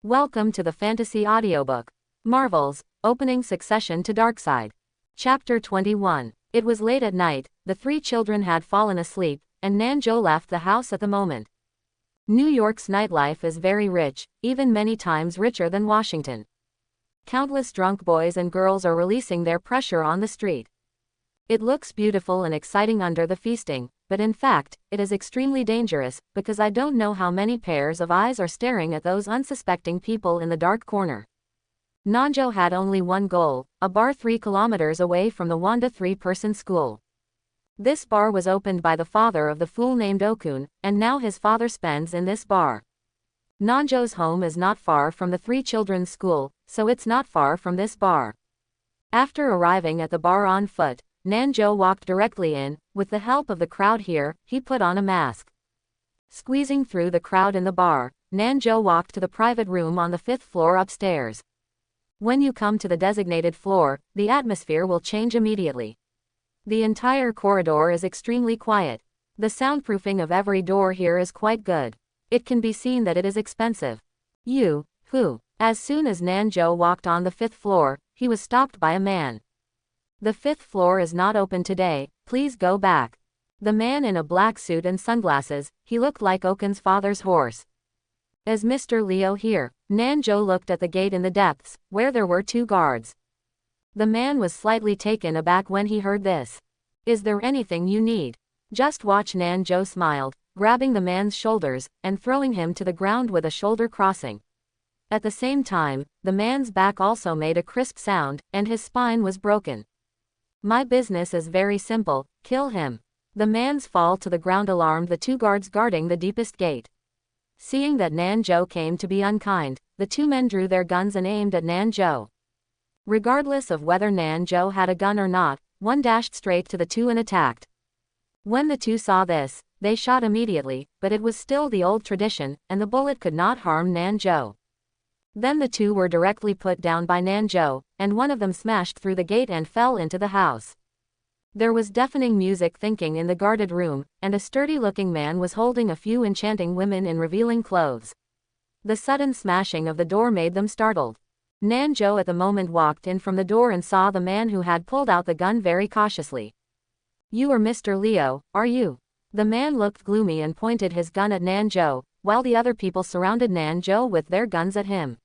Welcome to the Fantasy Audiobook. Marvel's Opening Succession to Darkseid. Chapter 21. It was late at night, the three children had fallen asleep, and Nanjo left the house at the moment. New York's nightlife is very rich, even many times richer than Washington. Countless drunk boys and girls are releasing their pressure on the street. It looks beautiful and exciting under the feasting, but in fact, it is extremely dangerous, because I don't know how many pairs of eyes are staring at those unsuspecting people in the dark corner. Nanjo had only one goal, a bar 3 kilometers away from the Wanda 3-person school. This bar was opened by the father of the fool named Okun, and now his father spends in this bar. Nanjo's home is not far from the 3 children's school, so it's not far from this bar. After arriving at the bar on foot, Nanjo walked directly in. With the help of the crowd here, he put on a mask. Squeezing through the crowd in the bar, Nanjo walked to the private room on the 5th floor upstairs. When you come to the designated floor, the atmosphere will change immediately. The entire corridor is extremely quiet. The soundproofing of every door here is quite good. It can be seen that it is expensive. As soon as Nanjo walked on the 5th floor, he was stopped by a man. The 5th floor is not open today, please go back. The man in a black suit and sunglasses, he looked like Okun's father's horse. Is Mr. Leo here? Nanjo looked at the gate in the depths, where there were 2 guards. The man was slightly taken aback when he heard this. Is there anything you need? Just watch. Nanjo smiled, grabbing the man's shoulders, and throwing him to the ground with a shoulder crossing. At the same time, the man's back also made a crisp sound, and his spine was broken. My business is very simple, kill him. The man's fall to the ground alarmed the 2 guards guarding the deepest gate. Seeing that Nanjo came to be unkind, the 2 men drew their guns and aimed at Nanjo. Regardless of whether Nanjo had a gun or not, one dashed straight to the 2 and attacked. When the 2 saw this, they shot immediately, but it was still the old tradition, and the bullet could not harm Nanjo. Then the 2 were directly put down by Nanjo, and one of them smashed through the gate and fell into the house. There was deafening music thinking in the guarded room, and a sturdy-looking man was holding a few enchanting women in revealing clothes. The sudden smashing of the door made them startled. Nanjo at the moment walked in from the door and saw the man who had pulled out the gun very cautiously. You are Mr. Leo, are you? The man looked gloomy and pointed his gun at Nanjo, while the other people surrounded Nanjo with their guns at him.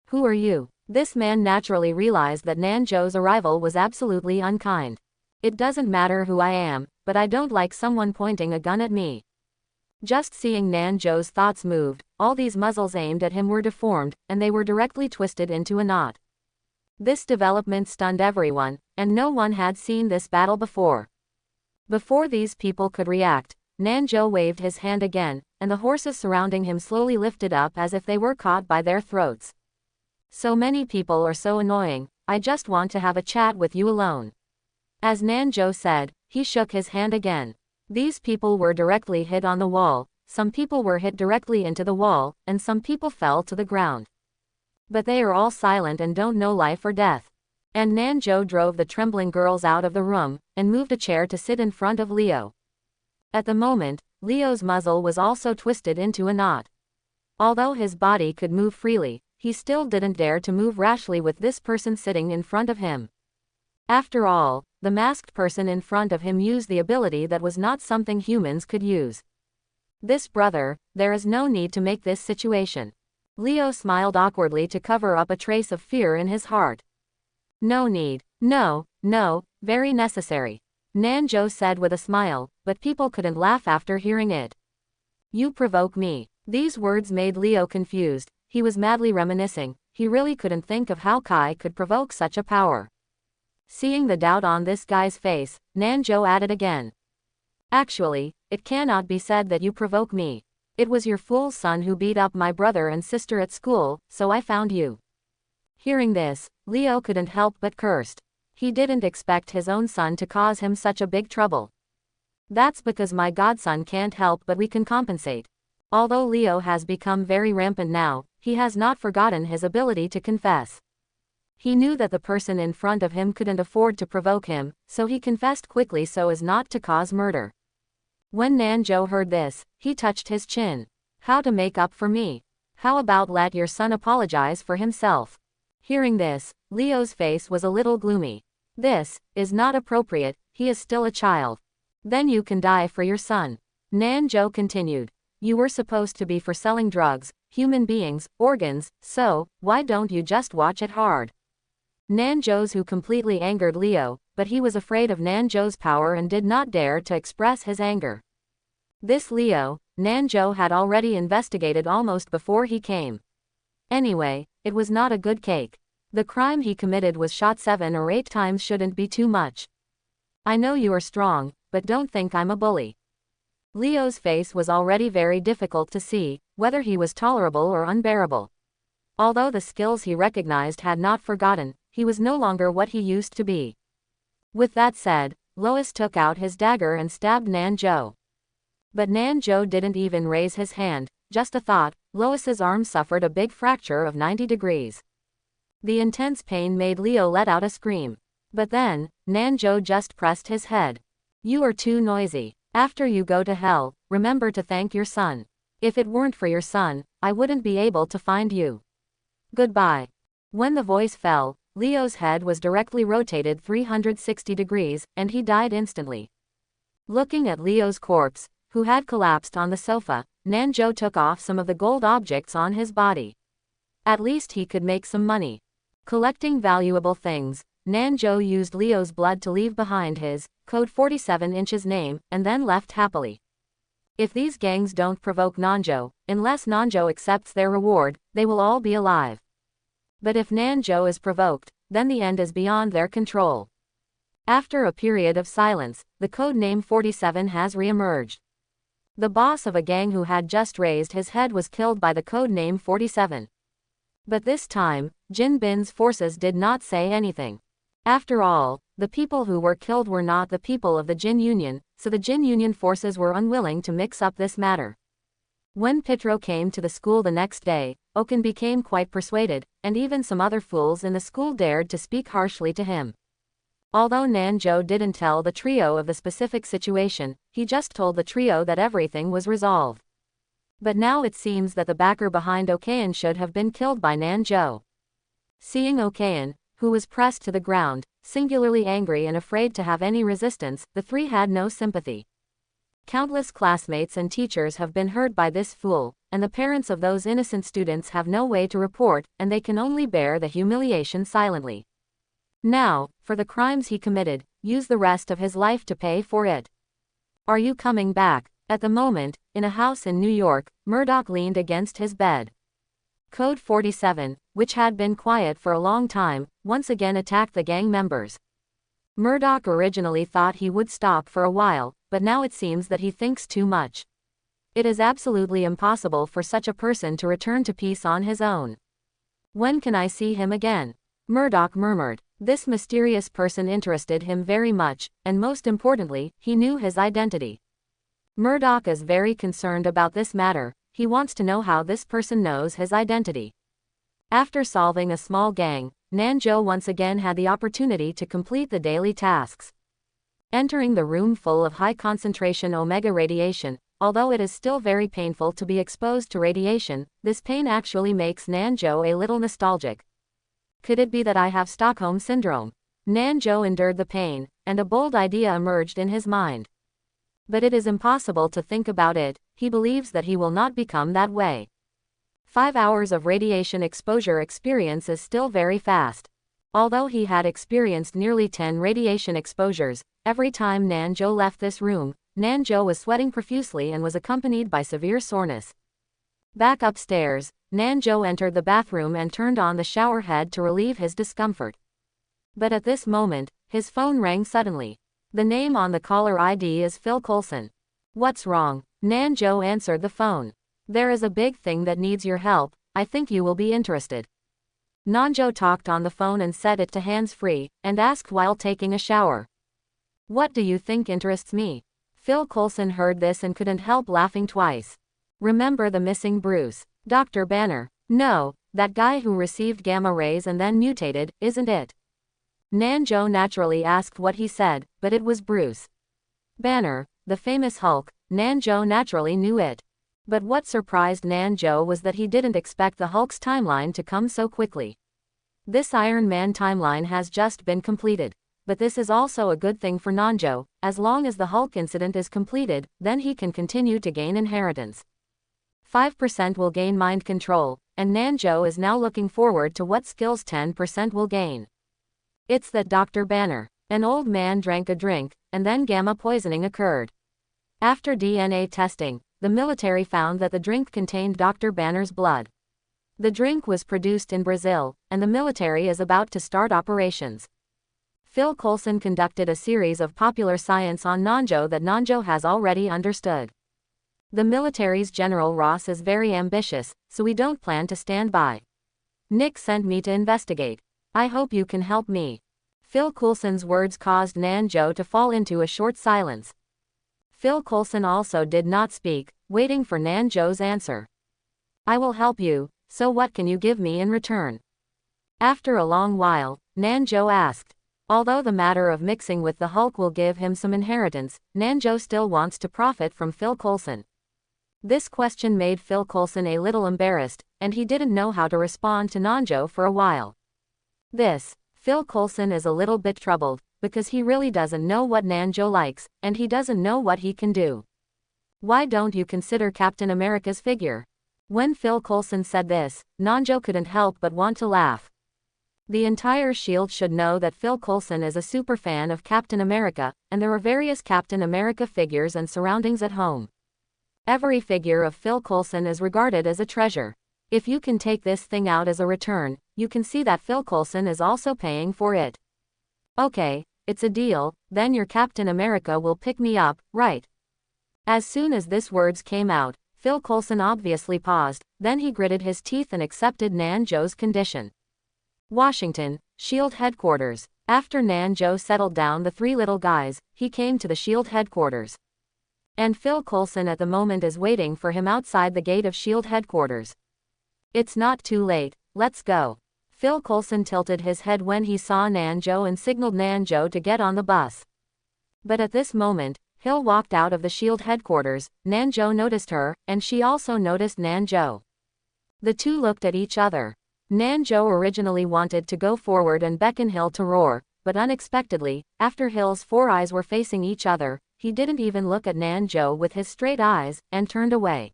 Who are you? This man naturally realized that Nanjo's arrival was absolutely unkind. It doesn't matter who I am, but I don't like someone pointing a gun at me. Just seeing Nanjo's thoughts moved, all these muzzles aimed at him were deformed, and they were directly twisted into a knot. This development stunned everyone, and no one had seen this battle before. Before these people could react, Nanjo waved his hand again, and the horses surrounding him slowly lifted up as if they were caught by their throats. So many people are so annoying, I just want to have a chat with you alone. As Nanjo said, he shook his hand again. These people were directly hit on the wall, some people were hit directly into the wall, and some people fell to the ground. But they are all silent and don't know life or death. And Nanjo drove the trembling girls out of the room, and moved a chair to sit in front of Leo. At the moment, Leo's muzzle was also twisted into a knot. Although his body could move freely, he still didn't dare to move rashly with this person sitting in front of him. After all, the masked person in front of him used the ability that was not something humans could use. This brother, there is no need to make this situation. Leo smiled awkwardly to cover up a trace of fear in his heart. No need. No, very necessary. Nanjo said with a smile, but people couldn't laugh after hearing it. You provoke me. These words made Leo confused. He was madly reminiscing. He really couldn't think of how Kai could provoke such a power. Seeing the doubt on this guy's face, Nanjo added again. Actually, it cannot be said that you provoke me. It was your fool son who beat up my brother and sister at school, so I found you. Hearing this, Leo couldn't help but cursed. He didn't expect his own son to cause him such a big trouble. That's because my godson can't help but we can compensate. Although Leo has become very rampant now, he has not forgotten his ability to confess. He knew that the person in front of him couldn't afford to provoke him, so he confessed quickly so as not to cause murder. When Nanjo heard this, he touched his chin. How to make up for me? How about let your son apologize for himself? Hearing this, Leo's face was a little gloomy. This is not appropriate, he is still a child. Then you can die for your son. Nanjo continued. You were supposed to be for selling drugs, human beings, organs, so why don't you just watch it hard? Nanjo's who completely angered Leo, but he was afraid of Nanjo's power and did not dare to express his anger. This Leo, Nanjo had already investigated almost before he came. Anyway, it was not a good cake. The crime he committed was shot 7 or 8 times shouldn't be too much. I know you are strong, but don't think I'm a bully. Leo's face was already very difficult to see, whether he was tolerable or unbearable. Although the skills he recognized had not forgotten, he was no longer what he used to be. With that said, Lois took out his dagger and stabbed Nanjo. But Nanjo didn't even raise his hand, just a thought, Lois's arm suffered a big fracture of 90 degrees. The intense pain made Leo let out a scream. But then, Nanjo just pressed his head. You are too noisy. After you go to hell, remember to thank your son. If it weren't for your son, I wouldn't be able to find you. Goodbye. When the voice fell, Leo's head was directly rotated 360 degrees, and he died instantly. Looking at Leo's corpse, who had collapsed on the sofa, Nanjo took off some of the gold objects on his body. At least he could make some money. Collecting valuable things, Nanjo used Leo's blood to leave behind his code 47 inches name, and then left happily. If these gangs don't provoke Nanjo, unless Nanjo accepts their reward, they will all be alive. But if Nanjo is provoked, then the end is beyond their control. After a period of silence, the code name 47 has re-emerged. The boss of a gang who had just raised his head was killed by the code name 47. But this time, Jin Bin's forces did not say anything. After all, the people who were killed were not the people of the Jin Union, so the Jin Union forces were unwilling to mix up this matter. When Pitro came to the school the next day, Oken became quite persuaded, and even some other fools in the school dared to speak harshly to him. Although Nanjo didn't tell the trio of the specific situation, he just told the trio that everything was resolved. But now it seems that the backer behind Okayan should have been killed by Nanjo. Seeing Okayan, who was pressed to the ground, singularly angry and afraid to have any resistance, the three had no sympathy. Countless classmates and teachers have been hurt by this fool, and the parents of those innocent students have no way to report, and they can only bear the humiliation silently. Now, for the crimes he committed, use the rest of his life to pay for it. Are you coming back? At the moment, in a house in New York, Murdoch leaned against his bed. Code 47, which had been quiet for a long time, once again attacked the gang members. Murdoch originally thought he would stop for a while, but now it seems that he thinks too much. It is absolutely impossible for such a person to return to peace on his own. When can I see him again? Murdoch murmured. This mysterious person interested him very much, and most importantly, he knew his identity. Murdoch is very concerned about this matter. He wants to know how this person knows his identity. After solving a small gang, Nanjo once again had the opportunity to complete the daily tasks. Entering the room full of high-concentration omega radiation, although it is still very painful to be exposed to radiation, this pain actually makes Nanjo a little nostalgic. Could it be that I have Stockholm Syndrome? Nanjo endured the pain, and a bold idea emerged in his mind. But it is impossible to think about it. He believes that he will not become that way. 5 hours of radiation exposure experience is still very fast. Although he had experienced nearly 10 radiation exposures, every time Nanjo left this room, Nanjo was sweating profusely and was accompanied by severe soreness. Back upstairs, Nanjo entered the bathroom and turned on the shower head to relieve his discomfort. But at this moment, his phone rang suddenly. The name on the caller ID is Phil Coulson. What's wrong? Nanjo answered the phone. There is a big thing that needs your help. I think you will be interested. Nanjo talked on the phone and set it to hands-free, and asked while taking a shower. What do you think interests me? Phil Coulson heard this and couldn't help laughing twice. Remember the missing Bruce? Dr. Banner? No, that guy who received gamma rays and then mutated, isn't it? Nanjo naturally asked what he said, but it was Bruce Banner, the famous Hulk. Nanjo naturally knew it. But what surprised Nanjo was that he didn't expect the Hulk's timeline to come so quickly. This Iron Man timeline has just been completed. But this is also a good thing for Nanjo. As long as the Hulk incident is completed, then he can continue to gain inheritance. 5% will gain mind control, and Nanjo is now looking forward to what skills 10% will gain. It's that Dr. Banner. An old man drank a drink, and then gamma poisoning occurred. After DNA testing, the military found that the drink contained Dr. Banner's blood. The drink was produced in Brazil, and the military is about to start operations. Phil Coulson conducted a series of popular science on Nanjo that Nanjo has already understood. The military's General Ross is very ambitious, so we don't plan to stand by. Nick sent me to investigate. I hope you can help me. Phil Coulson's words caused Nanjo to fall into a short silence. Phil Coulson also did not speak, waiting for Nanjo's answer. I will help you, so what can you give me in return? After a long while, Nanjo asked. Although the matter of mixing with the Hulk will give him some inheritance, Nanjo still wants to profit from Phil Coulson. This question made Phil Coulson a little embarrassed, and he didn't know how to respond to Nanjo for a while. Phil Coulson is a little bit troubled, because he really doesn't know what Nanjo likes, and he doesn't know what he can do. Why don't you consider Captain America's figure? When Phil Coulson said this, Nanjo couldn't help but want to laugh. The entire S.H.I.E.L.D. should know that Phil Coulson is a super fan of Captain America, and there are various Captain America figures and surroundings at home. Every figure of Phil Coulson is regarded as a treasure. If you can take this thing out as a return, you can see that Phil Coulson is also paying for it. Okay, it's a deal, then your Captain America will pick me up, right? As soon as these words came out, Phil Coulson obviously paused, then he gritted his teeth and accepted Nanjo's condition. Washington, S.H.I.E.L.D. headquarters. After Nanjo settled down the three little guys, he came to the S.H.I.E.L.D. headquarters. And Phil Coulson at the moment is waiting for him outside the gate of S.H.I.E.L.D. headquarters. It's not too late, let's go. Phil Coulson tilted his head when he saw Nanjo and signaled Nanjo to get on the bus. But at this moment, Hill walked out of the S.H.I.E.L.D. headquarters. Nanjo noticed her, and she also noticed Nanjo. The two looked at each other. Nanjo originally wanted to go forward and beckon Hill to roar, but unexpectedly, after Hill's four eyes were facing each other, he didn't even look at Nanjo with his straight eyes, and turned away.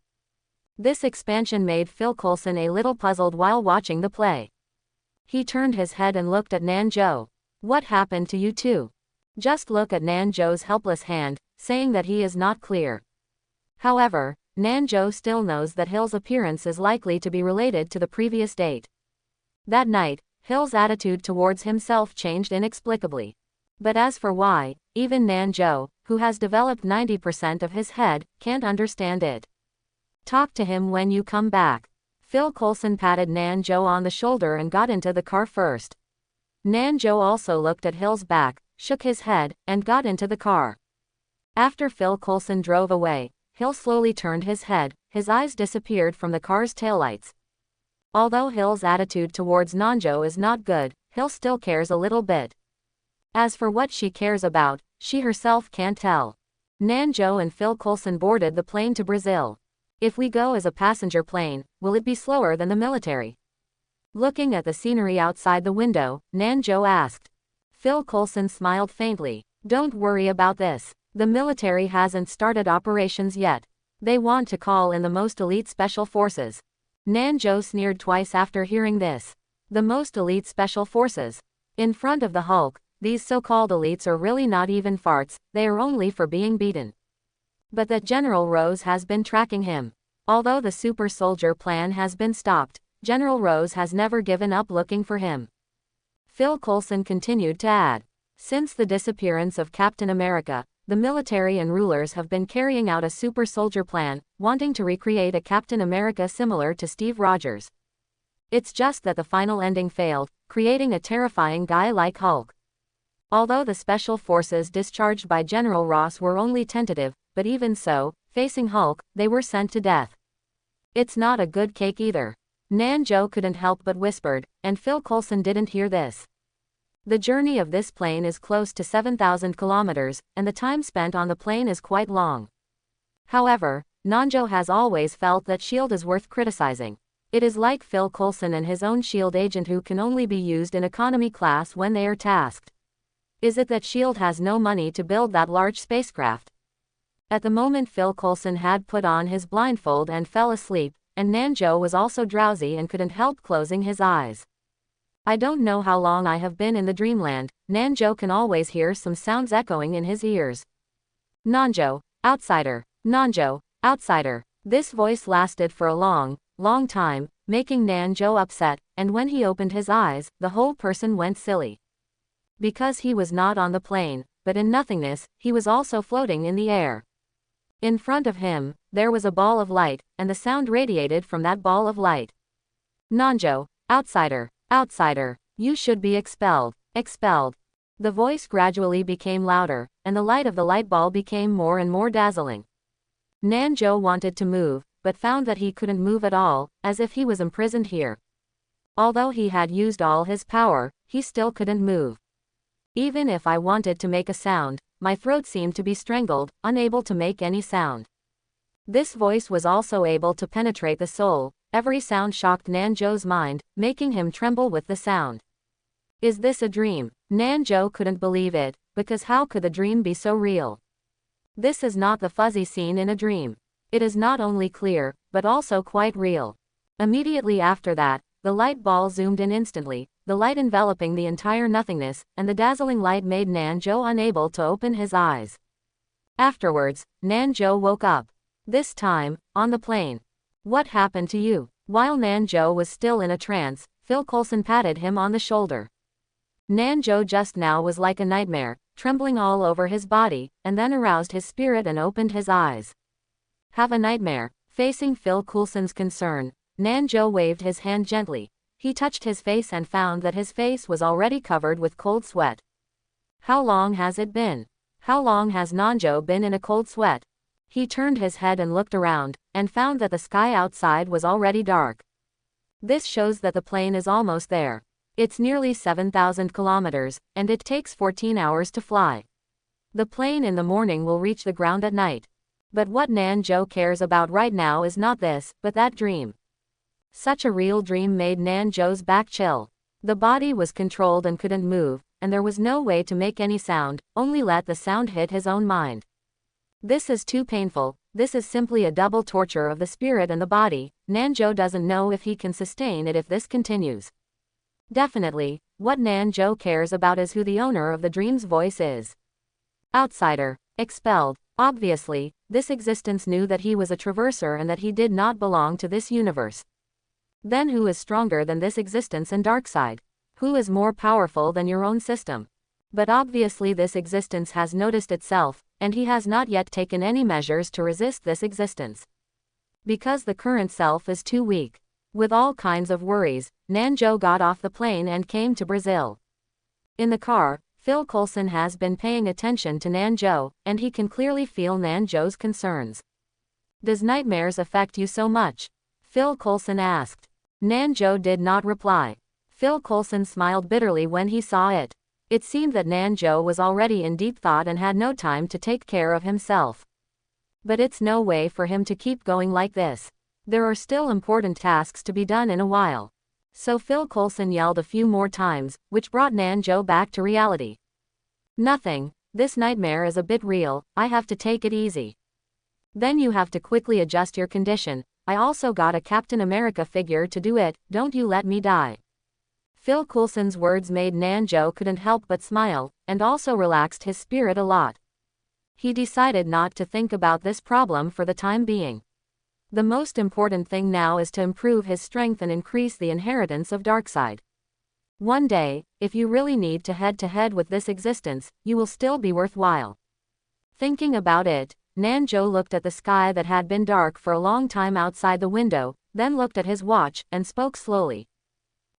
This expansion made Phil Coulson a little puzzled while watching the play. He turned his head and looked at Nanjo. What happened to you two? Just look at Nanjo's helpless hand, saying that he is not clear. However, Nanjo still knows that Hill's appearance is likely to be related to the previous date. That night, Hill's attitude towards himself changed inexplicably. But as for why, even Nanjo, who has developed 90% of his head, can't understand it. Talk to him when you come back. Phil Coulson patted Nanjo on the shoulder and got into the car first. Nanjo also looked at Hill's back, shook his head, and got into the car. After Phil Coulson drove away, Hill slowly turned his head, his eyes disappeared from the car's taillights. Although Hill's attitude towards Nanjo is not good, Hill still cares a little bit. As for what she cares about, she herself can't tell. Nanjo and Phil Coulson boarded the plane to Brazil. If we go as a passenger plane, will it be slower than the military? Looking at the scenery outside the window, Nanjo asked. Phil Coulson smiled faintly. Don't worry about this. The military hasn't started operations yet. They want to call in the most elite special forces. Nanjo sneered twice after hearing this. The most elite special forces. In front of the Hulk, these so-called elites are really not even farts, they are only for being beaten. But that General Rose has been tracking him. Although the super soldier plan has been stopped, General Rose has never given up looking for him. Phil Coulson continued to add. Since the disappearance of Captain America, the military and rulers have been carrying out a super soldier plan, wanting to recreate a Captain America similar to Steve Rogers. It's just that the final ending failed, creating a terrifying guy like Hulk. Although the special forces discharged by General Ross were only tentative, but even so, facing Hulk, they were sent to death. It's not a good cake either. Nanjo couldn't help but whispered, and Phil Coulson didn't hear this. The journey of this plane is close to 7,000 kilometers, and the time spent on the plane is quite long. However, Nanjo has always felt that shield is worth criticizing. It is like Phil Coulson and his own shield agent who can only be used in economy class when they are tasked. Is it that shield has no money to build that large spacecraft? At the moment Phil Coulson had put on his blindfold and fell asleep, and Nanjo was also drowsy and couldn't help closing his eyes. I don't know how long I have been in the dreamland. Nanjo can always hear some sounds echoing in his ears. Nanjo, outsider. Nanjo, outsider. This voice lasted for a long time, making Nanjo upset, and when he opened his eyes, the whole person went silly. Because he was not on the plane, but in nothingness, he was also floating in the air. In front of him, there was a ball of light, and the sound radiated from that ball of light. Nanjo, outsider. Outsider, you should be expelled. Expelled. The voice gradually became louder, and the light of the light ball became more and more dazzling. Nanjo wanted to move, but found that he couldn't move at all, as if he was imprisoned here. Although he had used all his power, he still couldn't move. Even if I wanted to make a sound, my throat seemed to be strangled, unable to make any sound. This voice was also able to penetrate the soul. Every sound shocked Nanjo's mind, making him tremble with the sound. Is this a dream? Nanjo couldn't believe it, because how could the dream be so real? This is not the fuzzy scene in a dream. It is not only clear, but also quite real. Immediately after that, the light ball zoomed in instantly, the light enveloping the entire nothingness, and the dazzling light made Nanjo unable to open his eyes. Afterwards, Nanjo woke up. This time, on the plane. What happened to you? While Nanjo was still in a trance, Phil Coulson patted him on the shoulder. Nanjo just now was like a nightmare, trembling all over his body, and then aroused his spirit and opened his eyes. Have a nightmare. Facing Phil Coulson's concern, Nanjo waved his hand gently. He touched his face and found that his face was already covered with cold sweat. How long has it been? How long has Nanjo been in a cold sweat? He turned his head and looked around, and found that the sky outside was already dark. This shows that the plane is almost there. It's nearly 7,000 kilometers, and it takes 14 hours to fly. The plane in the morning will reach the ground at night. But what Nanjo cares about right now is not this, but that dream. Such a real dream made Nanjo's back chill. The body was controlled and couldn't move, and there was no way to make any sound, only let the sound hit his own mind. This is too painful. This is simply a double torture of the spirit and the body. Nanjo doesn't know if he can sustain it if this continues. Definitely, what Nanjo cares about is who the owner of the dream's voice is. Outsider. Expelled. Obviously, this existence knew that he was a traverser and that he did not belong to this universe. Then who is stronger than this existence and Darkseid? Who is more powerful than your own system? But obviously this existence has noticed itself, and he has not yet taken any measures to resist this existence. Because the current self is too weak. With all kinds of worries, Nanjo got off the plane and came to Brazil. In the car, Phil Coulson has been paying attention to Nanjo, and he can clearly feel Nanjo's concerns. Does nightmares affect you so much? Phil Coulson asked. Nanjo did not reply. Phil Coulson smiled bitterly when he saw it. It seemed that Nanjo was already in deep thought and had no time to take care of himself. But it's no way for him to keep going like this. There are still important tasks to be done in a while. So Phil Coulson yelled a few more times, which brought Nanjo back to reality. Nothing. This nightmare is a bit real. I have to take it easy. Then you have to quickly adjust your condition. I also got a Captain America figure to do it. Don't you let me die. Phil Coulson's words made Nanjo couldn't help but smile, and also relaxed his spirit a lot. He decided not to think about this problem for the time being. The most important thing now is to improve his strength and increase the inheritance of Darkseid. One day, if you really need to head with this existence, you will still be worthwhile. Thinking about it, Nanjo looked at the sky that had been dark for a long time outside the window, then looked at his watch, and spoke slowly.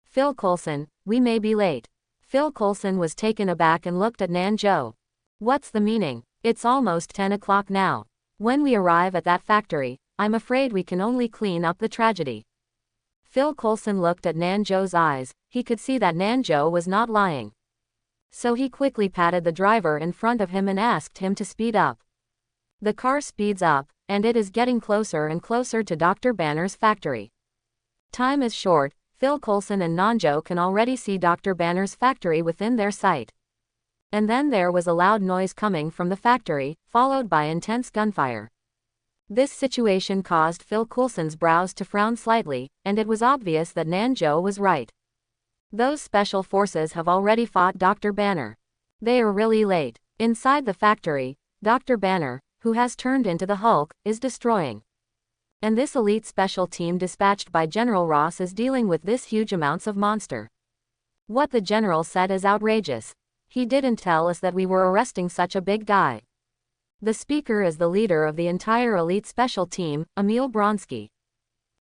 Phil Coulson, we may be late. Phil Coulson was taken aback and looked at Nanjo. What's the meaning? It's almost 10 o'clock now. When we arrive at that factory, I'm afraid we can only clean up the tragedy. Phil Coulson looked at Nanjo's eyes. He could see that Nanjo was not lying. So he quickly patted the driver in front of him and asked him to speed up. The car speeds up, and it is getting closer and closer to Dr. Banner's factory. Time is short. Phil Coulson and Nanjo can already see Dr. Banner's factory within their sight. And then there was a loud noise coming from the factory, followed by intense gunfire. This situation caused Phil Coulson's brows to frown slightly, and it was obvious that Nanjo was right. Those special forces have already fought Dr. Banner. They are really late. Inside the factory, Dr. Banner, who has turned into the Hulk, is destroying. And this elite special team dispatched by General Ross is dealing with this huge amounts of monster. What the general said is outrageous. He didn't tell us that we were arresting such a big guy. The speaker is the leader of the entire elite special team, Emil Bronsky.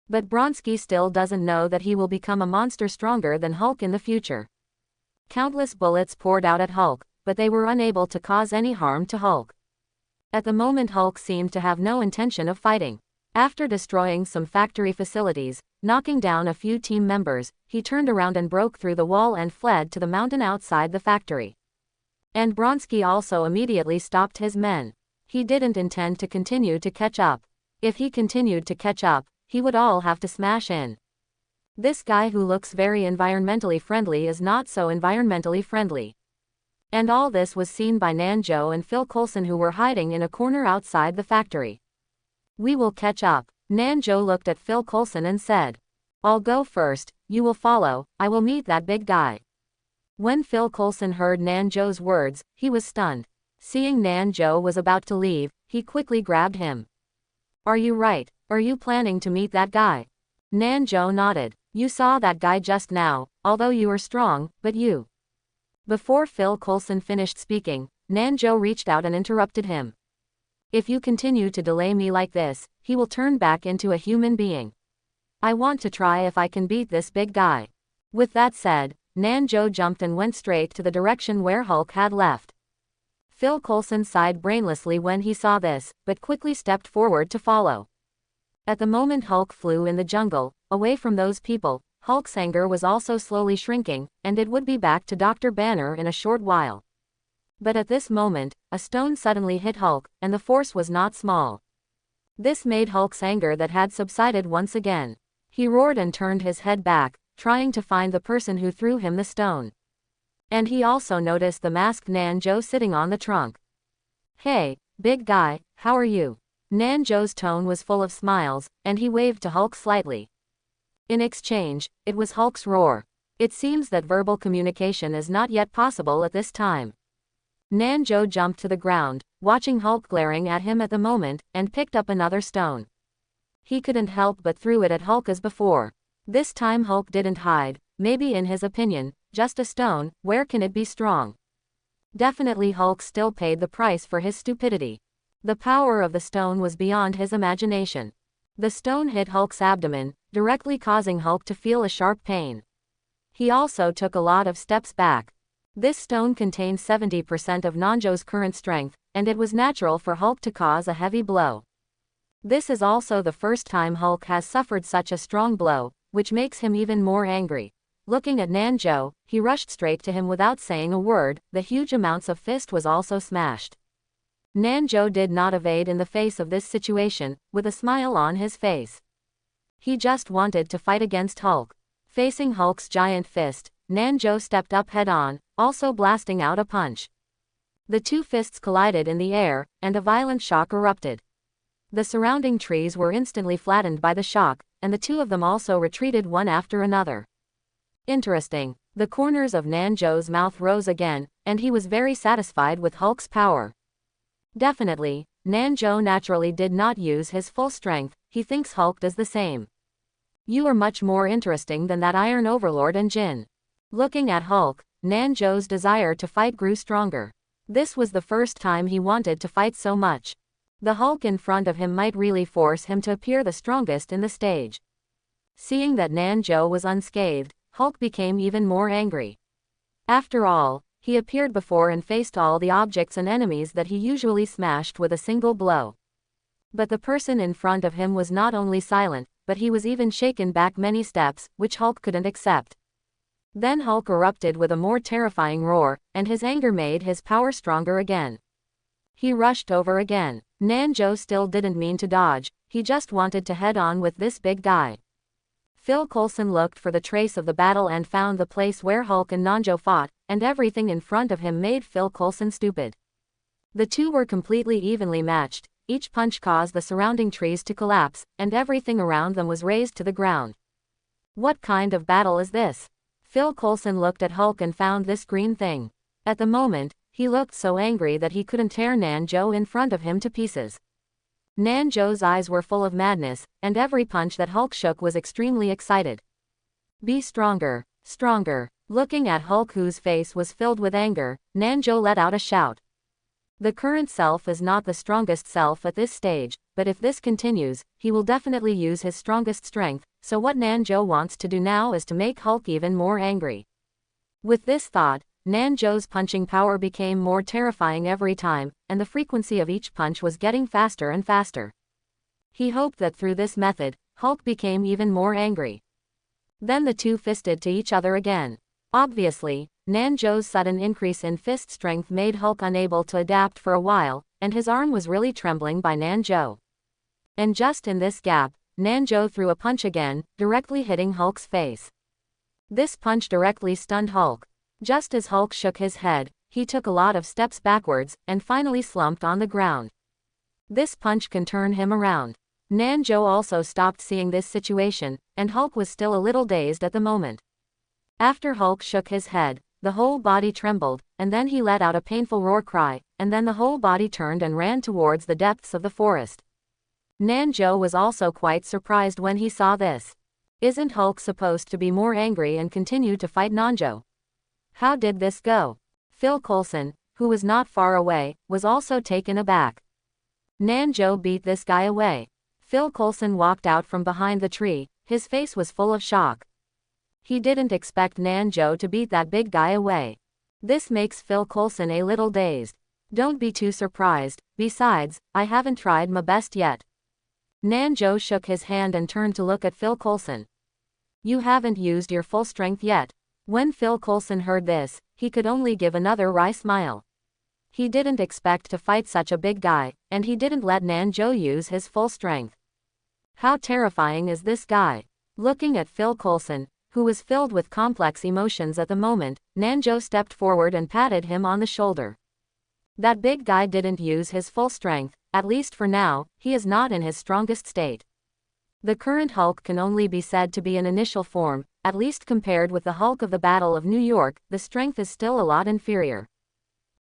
But Bronsky still doesn't know that he will become a monster stronger than Hulk in the future. Countless bullets poured out at Hulk, but they were unable to cause any harm to Hulk. At the moment Hulk seemed to have no intention of fighting. After destroying some factory facilities, knocking down a few team members, he turned around and broke through the wall and fled to the mountain outside the factory. And Bronsky also immediately stopped his men. He didn't intend to continue to catch up. If he continued to catch up, he would all have to smash in. This guy who looks very environmentally friendly is not so environmentally friendly. And all this was seen by Nanjo and Phil Coulson, who were hiding in a corner outside the factory. We will catch up. Nanjo looked at Phil Coulson and said, I'll go first, you will follow, I will meet that big guy. When Phil Coulson heard Nanjo's words, he was stunned. Seeing Nanjo was about to leave, he quickly grabbed him. Are you right? Are you planning to meet that guy? Nanjo nodded. You saw that guy just now, although you are strong, but you. Before Phil Coulson finished speaking, Nanjo reached out and interrupted him. If you continue to delay me like this, he will turn back into a human being. I want to try if I can beat this big guy. With that said, Nanjo jumped and went straight to the direction where Hulk had left. Phil Coulson sighed brainlessly when he saw this, but quickly stepped forward to follow. At the moment Hulk flew in the jungle, away from those people, Hulk's anger was also slowly shrinking, and it would be back to Dr. Banner in a short while. But at this moment, a stone suddenly hit Hulk, and the force was not small. This made Hulk's anger that had subsided once again. He roared and turned his head back, trying to find the person who threw him the stone. And he also noticed the masked Nanjo sitting on the trunk. Hey, big guy, how are you? Nanjo's tone was full of smiles, and he waved to Hulk slightly. In exchange, it was Hulk's roar. It seems that verbal communication is not yet possible at this time. Nanjo jumped to the ground, watching Hulk glaring at him at the moment, and picked up another stone. He couldn't help but threw it at Hulk as before. This time Hulk didn't hide. Maybe in his opinion, just a stone, where can it be strong? Definitely Hulk still paid the price for his stupidity. The power of the stone was beyond his imagination. The stone hit Hulk's abdomen, directly causing Hulk to feel a sharp pain. He also took a lot of steps back. This stone contained 70% of Nanjo's current strength, and it was natural for Hulk to cause a heavy blow. This is also the first time Hulk has suffered such a strong blow, which makes him even more angry. Looking at Nanjo, he rushed straight to him without saying a word. The huge amounts of fist was also smashed. Nanjo did not evade in the face of this situation, with a smile on his face. He just wanted to fight against Hulk. Facing Hulk's giant fist, Nanjo stepped up head-on, also blasting out a punch. The two fists collided in the air, and a violent shock erupted. The surrounding trees were instantly flattened by the shock, and the two of them also retreated one after another. Interesting. The corners of Nanjo's mouth rose again, and he was very satisfied with Hulk's power. Definitely, Nanjo naturally did not use his full strength. He thinks Hulk does the same. You are much more interesting than that Iron Overlord and Jin. Looking at Hulk, Nanjo's desire to fight grew stronger. This was the first time he wanted to fight so much. The Hulk in front of him might really force him to appear the strongest in the stage. Seeing that Nanjo was unscathed, Hulk became even more angry. After all, he appeared before and faced all the objects and enemies that he usually smashed with a single blow. But the person in front of him was not only silent, but he was even shaken back many steps, which Hulk couldn't accept. Then Hulk erupted with a more terrifying roar, and his anger made his power stronger again. He rushed over again. Nanjo still didn't mean to dodge, he just wanted to head on with this big guy. Phil Coulson looked for the trace of the battle and found the place where Hulk and Nanjo fought, and everything in front of him made Phil Coulson stupid. The two were completely evenly matched, each punch caused the surrounding trees to collapse, and everything around them was razed to the ground. What kind of battle is this? Phil Coulson looked at Hulk and found this green thing. At the moment, he looked so angry that he couldn't tear Nanjo in front of him to pieces. Nanjo's eyes were full of madness, and every punch that Hulk shook was extremely excited. Be stronger, stronger. Looking at Hulk, whose face was filled with anger, Nanjo let out a shout. The current self is not the strongest self at this stage, but if this continues, he will definitely use his strongest strength, so what Nanjo wants to do now is to make Hulk even more angry. With this thought, Nanjo's punching power became more terrifying every time, and the frequency of each punch was getting faster and faster. He hoped that through this method, Hulk became even more angry. Then the two fisted to each other again. Obviously, Nanjo's sudden increase in fist strength made Hulk unable to adapt for a while, and his arm was really trembling by Nanjo. And just in this gap, Nanjo threw a punch again, directly hitting Hulk's face. This punch directly stunned Hulk. Just as Hulk shook his head, he took a lot of steps backwards, and finally slumped on the ground. This punch can turn him around. Nanjo also stopped seeing this situation, and Hulk was still a little dazed at the moment. After Hulk shook his head, the whole body trembled, and then he let out a painful roar cry, and then the whole body turned and ran towards the depths of the forest. Nanjo was also quite surprised when he saw this. Isn't Hulk supposed to be more angry and continue to fight Nanjo? How did this go? Phil Coulson, who was not far away, was also taken aback. Nanjo beat this guy away. Phil Coulson walked out from behind the tree, his face was full of shock. He didn't expect Nanjo to beat that big guy away. This makes Phil Coulson a little dazed. Don't be too surprised, besides, I haven't tried my best yet. Nanjo shook his hand and turned to look at Phil Coulson. You haven't used your full strength yet. When Phil Coulson heard this, he could only give another wry smile. He didn't expect to fight such a big guy, and he didn't let Nanjo use his full strength. How terrifying is this guy? Looking at Phil Coulson, who was filled with complex emotions at the moment, Nanjo stepped forward and patted him on the shoulder. That big guy didn't use his full strength, at least for now, he is not in his strongest state. The current Hulk can only be said to be an initial form, at least compared with the Hulk of the Battle of New York, the strength is still a lot inferior.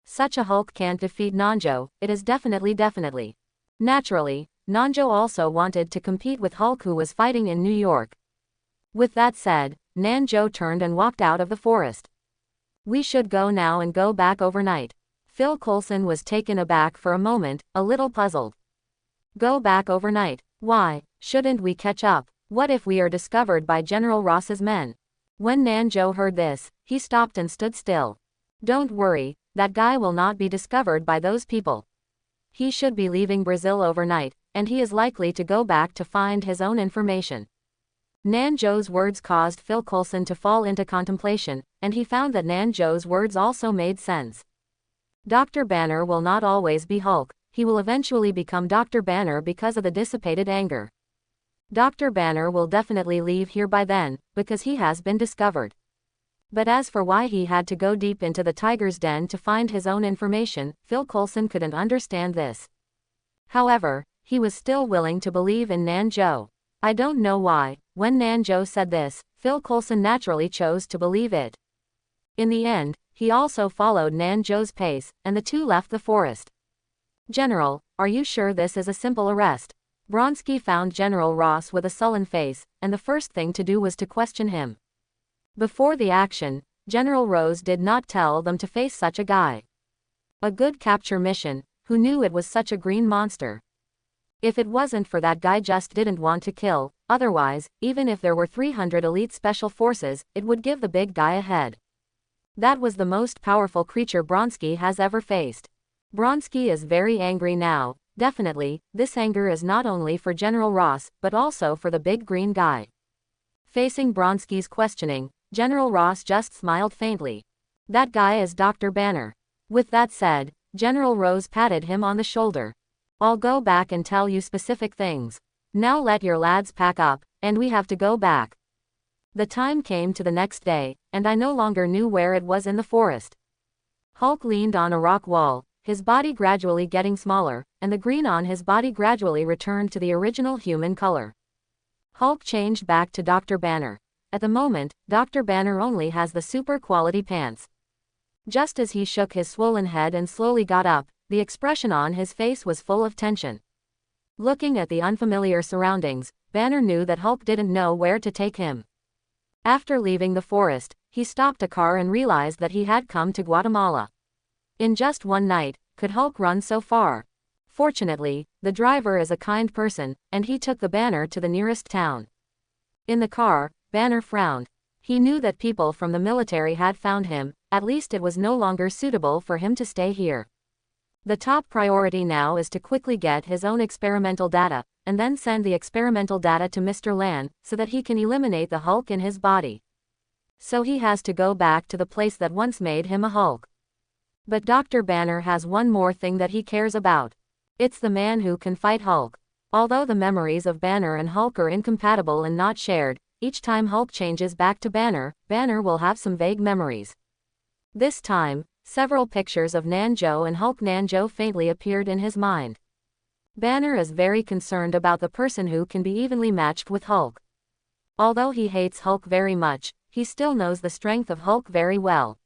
Such a Hulk can't defeat Nanjo, it is definitely. Naturally, Nanjo also wanted to compete with Hulk, who was fighting in New York. With that said, Nanjo turned and walked out of the forest. We should go now and go back overnight. Phil Coulson was taken aback for a moment, a little puzzled. Go back overnight? Why, shouldn't we catch up? What if we are discovered by General Ross's men? When Nanjo heard this, he stopped and stood still. Don't worry, that guy will not be discovered by those people. He should be leaving Brazil overnight, and he is likely to go back to find his own information. Nanjo's words caused Phil Coulson to fall into contemplation, and he found that Nanjo's words also made sense. Dr. Banner will not always be Hulk, he will eventually become Dr. Banner because of the dissipated anger. Dr. Banner will definitely leave here by then, because he has been discovered. But as for why he had to go deep into the tiger's den to find his own information, Phil Coulson couldn't understand this. However, he was still willing to believe in Nanjo. I don't know why, when Nanjo said this, Phil Coulson naturally chose to believe it. In the end, he also followed Nanjo's pace, and the two left the forest. General, are you sure this is a simple arrest? Bronsky found General Ross with a sullen face, and the first thing to do was to question him. Before the action, General Rose did not tell them to face such a guy. A good capture mission, who knew it was such a green monster? If it wasn't for that guy just didn't want to kill, otherwise, even if there were 300 elite special forces, it would give the big guy a head. That was the most powerful creature Bronsky has ever faced. Bronsky is very angry now. Definitely, this anger is not only for General Ross, but also for the big green guy. Facing Bronsky's questioning, General Ross just smiled faintly. That guy is Dr. Banner. With that said, General Rose patted him on the shoulder. I'll go back and tell you specific things. Now let your lads pack up, and we have to go back. The time came to the next day, and I no longer knew where it was in the forest. Hulk leaned on a rock wall, his body gradually getting smaller, and the green on his body gradually returned to the original human color. Hulk changed back to Dr. Banner. At the moment, Dr. Banner only has the super quality pants. Just as he shook his swollen head and slowly got up, the expression on his face was full of tension. Looking at the unfamiliar surroundings, Banner knew that Hulk didn't know where to take him. After leaving the forest, he stopped a car and realized that he had come to Guatemala. In just one night, could Hulk run so far? Fortunately, the driver is a kind person, and he took the Banner to the nearest town. In the car, Banner frowned. He knew that people from the military had found him, at least it was no longer suitable for him to stay here. The top priority now is to quickly get his own experimental data, and then send the experimental data to Mr. Lan, so that he can eliminate the Hulk in his body. So he has to go back to the place that once made him a Hulk. But Dr. Banner has one more thing that he cares about. It's the man who can fight Hulk. Although the memories of Banner and Hulk are incompatible and not shared, each time Hulk changes back to Banner, Banner will have some vague memories. This time, several pictures of Nanjo and Hulk Nanjo faintly appeared in his mind. Banner is very concerned about the person who can be evenly matched with Hulk. Although he hates Hulk very much, he still knows the strength of Hulk very well.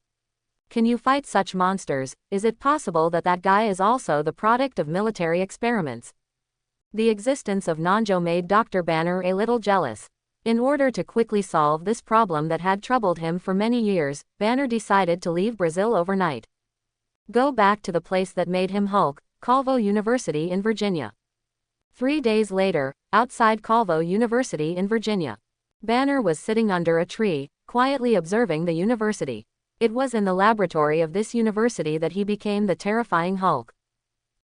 Can you fight such monsters? Is it possible that that guy is also the product of military experiments? The existence of Nanjo made Dr. Banner a little jealous. In order to quickly solve this problem that had troubled him for many years, Banner decided to leave Brazil overnight. Go back to the place that made him Hulk, Calvo University in Virginia. 3 days later, outside Calvo University in Virginia, Banner was sitting under a tree, quietly observing the university. It was in the laboratory of this university that he became the terrifying Hulk.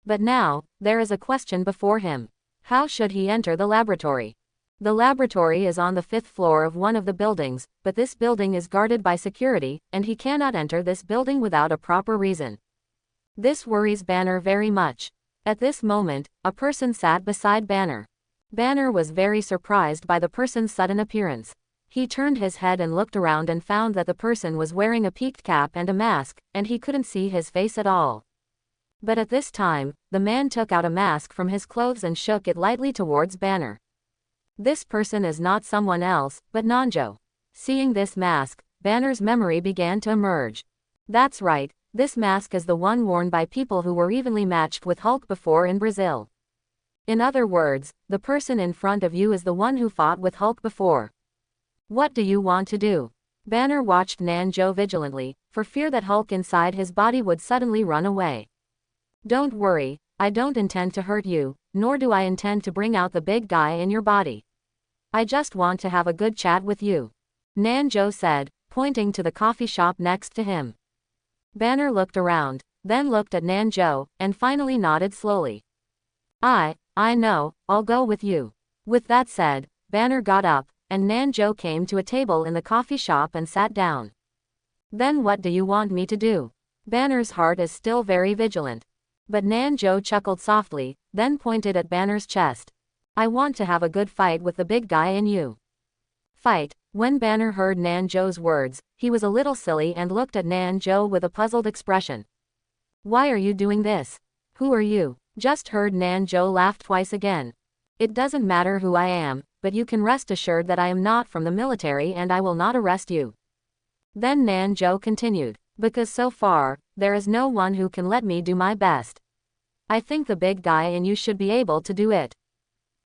But now, there is a question before him. How should he enter the laboratory? The laboratory is on the 5th floor of one of the buildings, but this building is guarded by security, and he cannot enter this building without a proper reason. This worries Banner very much. At this moment, a person sat beside Banner. Banner was very surprised by the person's sudden appearance. He turned his head and looked around and found that the person was wearing a peaked cap and a mask, and he couldn't see his face at all. But at this time, the man took out a mask from his clothes and shook it lightly towards Banner. This person is not someone else, but Nanjo. Seeing this mask, Banner's memory began to emerge. That's right, this mask is the one worn by people who were evenly matched with Hulk before in Brazil. In other words, the person in front of you is the one who fought with Hulk before. What do you want to do? Banner watched Nanjo vigilantly, for fear that Hulk inside his body would suddenly run away. Don't worry, I don't intend to hurt you, nor do I intend to bring out the big guy in your body. I just want to have a good chat with you, Nanjo said, pointing to the coffee shop next to him. Banner looked around, then looked at Nanjo, and finally nodded slowly. I know, I'll go with you. With that said, Banner got up, and Nanjo came to a table in the coffee shop and sat down. Then what do you want me to do? Banner's heart is still very vigilant. But Nanjo chuckled softly, then pointed at Banner's chest. I want to have a good fight with the big guy in you. Fight. When Banner heard Nanjo's words, he was a little silly and looked at Nanjo with a puzzled expression. Why are you doing this? Who are you? Just heard Nanjo laugh twice again. It doesn't matter who I am, but you can rest assured that I am not from the military and I will not arrest you. Then Nanjo continued, because so far, there is no one who can let me do my best. I think the big guy in you should be able to do it.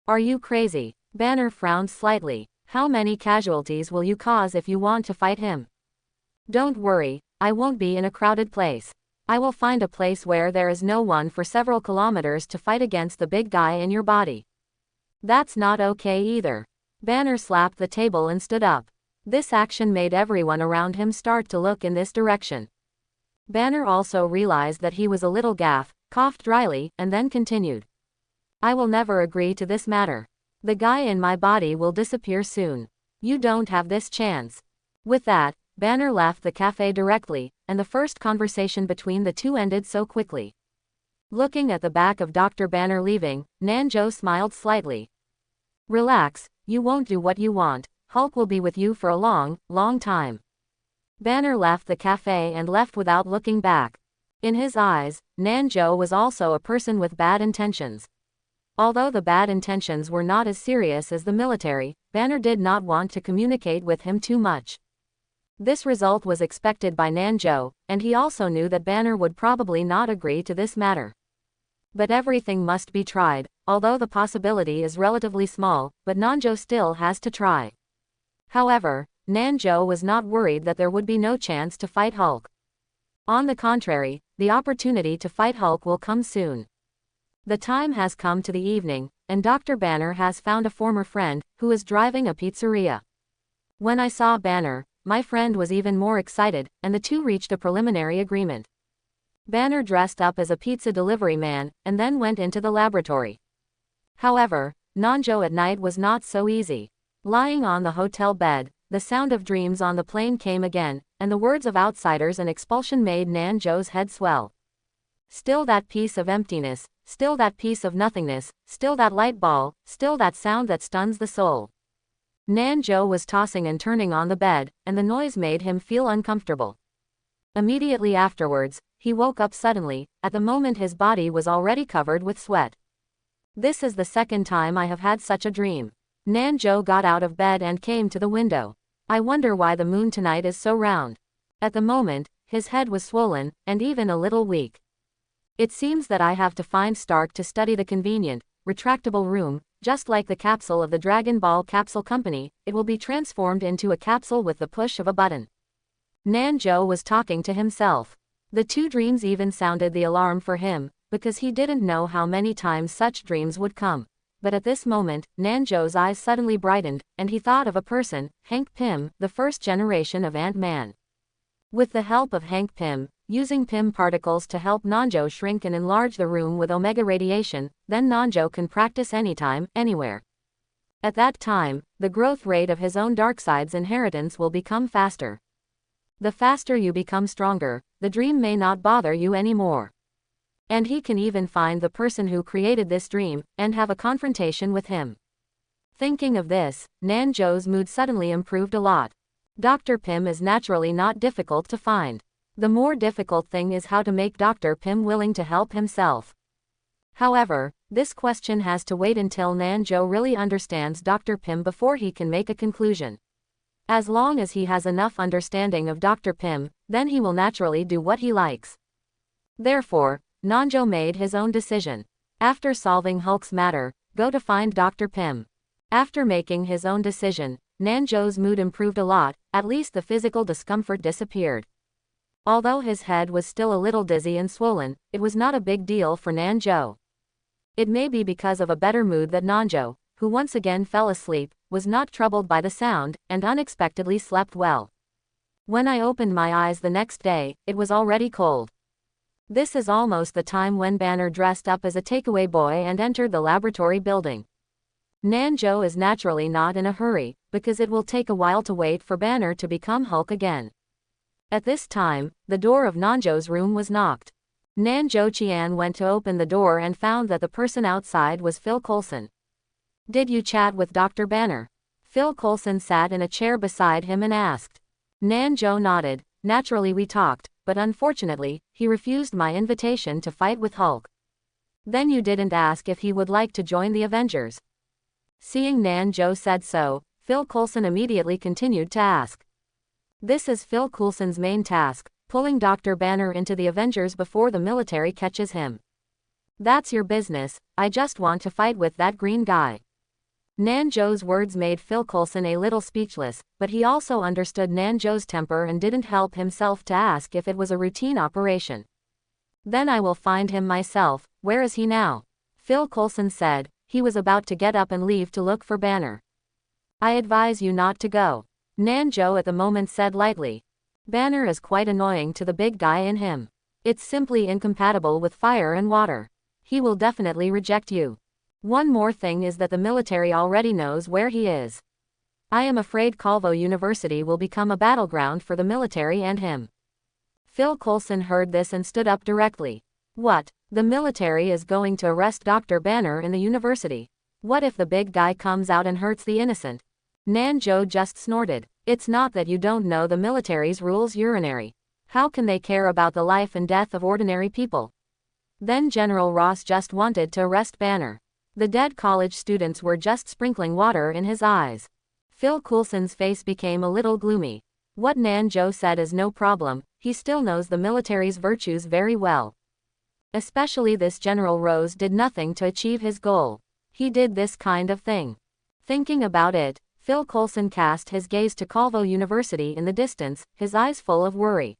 Are you crazy? Banner frowned slightly. How many casualties will you cause if you want to fight him? Don't worry, I won't be in a crowded place. I will find a place where there is no one for several kilometers to fight against the big guy in your body. That's not okay either. Banner slapped the table and stood up. This action made everyone around him start to look in this direction. Banner also realized that he was a little gaff, coughed dryly, and then continued. I will never agree to this matter. The guy in my body will disappear soon. You don't have this chance. With that, Banner left the cafe directly, and the first conversation between the two ended so quickly. Looking at the back of Dr. Banner leaving, Nanjo smiled slightly. Relax, you won't do what you want, Hulk will be with you for a long, long time. Banner left the cafe and left without looking back. In his eyes, Nanjo was also a person with bad intentions. Although the bad intentions were not as serious as the military, Banner did not want to communicate with him too much. This result was expected by Nanjo, and he also knew that Banner would probably not agree to this matter. But everything must be tried, although the possibility is relatively small, but Nanjo still has to try. However, Nanjo was not worried that there would be no chance to fight Hulk. On the contrary, the opportunity to fight Hulk will come soon. The time has come to the evening, and Dr. Banner has found a former friend, who is driving a pizzeria. When I saw Banner, my friend was even more excited, and the two reached a preliminary agreement. Banner dressed up as a pizza delivery man, and then went into the laboratory. However, Nanjo at night was not so easy. Lying on the hotel bed, the sound of dreams on the plane came again, and the words of outsiders and expulsion made Nanjo's head swell. Still that piece of emptiness, still that piece of nothingness, still that light ball, still that sound that stuns the soul. Nanjo was tossing and turning on the bed, and the noise made him feel uncomfortable. Immediately afterwards, he woke up suddenly. At the moment his body was already covered with sweat. This is the second time I have had such a dream. Nanjo got out of bed and came to the window. I wonder why the moon tonight is so round. At the moment, his head was swollen, and even a little weak. It seems that I have to find Stark to study the convenient, retractable room. Just like the capsule of the Dragon Ball Capsule Company, it will be transformed into a capsule with the push of a button. Nanjo was talking to himself. The two dreams even sounded the alarm for him, because he didn't know how many times such dreams would come. But at this moment, Nanjo's eyes suddenly brightened, and he thought of a person, Hank Pym, the first generation of Ant-Man. With the help of Hank Pym, using Pym particles to help Nanjo shrink and enlarge the room with Omega radiation, then Nanjo can practice anytime, anywhere. At that time, the growth rate of his own Darkseid's inheritance will become faster. The faster you become stronger, the dream may not bother you anymore. And he can even find the person who created this dream, and have a confrontation with him. Thinking of this, Nanjo's mood suddenly improved a lot. Dr. Pym is naturally not difficult to find. The more difficult thing is how to make Dr. Pym willing to help himself. However, this question has to wait until Nanjo really understands Dr. Pym before he can make a conclusion. As long as he has enough understanding of Dr. Pym, then he will naturally do what he likes. Therefore, Nanjo made his own decision. After solving Hulk's matter, go to find Dr. Pym. After making his own decision, Nanjo's mood improved a lot, at least the physical discomfort disappeared. Although his head was still a little dizzy and swollen, it was not a big deal for Nanjo. It may be because of a better mood that Nanjo, who once again fell asleep, was not troubled by the sound, and unexpectedly slept well. When I opened my eyes the next day, it was already cold. This is almost the time when Banner dressed up as a takeaway boy and entered the laboratory building. Nanjo is naturally not in a hurry, because it will take a while to wait for Banner to become Hulk again. At this time, the door of Nanjo's room was knocked. Nanjo Qian went to open the door and found that the person outside was Phil Coulson. "Did you chat with Dr. Banner?" Phil Coulson sat in a chair beside him and asked. Nanjo nodded. "Naturally we talked, but unfortunately, he refused my invitation to fight with Hulk." "Then you didn't ask if he would like to join the Avengers?" Seeing Nanjo said so, Phil Coulson immediately continued to ask. This is Phil Coulson's main task, pulling Dr. Banner into the Avengers before the military catches him. "That's your business, I just want to fight with that green guy." Nanjo's words made Phil Coulson a little speechless, but he also understood Nanjo's temper and didn't help himself to ask if it was a routine operation. "Then I will find him myself. Where is he now?" Phil Coulson said. He was about to get up and leave to look for Banner. "I advise you not to go," Nanjo at the moment said lightly. "Banner is quite annoying to the big guy in him. It's simply incompatible with fire and water. He will definitely reject you. One more thing is that the military already knows where he is. I am afraid Calvo University will become a battleground for the military and him." Phil Coulson heard this and stood up directly. What? The military is going to arrest Dr. Banner in the university. What if the big guy comes out and hurts the innocent? Nanjo just snorted. It's not that you don't know the military's rules urinary. How can they care about the life and death of ordinary people? Then General Ross just wanted to arrest Banner. The dead college students were just sprinkling water in his eyes. Phil Coulson's face became a little gloomy. What Nanjo said is no problem, he still knows the military's virtues very well. Especially this General Rose did nothing to achieve his goal. He did this kind of thing. Thinking about it, Phil Coulson cast his gaze to Calvo University in the distance, his eyes full of worry.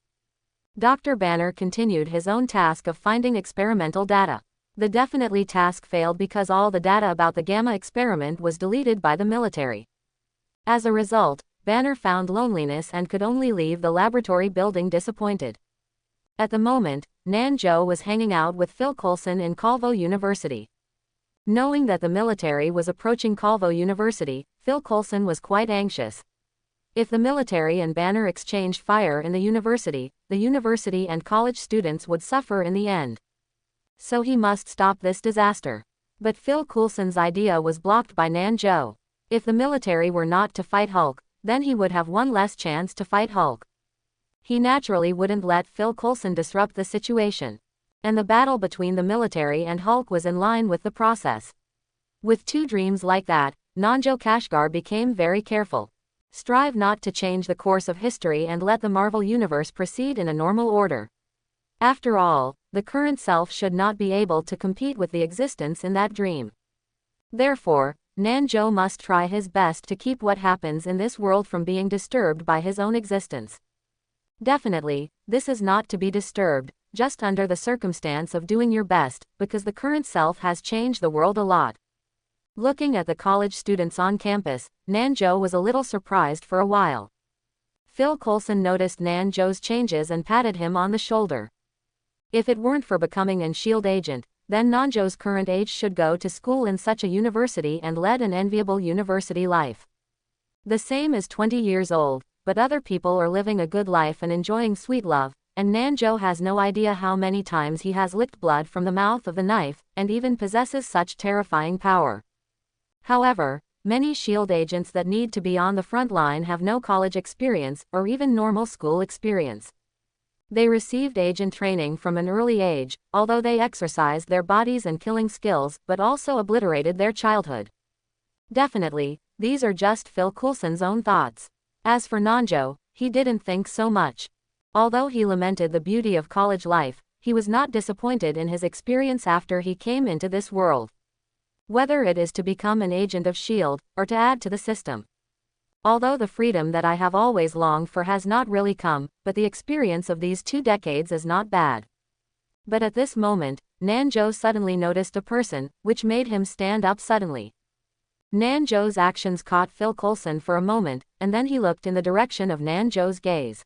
Dr. Banner continued his own task of finding experimental data. The definitely task failed because all the data about the Gamma experiment was deleted by the military. As a result, Banner found loneliness and could only leave the laboratory building disappointed. At the moment, Nanjo was hanging out with Phil Coulson in Calvo University. Knowing that the military was approaching Calvo University, Phil Coulson was quite anxious. If the military and Banner exchanged fire in the university and college students would suffer in the end. So he must stop this disaster. But Phil Coulson's idea was blocked by Nanjo. If the military were not to fight Hulk, then he would have one less chance to fight Hulk. He naturally wouldn't let Phil Coulson disrupt the situation. And the battle between the military and Hulk was in line with the process. With two dreams like that, Nanjo Kashgar became very careful. Strive not to change the course of history and let the Marvel Universe proceed in a normal order. After all, the current self should not be able to compete with the existence in that dream. Therefore, Nanjo must try his best to keep what happens in this world from being disturbed by his own existence. Definitely, this is not to be disturbed, just under the circumstance of doing your best, because the current self has changed the world a lot. Looking at the college students on campus, Nanjo was a little surprised for a while. Phil Coulson noticed Nanjo's changes and patted him on the shoulder. If it weren't for becoming an S.H.I.E.L.D. agent, then Nanjo's current age should go to school in such a university and lead an enviable university life. The same as 20 years old, but other people are living a good life and enjoying sweet love, and Nanjo has no idea how many times he has licked blood from the mouth of the knife, and even possesses such terrifying power. However, many S.H.I.E.L.D. agents that need to be on the front line have no college experience, or even normal school experience. They received agent training from an early age, although they exercised their bodies and killing skills, but also obliterated their childhood. Definitely, these are just Phil Coulson's own thoughts. As for Nanjo, he didn't think so much. Although he lamented the beauty of college life, he was not disappointed in his experience after he came into this world. Whether it is to become an agent of S.H.I.E.L.D., or to add to the system. Although the freedom that I have always longed for has not really come, but the experience of these 2 decades is not bad. But at this moment, Nanjo suddenly noticed a person, which made him stand up suddenly. Nanjo's actions caught Phil Coulson for a moment, and then he looked in the direction of Nanjo's gaze.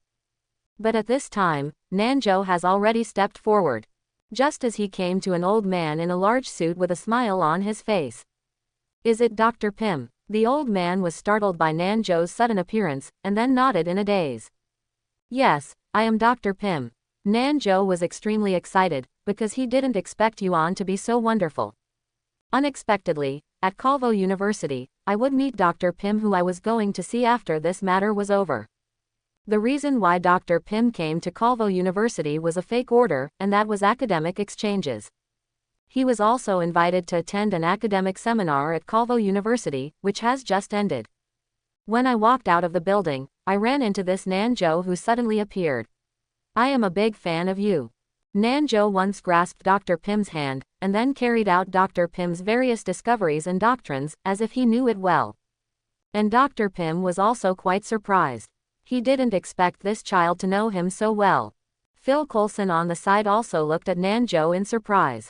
But at this time, Nanjo has already stepped forward. Just as he came to an old man in a large suit with a smile on his face. Is it Dr. Pym? The old man was startled by Nanjo's sudden appearance, and then nodded in a daze. Yes, I am Dr. Pym. Nanjo was extremely excited, because he didn't expect Yuan to be so wonderful. Unexpectedly, at Calvo University, I would meet Dr. Pym, who I was going to see after this matter was over. The reason why Dr. Pym came to Calvo University was a fake order, and that was academic exchanges. He was also invited to attend an academic seminar at Calvo University, which has just ended. When I walked out of the building, I ran into this Nanjo who suddenly appeared. I am a big fan of you. Nanjo once grasped Dr. Pym's hand, and then carried out Dr. Pym's various discoveries and doctrines, as if he knew it well. And Dr. Pym was also quite surprised. He didn't expect this child to know him so well. Phil Coulson on the side also looked at Nanjo in surprise.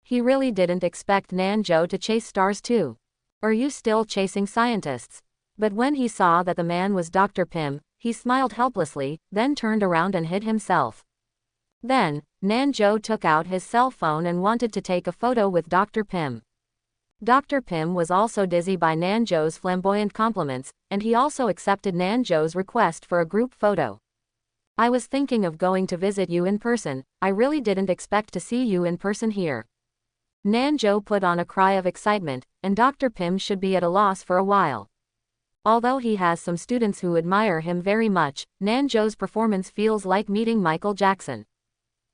He really didn't expect Nanjo to chase stars too. Are you still chasing scientists? But when he saw that the man was Dr. Pym, he smiled helplessly, then turned around and hid himself. Then, Nanjo took out his cell phone and wanted to take a photo with Dr. Pym. Dr. Pym was also dizzy by Nanjo's flamboyant compliments, and he also accepted Nanjo's request for a group photo. I was thinking of going to visit you in person. I really didn't expect to see you in person here. Nanjo put on a cry of excitement, and Dr. Pym should be at a loss for a while. Although he has some students who admire him very much, Nanjo's performance feels like meeting Michael Jackson.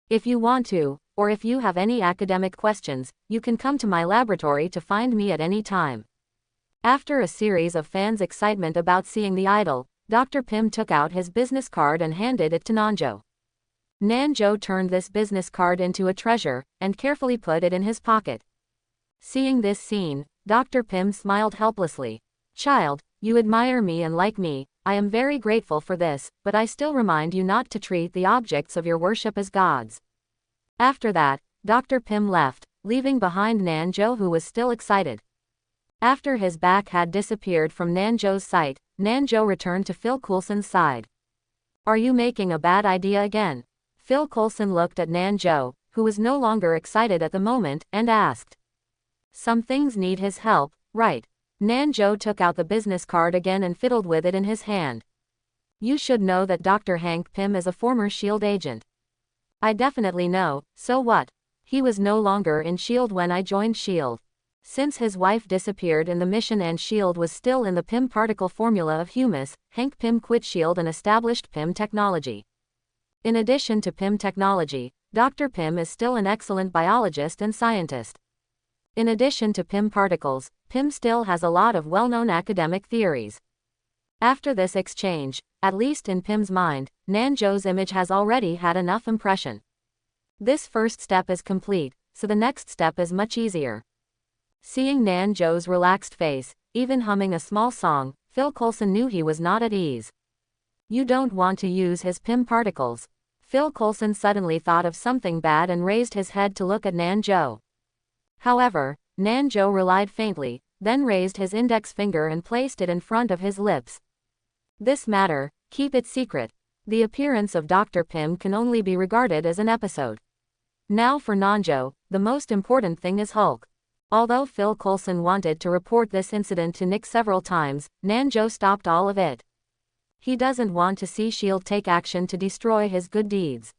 If you want to, or if you have any academic questions, you can come to my laboratory to find me at any time. After a series of fans' excitement about seeing the idol, Dr. Pym took out his business card and handed it to Nanjo. Nanjo turned this business card into a treasure, and carefully put it in his pocket. Seeing this scene, Dr. Pym smiled helplessly. Child, you admire me and like me, I am very grateful for this, but I still remind you not to treat the objects of your worship as gods. After that, Dr. Pym left, leaving behind Nanjo, who was still excited. After his back had disappeared from Nanjo's sight, Nanjo returned to Phil Coulson's side. Are you making a bad idea again? Phil Coulson looked at Nanjo, who was no longer excited at the moment, and asked. Some things need his help, right? Nanjo took out the business card again and fiddled with it in his hand. You should know that Dr. Hank Pym is a former S.H.I.E.L.D. agent. I definitely know, so what? He was no longer in S.H.I.E.L.D. when I joined S.H.I.E.L.D. Since his wife disappeared in the mission and S.H.I.E.L.D. was still in the Pym particle formula of humus, Hank Pym quit S.H.I.E.L.D. and established Pym technology. In addition to Pym technology, Dr. Pym is still an excellent biologist and scientist. In addition to Pym particles, Pym still has a lot of well-known academic theories. After this exchange, at least in Pym's mind, Nanjo's image has already had enough impression. This first step is complete, so the next step is much easier. Seeing Nanjo's relaxed face, even humming a small song, Phil Coulson knew he was not at ease. You don't want to use his Pym particles. Phil Coulson suddenly thought of something bad and raised his head to look at Nanjo. However, Nanjo relied faintly, then raised his index finger and placed it in front of his lips. This matter, keep it secret. The appearance of Dr. Pym can only be regarded as an episode. Now for Nanjo, the most important thing is Hulk. Although Phil Coulson wanted to report this incident to Nick several times, Nanjo stopped all of it. He doesn't want to see S.H.I.E.L.D. take action to destroy his good deeds.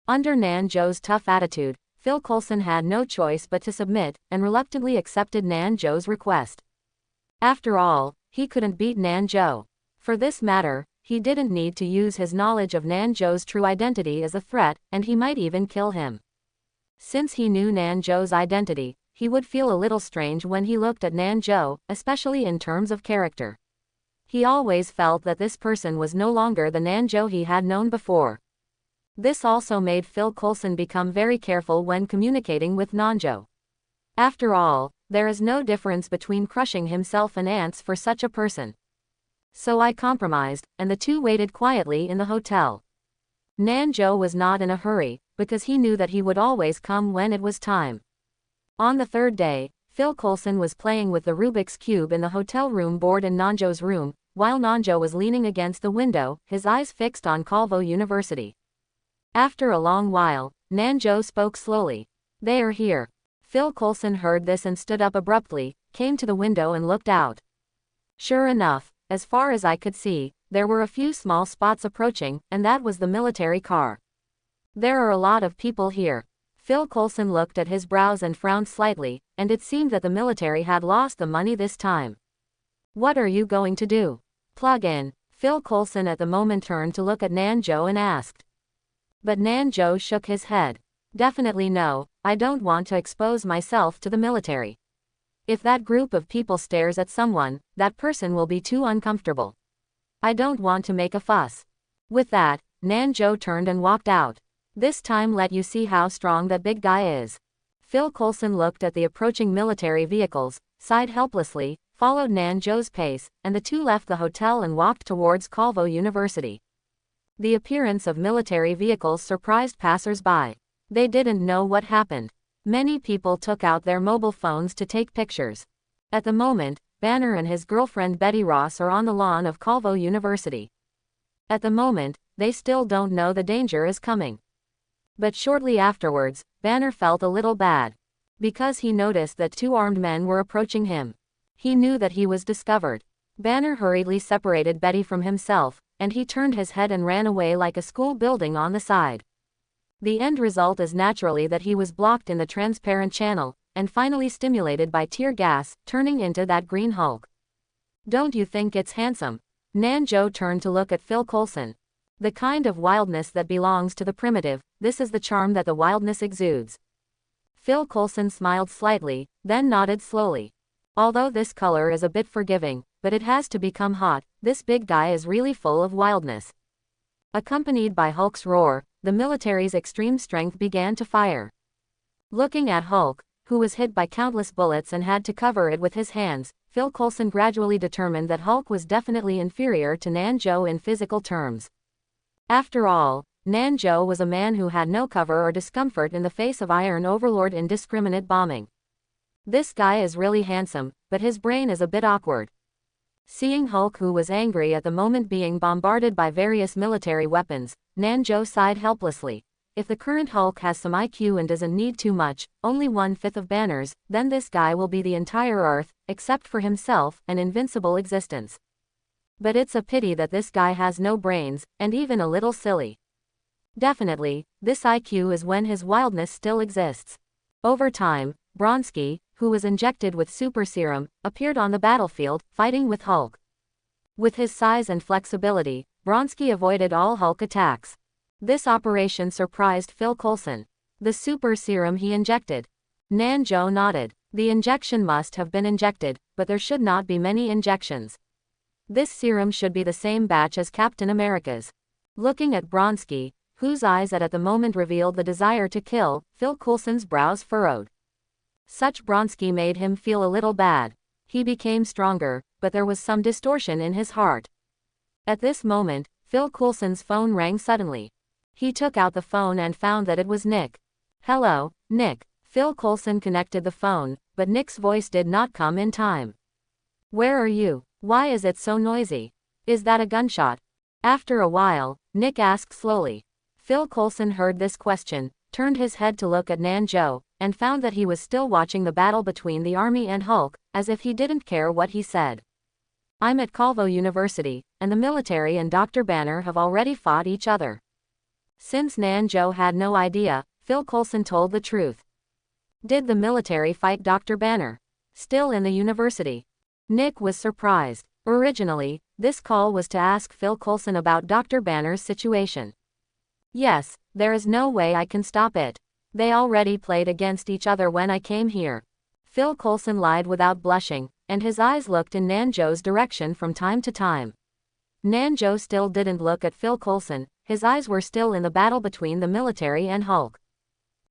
Under Nanjo's tough attitude, Phil Coulson had no choice but to submit, and reluctantly accepted Nanjo's request. After all, he couldn't beat Nanjo. For this matter, he didn't need to use his knowledge of Nanjo's true identity as a threat, and he might even kill him. Since he knew Nanjo's identity, he would feel a little strange when he looked at Nanjo, especially in terms of character. He always felt that this person was no longer the Nanjo he had known before. This also made Phil Coulson become very careful when communicating with Nanjo. After all, there is no difference between crushing himself and ants for such a person. So I compromised, and the two waited quietly in the hotel. Nanjo was not in a hurry, because he knew that he would always come when it was time. On the third day, Phil Coulson was playing with the Rubik's Cube in the hotel room board in Nanjo's room, while Nanjo was leaning against the window, his eyes fixed on Calvo University. After a long while, Nanjo spoke slowly. They are here. Phil Coulson heard this and stood up abruptly, came to the window and looked out. Sure enough, as far as I could see, there were a few small spots approaching, and that was the military car. There are a lot of people here. Phil Coulson looked at his brows and frowned slightly, and it seemed that the military had lost the money this time. What are you going to do? Plug in. Phil Coulson at the moment turned to look at Nanjo and asked. But Nanjo shook his head. Definitely no, I don't want to expose myself to the military. If that group of people stares at someone, that person will be too uncomfortable. I don't want to make a fuss. With that, Nanjo turned and walked out. This time let you see how strong that big guy is. Phil Coulson looked at the approaching military vehicles, sighed helplessly, followed Nanjo's pace, and the two left the hotel and walked towards Calvo University. The appearance of military vehicles surprised passers-by. They didn't know what happened. Many people took out their mobile phones to take pictures. At the moment, Banner and his girlfriend Betty Ross are on the lawn of Calvo University. At the moment, they still don't know the danger is coming. But shortly afterwards, Banner felt a little bad. Because he noticed that two armed men were approaching him. He knew that he was discovered. Banner hurriedly separated Betty from himself, and he turned his head and ran away like a school building on the side. The end result is naturally that he was blocked in the transparent channel, and finally stimulated by tear gas, turning into that green Hulk. Don't you think it's handsome? Nanjo turned to look at Phil Coulson. The kind of wildness that belongs to the primitive, this is the charm that the wildness exudes. Phil Coulson smiled slightly, then nodded slowly. Although this color is a bit forgiving, but it has to become hot, this big guy is really full of wildness. Accompanied by Hulk's roar, the military's extreme strength began to fire. Looking at Hulk, who was hit by countless bullets and had to cover it with his hands, Phil Coulson gradually determined that Hulk was definitely inferior to Nanjo in physical terms. After all, Nanjo was a man who had no cover or discomfort in the face of Iron Overlord indiscriminate bombing. This guy is really handsome, but his brain is a bit awkward. Seeing Hulk, who was angry at the moment being bombarded by various military weapons, Nanjo sighed helplessly. If the current Hulk has some IQ and doesn't need too much, only 1/5 of banners, then this guy will be the entire Earth, except for himself, an invincible existence. But it's a pity that this guy has no brains, and even a little silly. Definitely, this IQ is when his wildness still exists. Over time, Bronski, who was injected with super serum, appeared on the battlefield, fighting with Hulk. With his size and flexibility, Bronski avoided all Hulk attacks. This operation surprised Phil Coulson. The super serum he injected. Nanjo nodded. The injection must have been injected, but there should not be many injections. This serum should be the same batch as Captain America's. Looking at Bronski, whose eyes at the moment revealed the desire to kill, Phil Coulson's brows furrowed. Such Bronski made him feel a little bad. He became stronger, but there was some distortion in his heart. At this moment, Phil Coulson's phone rang suddenly. He took out the phone and found that it was Nick. "Hello, Nick." Phil Coulson connected the phone, but Nick's voice did not come in time. "Where are you? Why is it so noisy? Is that a gunshot?" After a while, Nick asked slowly. Phil Coulson heard this question, turned his head to look at Nanjo, and found that he was still watching the battle between the army and Hulk, as if he didn't care what he said. "I'm at Calvo University, and the military and Dr. Banner have already fought each other." Since Nanjo had no idea, Phil Coulson told the truth. "Did the military fight Dr. Banner? Still in the university?" Nick was surprised. Originally, this call was to ask Phil Coulson about Dr. Banner's situation. "Yes, there is no way I can stop it. They already played against each other when I came here." Phil Coulson lied without blushing, and his eyes looked in Nanjo's direction from time to time. Nanjo still didn't look at Phil Coulson, his eyes were still in the battle between the military and Hulk.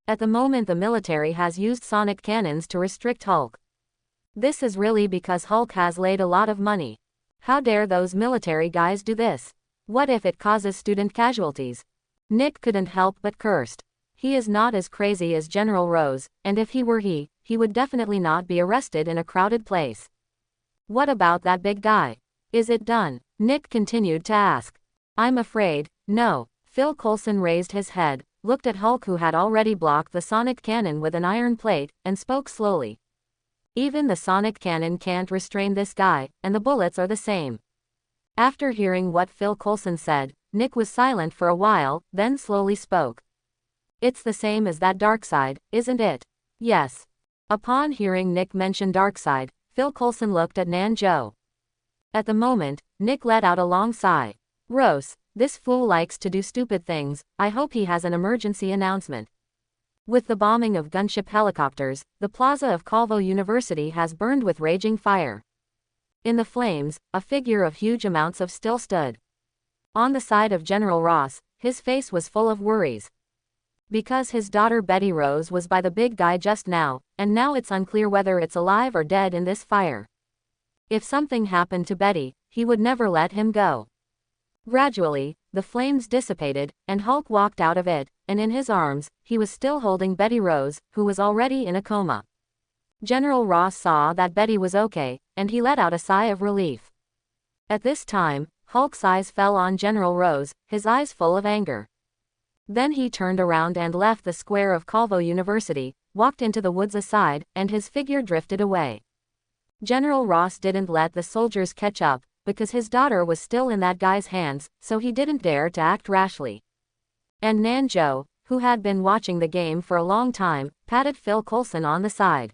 At the moment the military has used sonic cannons to restrict Hulk. This is really because Hulk has laid a lot of money. How dare those military guys do this? What if it causes student casualties? Nick couldn't help but cursed. He is not as crazy as General Rose, and if he were he would definitely not be arrested in a crowded place. "What about that big guy? Is it done?" Nick continued to ask. "I'm afraid, no." Phil Coulson raised his head, looked at Hulk, who had already blocked the sonic cannon with an iron plate, and spoke slowly. "Even the sonic cannon can't restrain this guy, and the bullets are the same." After hearing what Phil Coulson said, Nick was silent for a while, then slowly spoke. "It's the same as that Darkseid, isn't it?" "Yes." Upon hearing Nick mention Darkseid, Phil Coulson looked at Nanjo. At the moment, Nick let out a long sigh. "Rose, this fool likes to do stupid things. I hope he has an emergency announcement." With the bombing of gunship helicopters, the plaza of Calvo University has burned with raging fire. In the flames, a figure of huge amounts of steel stood. On the side of General Ross, his face was full of worries. Because his daughter Betty Rose was by the big guy just now, and now it's unclear whether it's alive or dead in this fire. If something happened to Betty, he would never let him go. Gradually, the flames dissipated, and Hulk walked out of it, and in his arms, he was still holding Betty Rose, who was already in a coma. General Ross saw that Betty was okay, and he let out a sigh of relief. At this time, Hulk's eyes fell on General Rose, his eyes full of anger. Then he turned around and left the square of Calvo University, walked into the woods aside, and his figure drifted away. General Ross didn't let the soldiers catch up, because his daughter was still in that guy's hands, so he didn't dare to act rashly. And Nanjo, who had been watching the game for a long time, patted Phil Coulson on the side.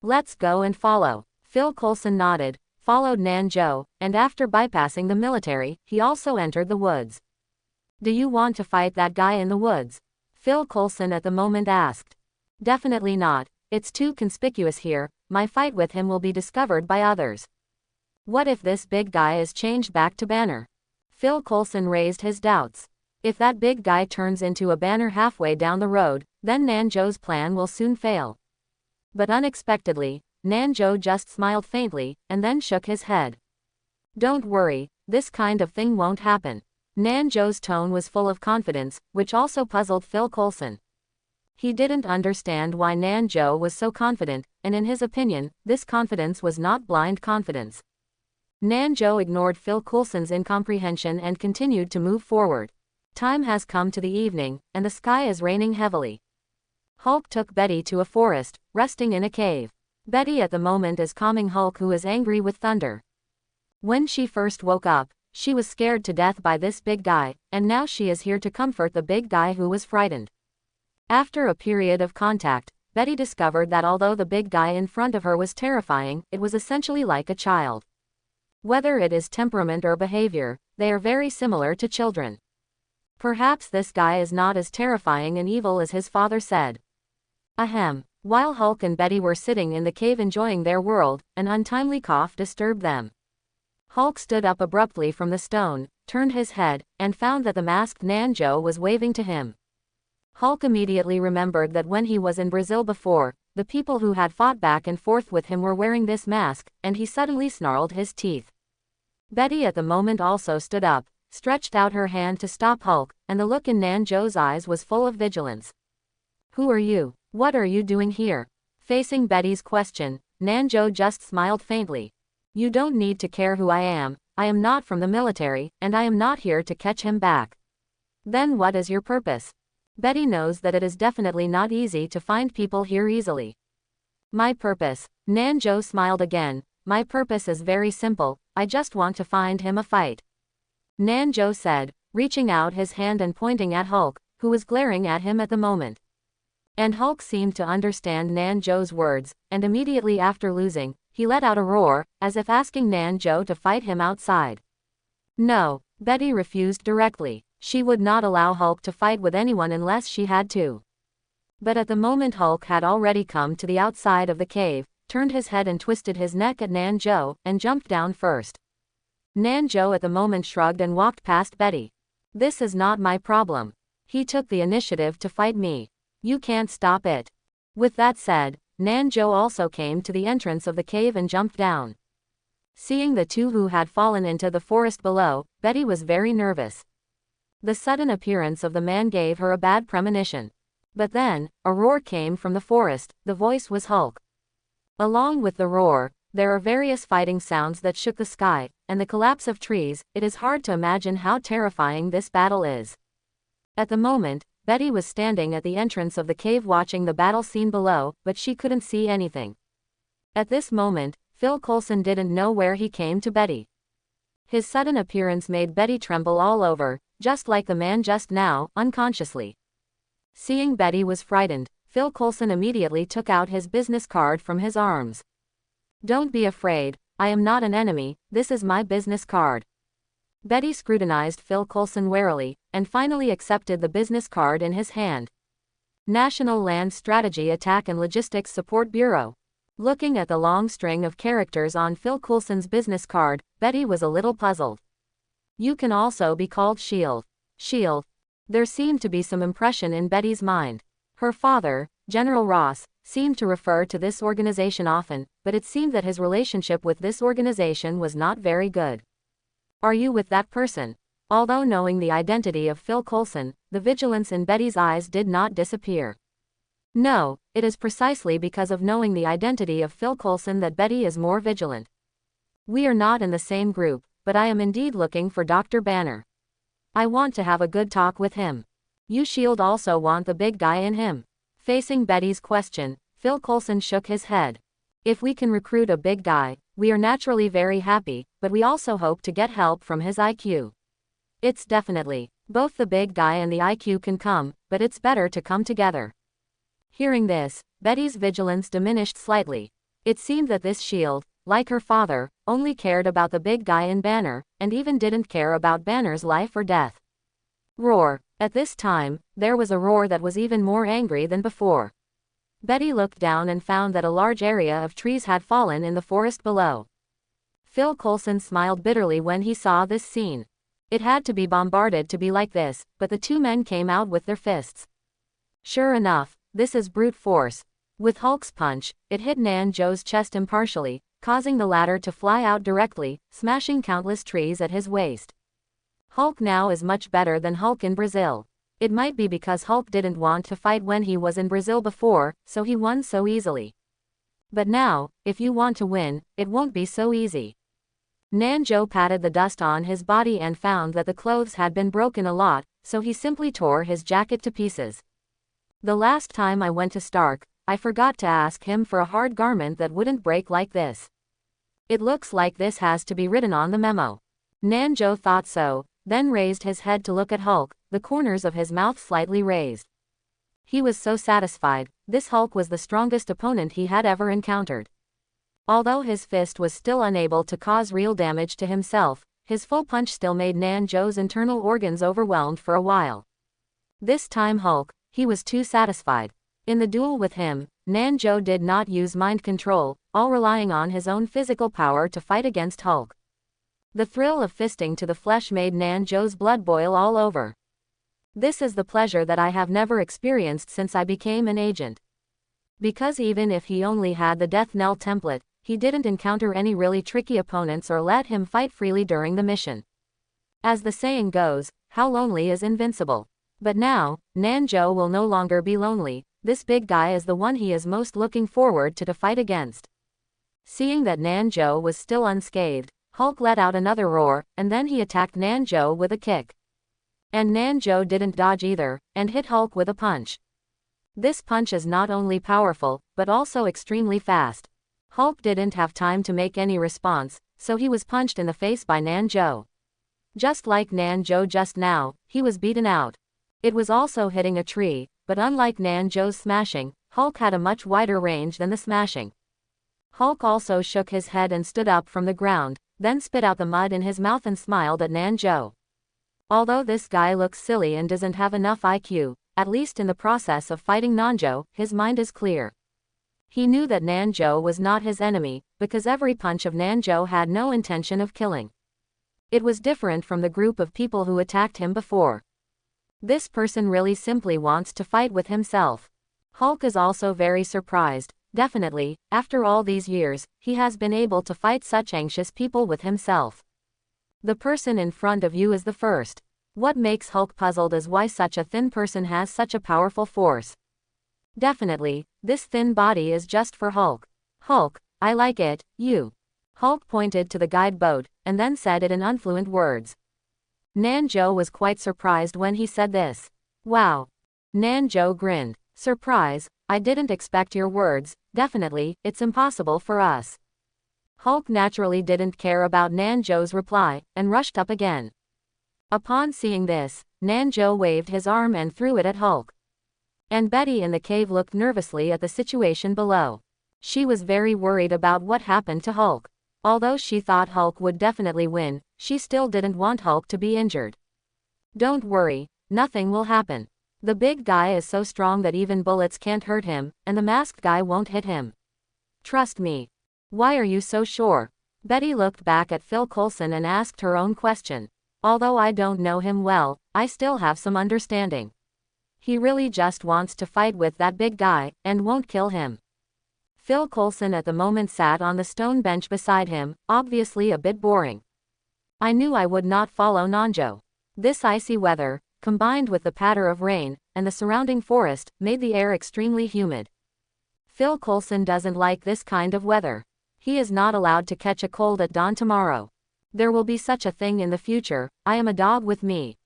"Let's go and follow." Phil Coulson nodded, followed Nanjo, and after bypassing the military, he also entered the woods. "Do you want to fight that guy in the woods?" Phil Coulson at the moment asked. "Definitely not. It's too conspicuous here. My fight with him will be discovered by others." "What if this big guy is changed back to Banner?" Phil Coulson raised his doubts. "If that big guy turns into a Banner halfway down the road, then Nanjo's plan will soon fail." But unexpectedly, Nanjo just smiled faintly, and then shook his head. "Don't worry, this kind of thing won't happen." Nanjo's tone was full of confidence, which also puzzled Phil Coulson. He didn't understand why Nanjo was so confident, and in his opinion, this confidence was not blind confidence. Nanjo ignored Phil Coulson's incomprehension and continued to move forward. Time has come to the evening, and the sky is raining heavily. Hulk took Betty to a forest, resting in a cave. Betty at the moment is calming Hulk, who is angry with thunder. When she first woke up, she was scared to death by this big guy, and now she is here to comfort the big guy who was frightened. After a period of contact, Betty discovered that although the big guy in front of her was terrifying, it was essentially like a child. Whether it is temperament or behavior, they are very similar to children. Perhaps this guy is not as terrifying and evil as his father said. Ahem. While Hulk and Betty were sitting in the cave enjoying their world, an untimely cough disturbed them. Hulk stood up abruptly from the stone, turned his head, and found that the masked Nanjo was waving to him. Hulk immediately remembered that when he was in Brazil before, the people who had fought back and forth with him were wearing this mask, and he suddenly snarled his teeth. Betty at the moment also stood up, stretched out her hand to stop Hulk, and the look in Nanjo's eyes was full of vigilance. "Who are you? What are you doing here?" Facing Betty's question, Nanjo just smiled faintly. "You don't need to care who I am not from the military, and I am not here to catch him back." "Then what is your purpose?" Betty knows that it is definitely not easy to find people here easily. "My purpose," Nanjo smiled again, "my purpose is very simple, I just want to find him a fight." Nanjo said, reaching out his hand and pointing at Hulk, who was glaring at him at the moment. And Hulk seemed to understand Nanjo's words, and immediately after losing, he let out a roar, as if asking Nanjo to fight him outside. No, Betty refused directly. She would not allow Hulk to fight with anyone unless she had to. But at the moment Hulk had already come to the outside of the cave, turned his head and twisted his neck at Nanjo, and jumped down first. Nanjo at the moment shrugged and walked past Betty. "This is not my problem. He took the initiative to fight me. You can't stop it." With that said, Nanjo also came to the entrance of the cave and jumped down. Seeing the two who had fallen into the forest below, Betty was very nervous. The sudden appearance of the man gave her a bad premonition. But then, a roar came from the forest, the voice was Hulk. Along with the roar, there are various fighting sounds that shook the sky, and the collapse of trees. It is hard to imagine how terrifying this battle is. At the moment, Betty was standing at the entrance of the cave watching the battle scene below, but she couldn't see anything. At this moment, Phil Coulson didn't know where he came to Betty. His sudden appearance made Betty tremble all over, just like the man just now, unconsciously. Seeing Betty was frightened, Phil Coulson immediately took out his business card from his arms. "Don't be afraid, I am not an enemy, this is my business card." Betty scrutinized Phil Coulson warily, and finally accepted the business card in his hand. National Land Strategy Attack and Logistics Support Bureau. Looking at the long string of characters on Phil Coulson's business card, Betty was a little puzzled. "You can also be called SHIELD. SHIELD. There seemed to be some impression in Betty's mind. Her father, General Ross, seemed to refer to this organization often, but it seemed that his relationship with this organization was not very good. "Are you with that person?" Although knowing the identity of Phil Coulson, the vigilance in Betty's eyes did not disappear. No, it is precisely because of knowing the identity of Phil Coulson that Betty is more vigilant. "We are not in the same group, but I am indeed looking for Dr. Banner. I want to have a good talk with him." "You SHIELD also want the big guy in him?" Facing Betty's question, Phil Coulson shook his head. If we can recruit a big guy, we are naturally very happy, but we also hope to get help from his IQ. It's definitely. Both the big guy and the IQ can come, but it's better to come together. Hearing this, Betty's vigilance diminished slightly. It seemed that this shield, like her father, only cared about the big guy in Banner, and even didn't care about Banner's life or death. Roar. At this time, there was a roar that was even more angry than before. Betty looked down and found that a large area of trees had fallen in the forest below. Phil Coulson smiled bitterly when he saw this scene. It had to be bombarded to be like this, but the two men came out with their fists. Sure enough, this is brute force. With Hulk's punch, it hit Nanjo's chest impartially, causing the latter to fly out directly, smashing countless trees at his waist. Hulk now is much better than Hulk in Brazil. It might be because Hulk didn't want to fight when he was in Brazil before, so he won so easily. But now, if you want to win, it won't be so easy. Nanjo patted the dust on his body and found that the clothes had been broken a lot, so he simply tore his jacket to pieces. The last time I went to Stark, I forgot to ask him for a hard garment that wouldn't break like this. It looks like this has to be written on the memo. Nanjo thought so, then raised his head to look at Hulk, the corners of his mouth slightly raised. He was so satisfied. This Hulk was the strongest opponent he had ever encountered. Although his fist was still unable to cause real damage to himself, his full punch still made Nanjo's internal organs overwhelmed for a while. This time Hulk, he was too satisfied. In the duel with him, Nanjo did not use mind control, all relying on his own physical power to fight against Hulk. The thrill of fisting to the flesh made Nanjo's blood boil all over. This is the pleasure that I have never experienced since I became an agent. Because even if he only had the death knell template, he didn't encounter any really tricky opponents or let him fight freely during the mission. As the saying goes, how lonely is invincible. But now, Nanjo will no longer be lonely. This big guy is the one he is most looking forward to fight against. Seeing that Nanjo was still unscathed, Hulk let out another roar, and then he attacked Nanjo with a kick. And Nanjo didn't dodge either, and hit Hulk with a punch. This punch is not only powerful, but also extremely fast. Hulk didn't have time to make any response, so he was punched in the face by Nanjo. Just like Nanjo just now, he was beaten out. It was also hitting a tree, but unlike Nanjo's smashing, Hulk had a much wider range than the smashing. Hulk also shook his head and stood up from the ground, then spit out the mud in his mouth and smiled at Nanjo. Although this guy looks silly and doesn't have enough IQ, at least in the process of fighting Nanjo, his mind is clear. He knew that Nanjo was not his enemy, because every punch of Nanjo had no intention of killing. It was different from the group of people who attacked him before. This person really simply wants to fight with himself. Hulk is also very surprised. Definitely, after all these years, he has been able to fight such anxious people with himself. The person in front of you is the first. What makes Hulk puzzled is why such a thin person has such a powerful force. Definitely, this thin body is just for Hulk. Hulk, I like it, you. Hulk pointed to the guide boat, and then said it in unfluent words. Nanjo was quite surprised when he said this. Wow. Nanjo grinned. Surprise, I didn't expect your words. Definitely, it's impossible for us. Hulk naturally didn't care about Nanjo's reply, and rushed up again. Upon seeing this, Nanjo waved his arm and threw it at Hulk. And Betty in the cave looked nervously at the situation below. She was very worried about what happened to Hulk. Although she thought Hulk would definitely win, she still didn't want Hulk to be injured. Don't worry, nothing will happen. The big guy is so strong that even bullets can't hurt him, and the masked guy won't hit him. Trust me. Why are you so sure? Betty looked back at Phil Coulson and asked her own question. Although I don't know him well, I still have some understanding. He really just wants to fight with that big guy, and won't kill him. Phil Coulson at the moment sat on the stone bench beside him, obviously a bit boring. I knew I would not follow Nanjo. This icy weather, combined with the patter of rain, and the surrounding forest, made the air extremely humid. Phil Coulson doesn't like this kind of weather. He is not allowed to catch a cold at dawn tomorrow. There will be such a thing in the future. I am a dog with me.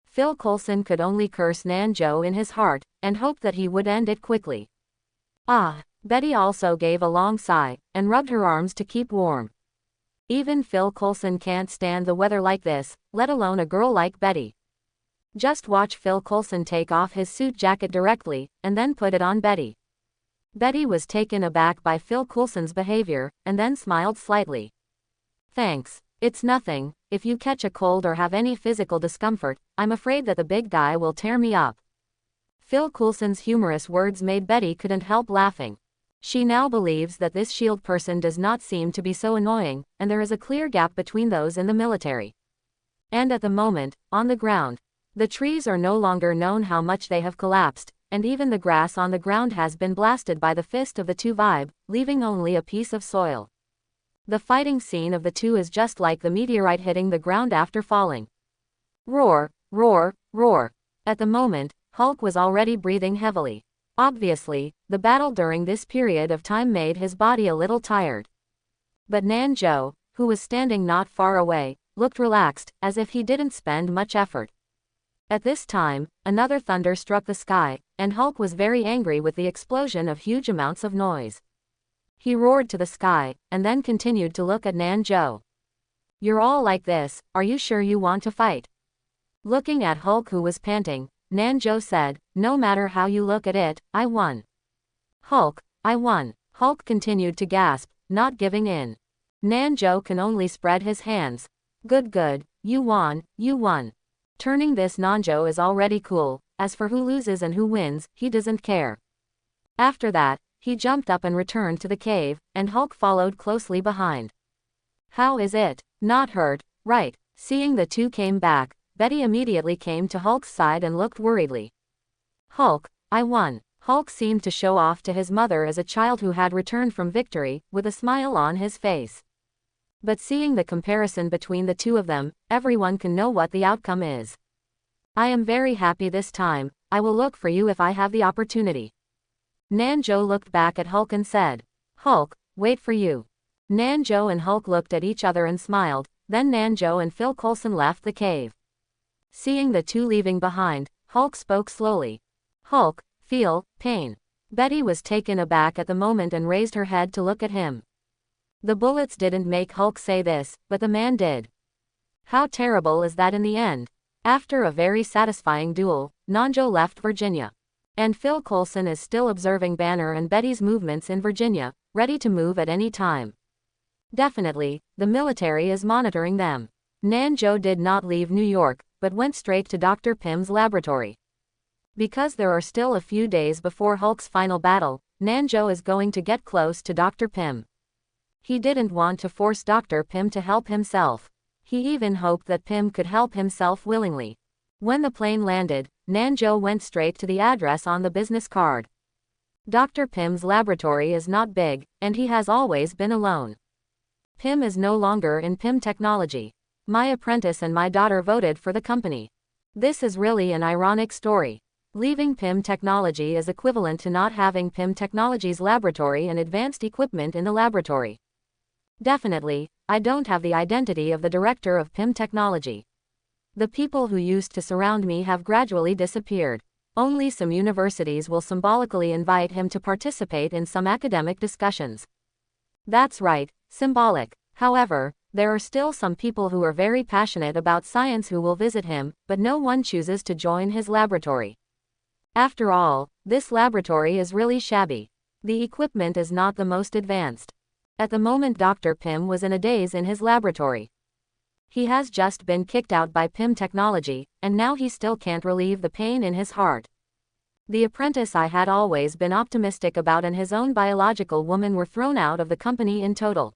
Phil Coulson could only curse Nanjo in his heart, and hope that he would end it quickly. Ah, Betty also gave a long sigh, and rubbed her arms to keep warm. Even Phil Coulson can't stand the weather like this, let alone a girl like Betty. Just watch Phil Coulson take off his suit jacket directly, and then put it on Betty. Betty was taken aback by Phil Coulson's behavior, and then smiled slightly. Thanks. It's nothing. If you catch a cold or have any physical discomfort, I'm afraid that the big guy will tear me up. Phil Coulson's humorous words made Betty couldn't help laughing. She now believes that this S.H.I.E.L.D. person does not seem to be so annoying, and there is a clear gap between those in the military. And at the moment, on the ground, the trees are no longer known how much they have collapsed, and even the grass on the ground has been blasted by the fist of the two vibe, leaving only a piece of soil. The fighting scene of the two is just like the meteorite hitting the ground after falling. Roar, roar, roar. At the moment, Hulk was already breathing heavily. Obviously, the battle during this period of time made his body a little tired. But Nanjo, who was standing not far away, looked relaxed, as if he didn't spend much effort. At this time, another thunder struck the sky, and Hulk was very angry with the explosion of huge amounts of noise. He roared to the sky, and then continued to look at Nanjo. You're all like this, are you sure you want to fight? Looking at Hulk, who was panting, Nanjo said, no matter how you look at it, I won. Hulk, I won. Hulk continued to gasp, not giving in. Nanjo can only spread his hands. Good, you won, you won. Turning this Nanjo is already cool, as for who loses and who wins, he doesn't care. After that, he jumped up and returned to the cave, and Hulk followed closely behind. How is it? Not hurt, right? Seeing the two came back, Betty immediately came to Hulk's side and looked worriedly. Hulk, I won. Hulk seemed to show off to his mother as a child who had returned from victory, with a smile on his face. But seeing the comparison between the two of them, everyone can know what the outcome is. I am very happy this time. I will look for you if I have the opportunity. Nanjo looked back at Hulk and said, Hulk, wait for you. Nanjo and Hulk looked at each other and smiled, then Nanjo and Phil Coulson left the cave. Seeing the two leaving behind, Hulk spoke slowly. Hulk, feel pain. Betty was taken aback at the moment and raised her head to look at him. The bullets didn't make Hulk say this, but the man did. How terrible is that in the end? After a very satisfying duel, Nanjo left Virginia. And Phil Coulson is still observing Banner and Betty's movements in Virginia, ready to move at any time. Definitely, the military is monitoring them. Nanjo did not leave New York, but went straight to Dr. Pym's laboratory. Because there are still a few days before Hulk's final battle, Nanjo is going to get close to Dr. Pym. He didn't want to force Dr. Pym to help himself. He even hoped that Pym could help himself willingly. When the plane landed, Nanjo went straight to the address on the business card. Dr. Pym's laboratory is not big, and he has always been alone. Pym is no longer in Pym Technology. My apprentice and my daughter voted for the company. This is really an ironic story. Leaving Pym Technology is equivalent to not having Pym Technology's laboratory and advanced equipment in the laboratory. Definitely, I don't have the identity of the director of Pym Technology. The people who used to surround me have gradually disappeared. Only some universities will symbolically invite him to participate in some academic discussions. That's right, symbolic. However, there are still some people who are very passionate about science who will visit him, but no one chooses to join his laboratory. After all, this laboratory is really shabby. The equipment is not the most advanced. At the moment Dr. Pym was in a daze in his laboratory. He has just been kicked out by Pym Technology, and now he still can't relieve the pain in his heart. The apprentice I had always been optimistic about and his own biological woman were thrown out of the company in total.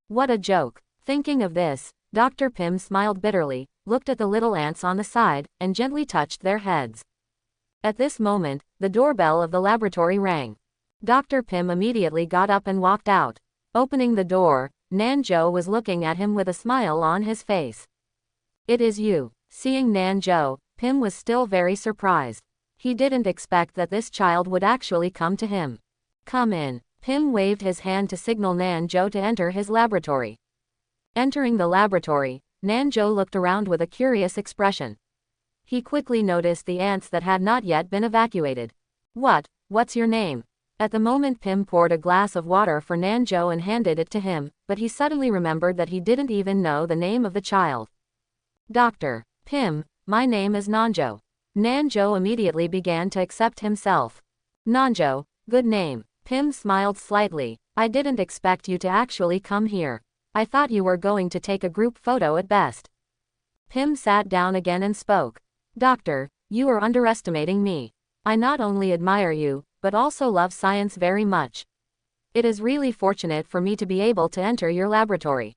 What a joke. Thinking of this, Dr. Pym smiled bitterly, looked at the little ants on the side, and gently touched their heads. At this moment, the doorbell of the laboratory rang. Dr. Pym immediately got up and walked out. Opening the door, Nanjo was looking at him with a smile on his face. It is you. Seeing Nanjo, Pym was still very surprised. He didn't expect that this child would actually come to him. Come in. Pym waved his hand to signal Nanjo to enter his laboratory. Entering the laboratory, Nanjo looked around with a curious expression. He quickly noticed the ants that had not yet been evacuated. What's your name? At the moment Pim poured a glass of water for Nanjo and handed it to him, but he suddenly remembered that he didn't even know the name of the child. Dr. Pim, my name is Nanjo. Nanjo immediately began to accept himself. Nanjo, good name. Pim smiled slightly. I didn't expect you to actually come here. I thought you were going to take a group photo at best. Pim sat down again and spoke. Doctor, you are underestimating me. I not only admire you, but also love science very much. It is really fortunate for me to be able to enter your laboratory.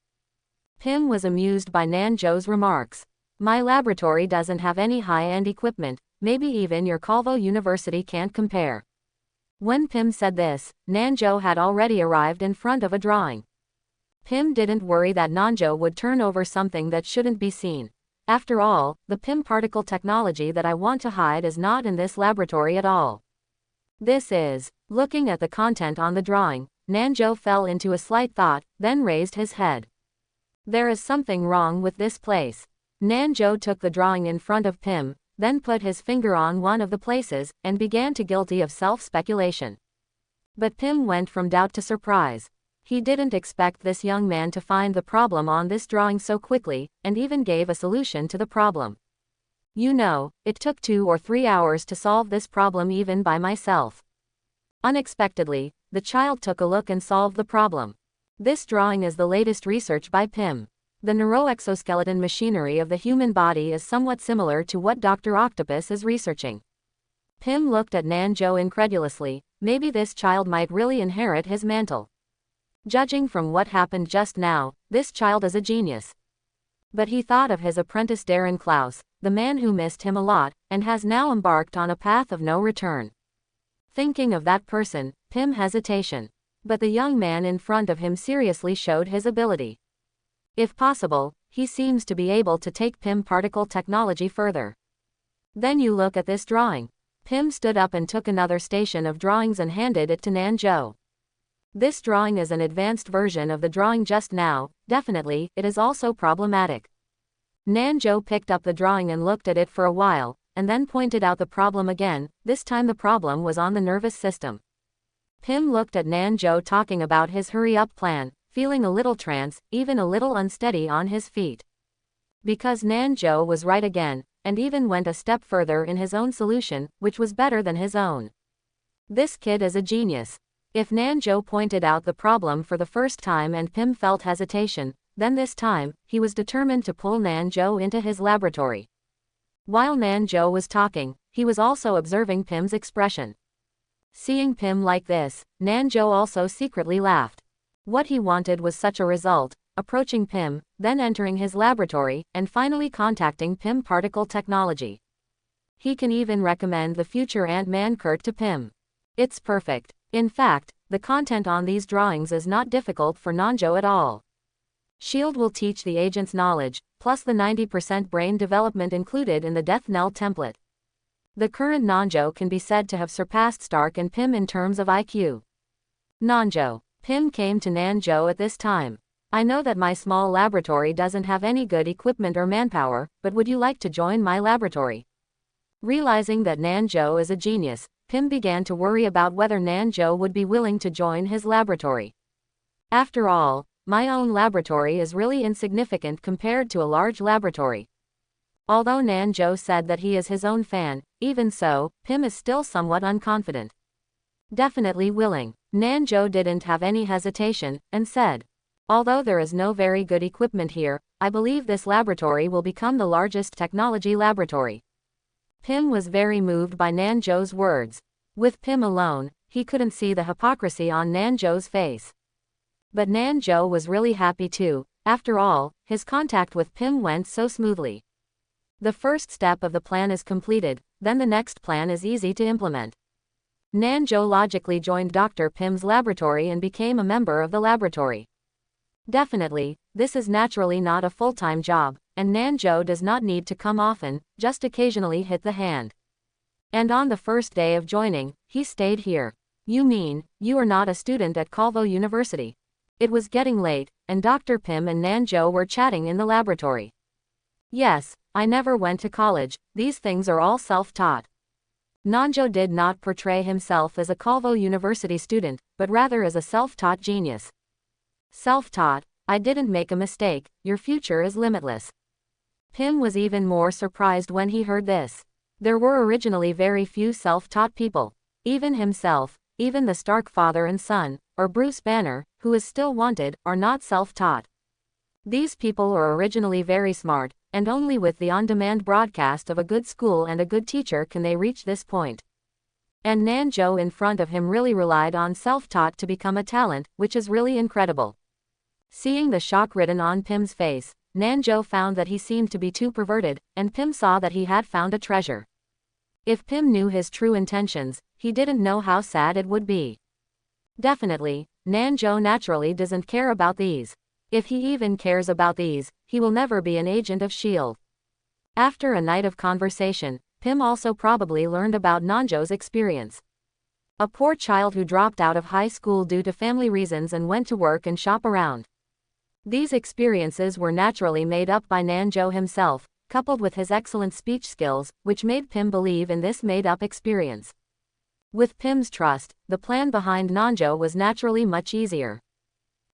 Pim was amused by Nanjo's remarks. My laboratory doesn't have any high-end equipment, maybe even your Calvo University can't compare. When Pim said this, Nanjo had already arrived in front of a drawing. Pim didn't worry that Nanjo would turn over something that shouldn't be seen. After all, the Pim particle technology that I want to hide is not in this laboratory at all. This is. Looking at the content on the drawing, Nanjo fell into a slight thought, then raised his head. There is something wrong with this place. Nanjo took the drawing in front of Pim, then put his finger on one of the places, and began to guilty of self-speculation. But Pim went from doubt to surprise. He didn't expect this young man to find the problem on this drawing so quickly, and even gave a solution to the problem. You know, it took 2 or 3 hours to solve this problem even by myself. Unexpectedly, the child took a look and solved the problem. This drawing is the latest research by Pim. The neuroexoskeleton machinery of the human body is somewhat similar to what Dr. Octopus is researching. Pim looked at Nanjo incredulously. Maybe this child might really inherit his mantle. Judging from what happened just now, this child is a genius. But he thought of his apprentice Darren Klaus, the man who missed him a lot, and has now embarked on a path of no return. Thinking of that person, Pim hesitation. But the young man in front of him seriously showed his ability. If possible, he seems to be able to take Pim particle technology further. Then you look at this drawing. Pim stood up and took another station of drawings and handed it to Nanjo. This drawing is an advanced version of the drawing just now. Definitely, it is also problematic. Nanjo picked up the drawing and looked at it for a while, and then pointed out the problem again. This time the problem was on the nervous system. Pim looked at Nanjo talking about his hurry-up plan, feeling a little trance, even a little unsteady on his feet. Because Nanjo was right again, and even went a step further in his own solution, which was better than his own. This kid is a genius. If Nanjo pointed out the problem for the first time and Pim felt hesitation, then this time, he was determined to pull Nanjo into his laboratory. While Nanjo was talking, he was also observing Pim's expression. Seeing Pim like this, Nanjo also secretly laughed. What he wanted was such a result, approaching Pim, then entering his laboratory, and finally contacting Pim particle technology. He can even recommend the future Ant-Man Kurt to Pim. It's perfect. In fact, the content on these drawings is not difficult for Nanjo at all. SHIELD will teach the agent's knowledge, plus the 90% brain development included in the Death Knell template. The current Nanjo can be said to have surpassed Stark and Pim in terms of IQ. Nanjo. Pim came to Nanjo at this time. I know that my small laboratory doesn't have any good equipment or manpower, but would you like to join my laboratory? Realizing that Nanjo is a genius, Pim began to worry about whether Nanjo would be willing to join his laboratory. After all, my own laboratory is really insignificant compared to a large laboratory. Although Nanjo said that he is his own fan, even so, Pim is still somewhat unconfident. Definitely willing. Nanjo didn't have any hesitation, and said, although there is no very good equipment here, I believe this laboratory will become the largest technology laboratory. Pim was very moved by Nanjo's words. With Pim alone, he couldn't see the hypocrisy on Nanjo's face. But Nanjo was really happy too. After all, his contact with Pim went so smoothly. The first step of the plan is completed, then the next plan is easy to implement. Nanjo logically joined Dr. Pim's laboratory and became a member of the laboratory. Definitely, this is naturally not a full-time job, and Nanjo does not need to come often, just occasionally hit the hand. And on the first day of joining, he stayed here. You mean, you are not a student at Calvo University? It was getting late, and Dr. Pim and Nanjo were chatting in the laboratory. Yes, I never went to college, these things are all self-taught. Nanjo did not portray himself as a Calvo University student, but rather as a self-taught genius. Self-taught, I didn't make a mistake, your future is limitless. Pim was even more surprised when he heard this. There were originally very few self-taught people. Even himself, even the Stark father and son, or Bruce Banner, who is still wanted, are not self-taught. These people are originally very smart, and only with the on-demand broadcast of a good school and a good teacher can they reach this point. And Nanjo in front of him really relied on self-taught to become a talent, which is really incredible. Seeing the shock written on Pim's face, Nanjo found that he seemed to be too perverted, and Pim saw that he had found a treasure. If Pim knew his true intentions, he didn't know how sad it would be. Definitely, Nanjo naturally doesn't care about these. If he even cares about these, he will never be an agent of S.H.I.E.L.D. After a night of conversation, Pim also probably learned about Nanjo's experience. A poor child who dropped out of high school due to family reasons and went to work and shop around. These experiences were naturally made up by Nanjo himself, coupled with his excellent speech skills, which made Pim believe in this made-up experience. With Pim's trust, the plan behind Nanjo was naturally much easier.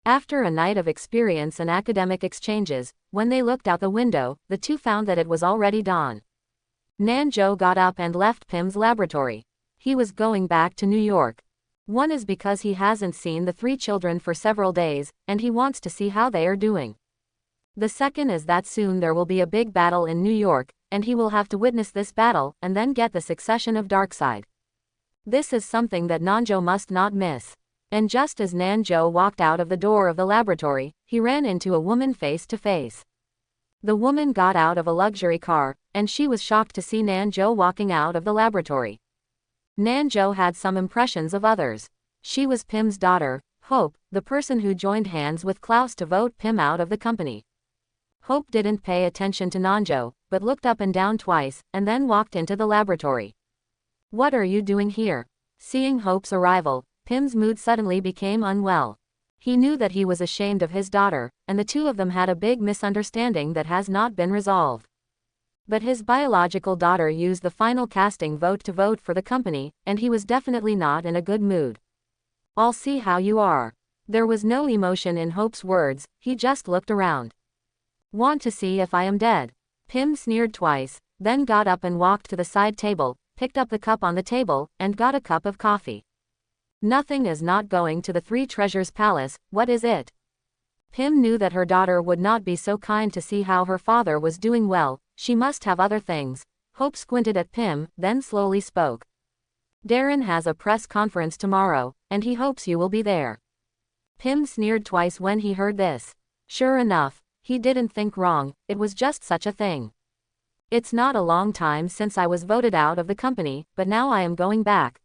After a night of experience and academic exchanges, when they looked out the window, the two found that it was already dawn. Nanjo got up and left Pim's laboratory. He was going back to New York. One is because he hasn't seen the three children for several days, and he wants to see how they are doing. The second is that soon there will be a big battle in New York, and he will have to witness this battle and then get the succession of Darkseid. This is something that Nanjo must not miss. And just as Nanjo walked out of the door of the laboratory, he ran into a woman face to face. The woman got out of a luxury car, and she was shocked to see Nanjo walking out of the laboratory. Nanjo had some impressions of others. She was Pim's daughter, Hope, the person who joined hands with Klaus to vote Pim out of the company. Hope didn't pay attention to Nanjo, but looked up and down twice, and then walked into the laboratory. "What are you doing here?" Seeing Hope's arrival, Pim's mood suddenly became unwell. He knew that he was ashamed of his daughter, and the two of them had a big misunderstanding that has not been resolved. But his biological daughter used the final casting vote to vote for the company, and he was definitely not in a good mood. "I'll see how you are." There was no emotion in Hope's words, he just looked around. "Want to see if I am dead?" Pim sneered twice, then got up and walked to the side table, picked up the cup on the table, and got a cup of coffee. "Nothing is not going to the Three Treasures Palace, what is it?" Pim knew that her daughter would not be so kind to see how her father was doing well, she must have other things. Hope squinted at Pim, then slowly spoke. "Darren has a press conference tomorrow, and he hopes you will be there." Pim sneered twice when he heard this. Sure enough, he didn't think wrong, it was just such a thing. "It's not a long time since I was voted out of the company, but now I am going back.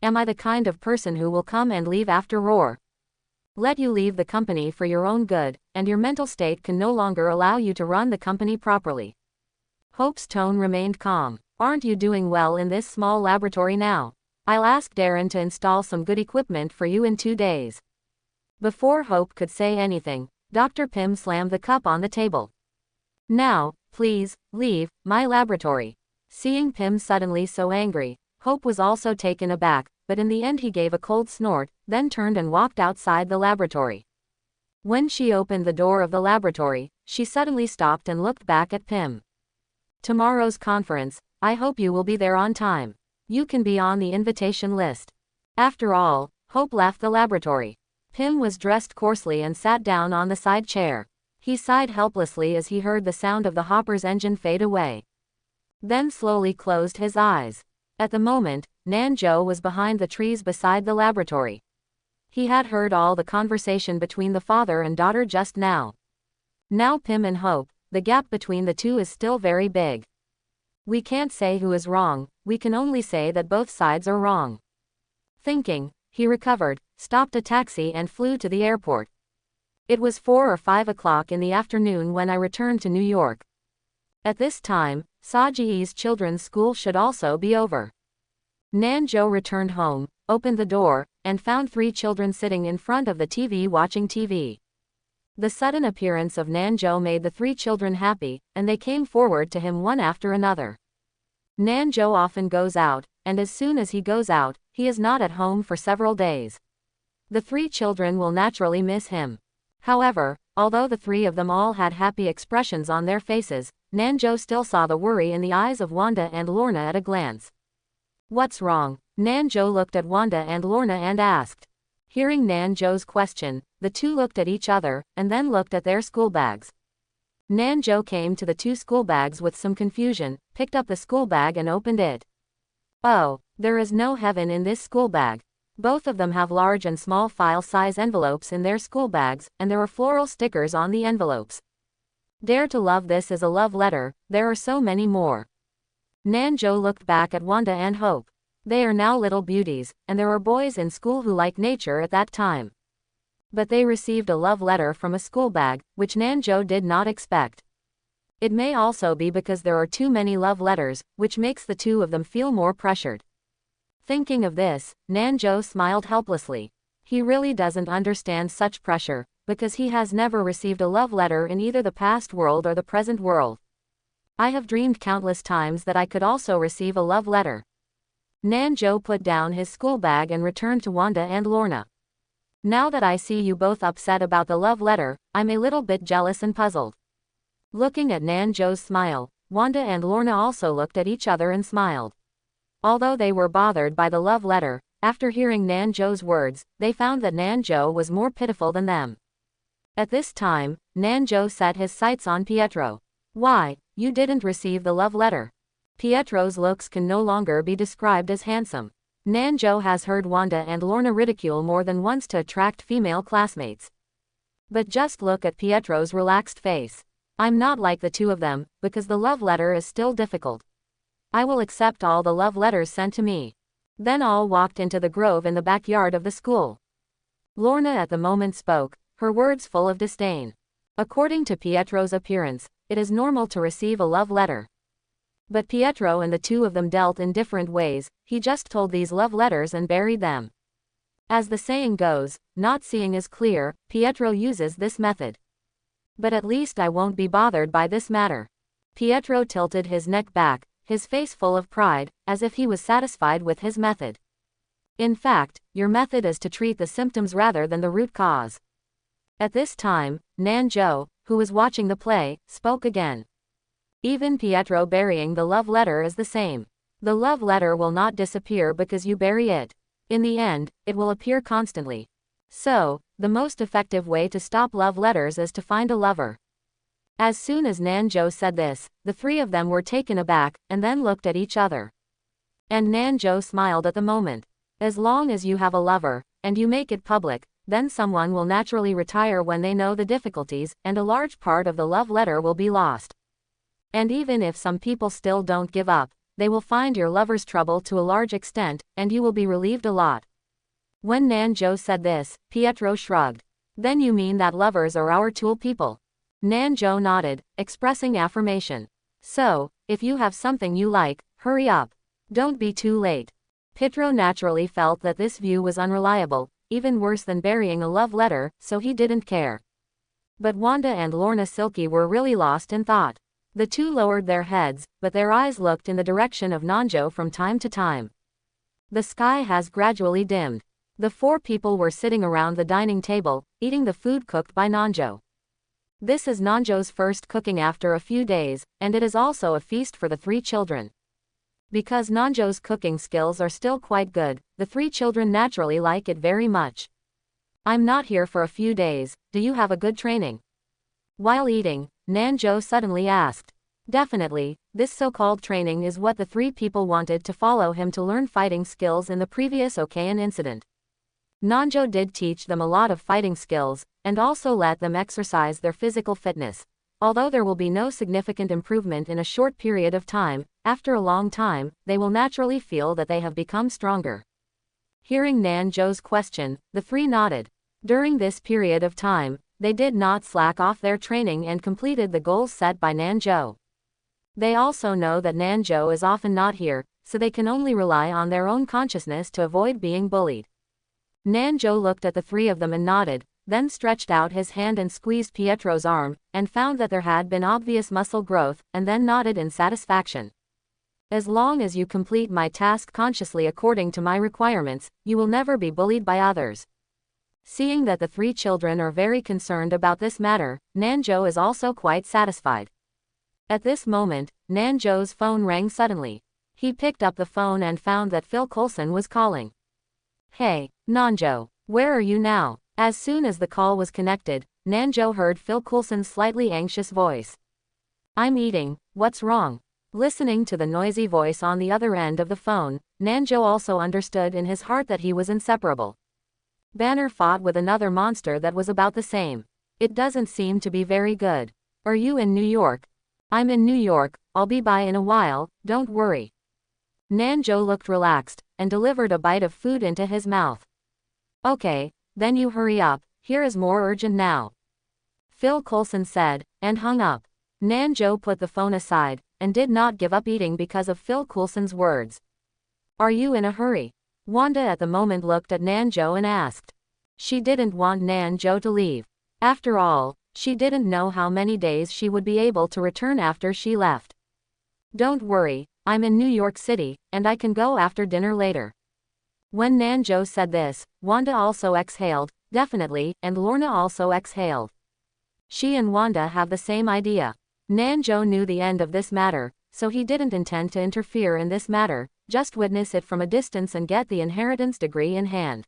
Am I the kind of person who will come and leave after Roar? Let you leave the company for your own good, and your mental state can no longer allow you to run the company properly." Hope's tone remained calm. "Aren't you doing well in this small laboratory now? I'll ask Darren to install some good equipment for you in 2 days. Before Hope could say anything, Dr. Pim slammed the cup on the table. "Now, please, leave my laboratory." Seeing Pim suddenly so angry, Hope was also taken aback, but in the end he gave a cold snort, then turned and walked outside the laboratory. When she opened the door of the laboratory, she suddenly stopped and looked back at Pim. "Tomorrow's conference, I hope you will be there on time. You can be on the invitation list." After all, Hope left the laboratory. Pim was dressed coarsely and sat down on the side chair. He sighed helplessly as he heard the sound of the hopper's engine fade away. Then slowly closed his eyes. At the moment, Nanjo was behind the trees beside the laboratory. He had heard all the conversation between the father and daughter just now. Now Pim and Hope, the gap between the two is still very big. We can't say who is wrong, we can only say that both sides are wrong. Thinking, he recovered, stopped a taxi and flew to the airport. It was 4 or 5 o'clock in the afternoon when I returned to New York. At this time, Saji's children's school should also be over. Nanjo returned home, opened the door, and found 3 children sitting in front of the TV watching TV. The sudden appearance of Nanjo made the 3 children happy, and they came forward to him one after another. Nanjo often goes out, and as soon as he goes out, he is not at home for several days. The three children will naturally miss him. However, although the three of them all had happy expressions on their faces, Nanjo still saw the worry in the eyes of Wanda and Lorna at a glance. "What's wrong?" Nanjo looked at Wanda and Lorna and asked. Hearing Nanjo's question, the two looked at each other, and then looked at their school bags. Nanjo came to the two school bags with some confusion, picked up the school bag and opened it. Oh, there is no heaven in this school bag. Both of them have large and small file-size envelopes in their school bags, and there are floral stickers on the envelopes. Dare to love, this is a love letter, there are so many more. Nanjo looked back at Wanda and Hope. They are now little beauties, and there are boys in school who like nature at that time. But they received a love letter from a school bag, which Nanjo did not expect. It may also be because there are too many love letters, which makes the two of them feel more pressured. Thinking of this, Nanjo smiled helplessly. He really doesn't understand such pressure, because he has never received a love letter in either the past world or the present world. I have dreamed countless times that I could also receive a love letter. Nanjo put down his school bag and returned to Wanda and Lorna. Now that I see you both upset about the love letter, I'm a little bit jealous and puzzled. Looking at Nanjo's smile, Wanda and Lorna also looked at each other and smiled. Although they were bothered by the love letter, after hearing Nanjo's words, they found that Nanjo was more pitiful than them. At this time, Nanjo set his sights on Pietro. "Why, you didn't receive the love letter?" Pietro's looks can no longer be described as handsome. Nanjo has heard Wanda and Lorna ridicule more than once to attract female classmates. But just look at Pietro's relaxed face. "I'm not like the two of them, because the love letter is still difficult. I will accept all the love letters sent to me." Then all walked into the grove in the backyard of the school. Lorna at the moment spoke, her words full of disdain. According to Pietro's appearance, it is normal to receive a love letter. But Pietro and the two of them dealt in different ways, he just told these love letters and buried them. As the saying goes, not seeing is clear, Pietro uses this method. "But at least I won't be bothered by this matter." Pietro tilted his neck back, his face full of pride, as if he was satisfied with his method. "In fact, your method is to treat the symptoms rather than the root cause." At this time, Nanjo, who was watching the play, spoke again. "Even Pietro burying the love letter is the same. The love letter will not disappear because you bury it. In the end, it will appear constantly. So, the most effective way to stop love letters is to find a lover." As soon as Nanjo said this, the three of them were taken aback, and then looked at each other. And Nanjo smiled at the moment. As long as you have a lover, and you make it public, then someone will naturally retire when they know the difficulties, and a large part of the love letter will be lost. And even if some people still don't give up, they will find your lover's trouble to a large extent, and you will be relieved a lot. When Nanjo said this, Pietro shrugged. "Then you mean that lovers are our tool people?" Nanjo nodded, expressing affirmation. "So, if you have something you like, hurry up. Don't be too late." Pietro naturally felt that this view was unreliable, even worse than burying a love letter, so he didn't care. But Wanda and Lorna Silky were really lost in thought. The two lowered their heads, but their eyes looked in the direction of Nanjo from time to time. The sky has gradually dimmed. The four people were sitting around the dining table, eating the food cooked by Nanjo. This is Nanjo's first cooking after a few days, and it is also a feast for the three children. Because Nanjo's cooking skills are still quite good, the three children naturally like it very much. "I'm not here for a few days, do you have a good training?" While eating, Nanjo suddenly asked. Definitely, this so-called training is what the three people wanted to follow him to learn fighting skills in the previous Okayan incident. Nanjo did teach them a lot of fighting skills, and also let them exercise their physical fitness. Although there will be no significant improvement in a short period of time, after a long time, they will naturally feel that they have become stronger. Hearing Nanjo's question, the three nodded. During this period of time, they did not slack off their training and completed the goals set by Nanjo. They also know that Nanjo is often not here, so they can only rely on their own consciousness to avoid being bullied. Nanjo looked at the three of them and nodded, then stretched out his hand and squeezed Pietro's arm, and found that there had been obvious muscle growth, and then nodded in satisfaction. As long as you complete my task consciously according to my requirements, you will never be bullied by others. Seeing that the three children are very concerned about this matter, Nanjo is also quite satisfied. At this moment, Nanjo's phone rang suddenly. He picked up the phone and found that Phil Coulson was calling. Hey, Nanjo, where are you now? As soon as the call was connected, Nanjo heard Phil Coulson's slightly anxious voice. I'm eating, what's wrong? Listening to the noisy voice on the other end of the phone, Nanjo also understood in his heart that he was inseparable. Banner fought with another monster that was about the same. It doesn't seem to be very good. Are you in New York? I'm in New York, I'll be by in a while, don't worry. Nanjo looked relaxed, and delivered a bite of food into his mouth. Okay, then you hurry up, here is more urgent now. Phil Coulson said, and hung up. Nanjo put the phone aside, and did not give up eating because of Phil Coulson's words. Are you in a hurry? Wanda at the moment looked at Nanjo and asked. She didn't want Nanjo to leave. After all, she didn't know how many days she would be able to return after she left. Don't worry, I'm in New York City, and I can go after dinner later. When Nanjo said this, Wanda also exhaled, definitely, and Lorna also exhaled. She and Wanda have the same idea. Nanjo knew the end of this matter, so he didn't intend to interfere in this matter, just witness it from a distance and get the inheritance degree in hand.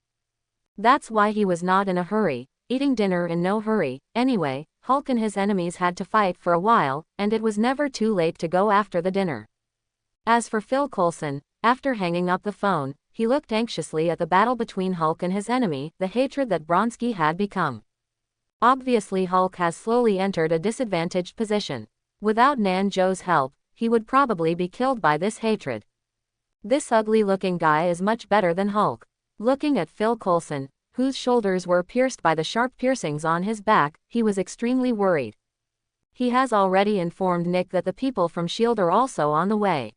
That's why he was not in a hurry, eating dinner in no hurry. Anyway, Hulk and his enemies had to fight for a while, and it was never too late to go after the dinner. As for Phil Coulson, after hanging up the phone, he looked anxiously at the battle between Hulk and his enemy, the hatred that Bronski had become. Obviously Hulk has slowly entered a disadvantaged position. Without Nanjo's help, he would probably be killed by this hatred. This ugly-looking guy is much better than Hulk. Looking at Phil Coulson, whose shoulders were pierced by the sharp piercings on his back, he was extremely worried. He has already informed Nick that the people from S.H.I.E.L.D. are also on the way.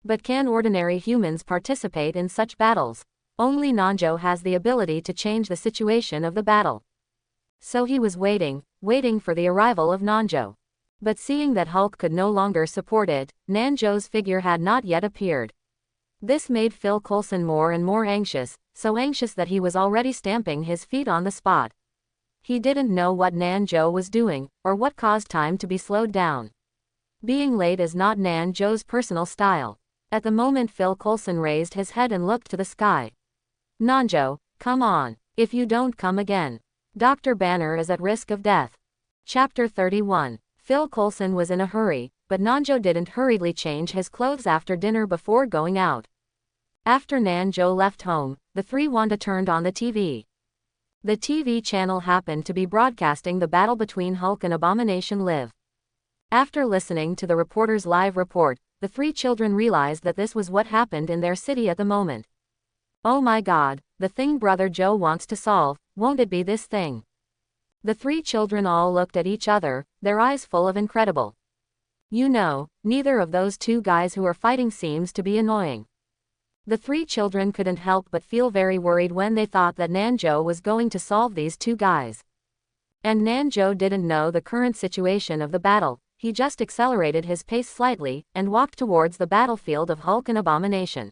But can ordinary humans participate in such battles? Only Nanjo has the ability to change the situation of the battle. So he was waiting for the arrival of Nanjo. But seeing that Hulk could no longer support it, Nanjo's figure had not yet appeared. This made Phil Coulson more and more anxious, so anxious that he was already stamping his feet on the spot. He didn't know what Nanjo was doing, or what caused time to be slowed down. Being late is not Nanjo's personal style. At the moment Phil Coulson raised his head and looked to the sky. Nanjo, come on, if you don't come again, Dr. Banner is at risk of death. Chapter 31. Phil Coulson was in a hurry, but Nanjo didn't hurriedly change his clothes after dinner before going out. After Nanjo left home, the three Wanda turned on the TV. The TV channel happened to be broadcasting the battle between Hulk and Abomination live. After listening to the reporter's live report, the three children realized that this was what happened in their city at the moment. Oh my god, the thing Brother Joe wants to solve, won't it be this thing? The three children all looked at each other, their eyes full of incredible. You know, neither of those two guys who are fighting seems to be annoying. The three children couldn't help but feel very worried when they thought that Nanjo was going to solve these two guys. And Nanjo didn't know the current situation of the battle, he just accelerated his pace slightly, and walked towards the battlefield of Hulk and Abomination.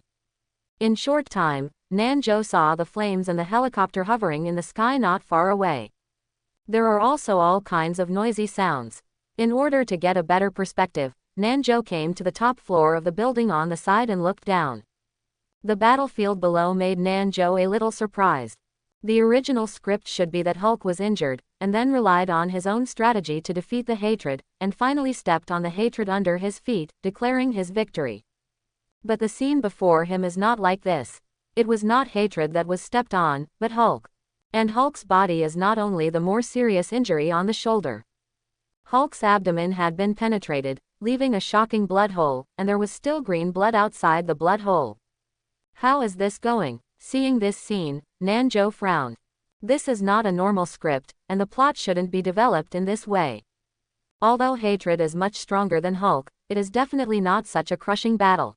In short time, Nanjo saw the flames and the helicopter hovering in the sky not far away. There are also all kinds of noisy sounds. In order to get a better perspective, Nanjo came to the top floor of the building on the side and looked down. The battlefield below made Nanjo a little surprised. The original script should be that Hulk was injured, and then relied on his own strategy to defeat the hatred, and finally stepped on the hatred under his feet, declaring his victory. But the scene before him is not like this. It was not hatred that was stepped on, but Hulk. And Hulk's body is not only the more serious injury on the shoulder. Hulk's abdomen had been penetrated, leaving a shocking blood hole, and there was still green blood outside the blood hole. How is this going? Seeing this scene, Nanjo frowned. This is not a normal script, and the plot shouldn't be developed in this way. Although hatred is much stronger than Hulk, it is definitely not such a crushing battle.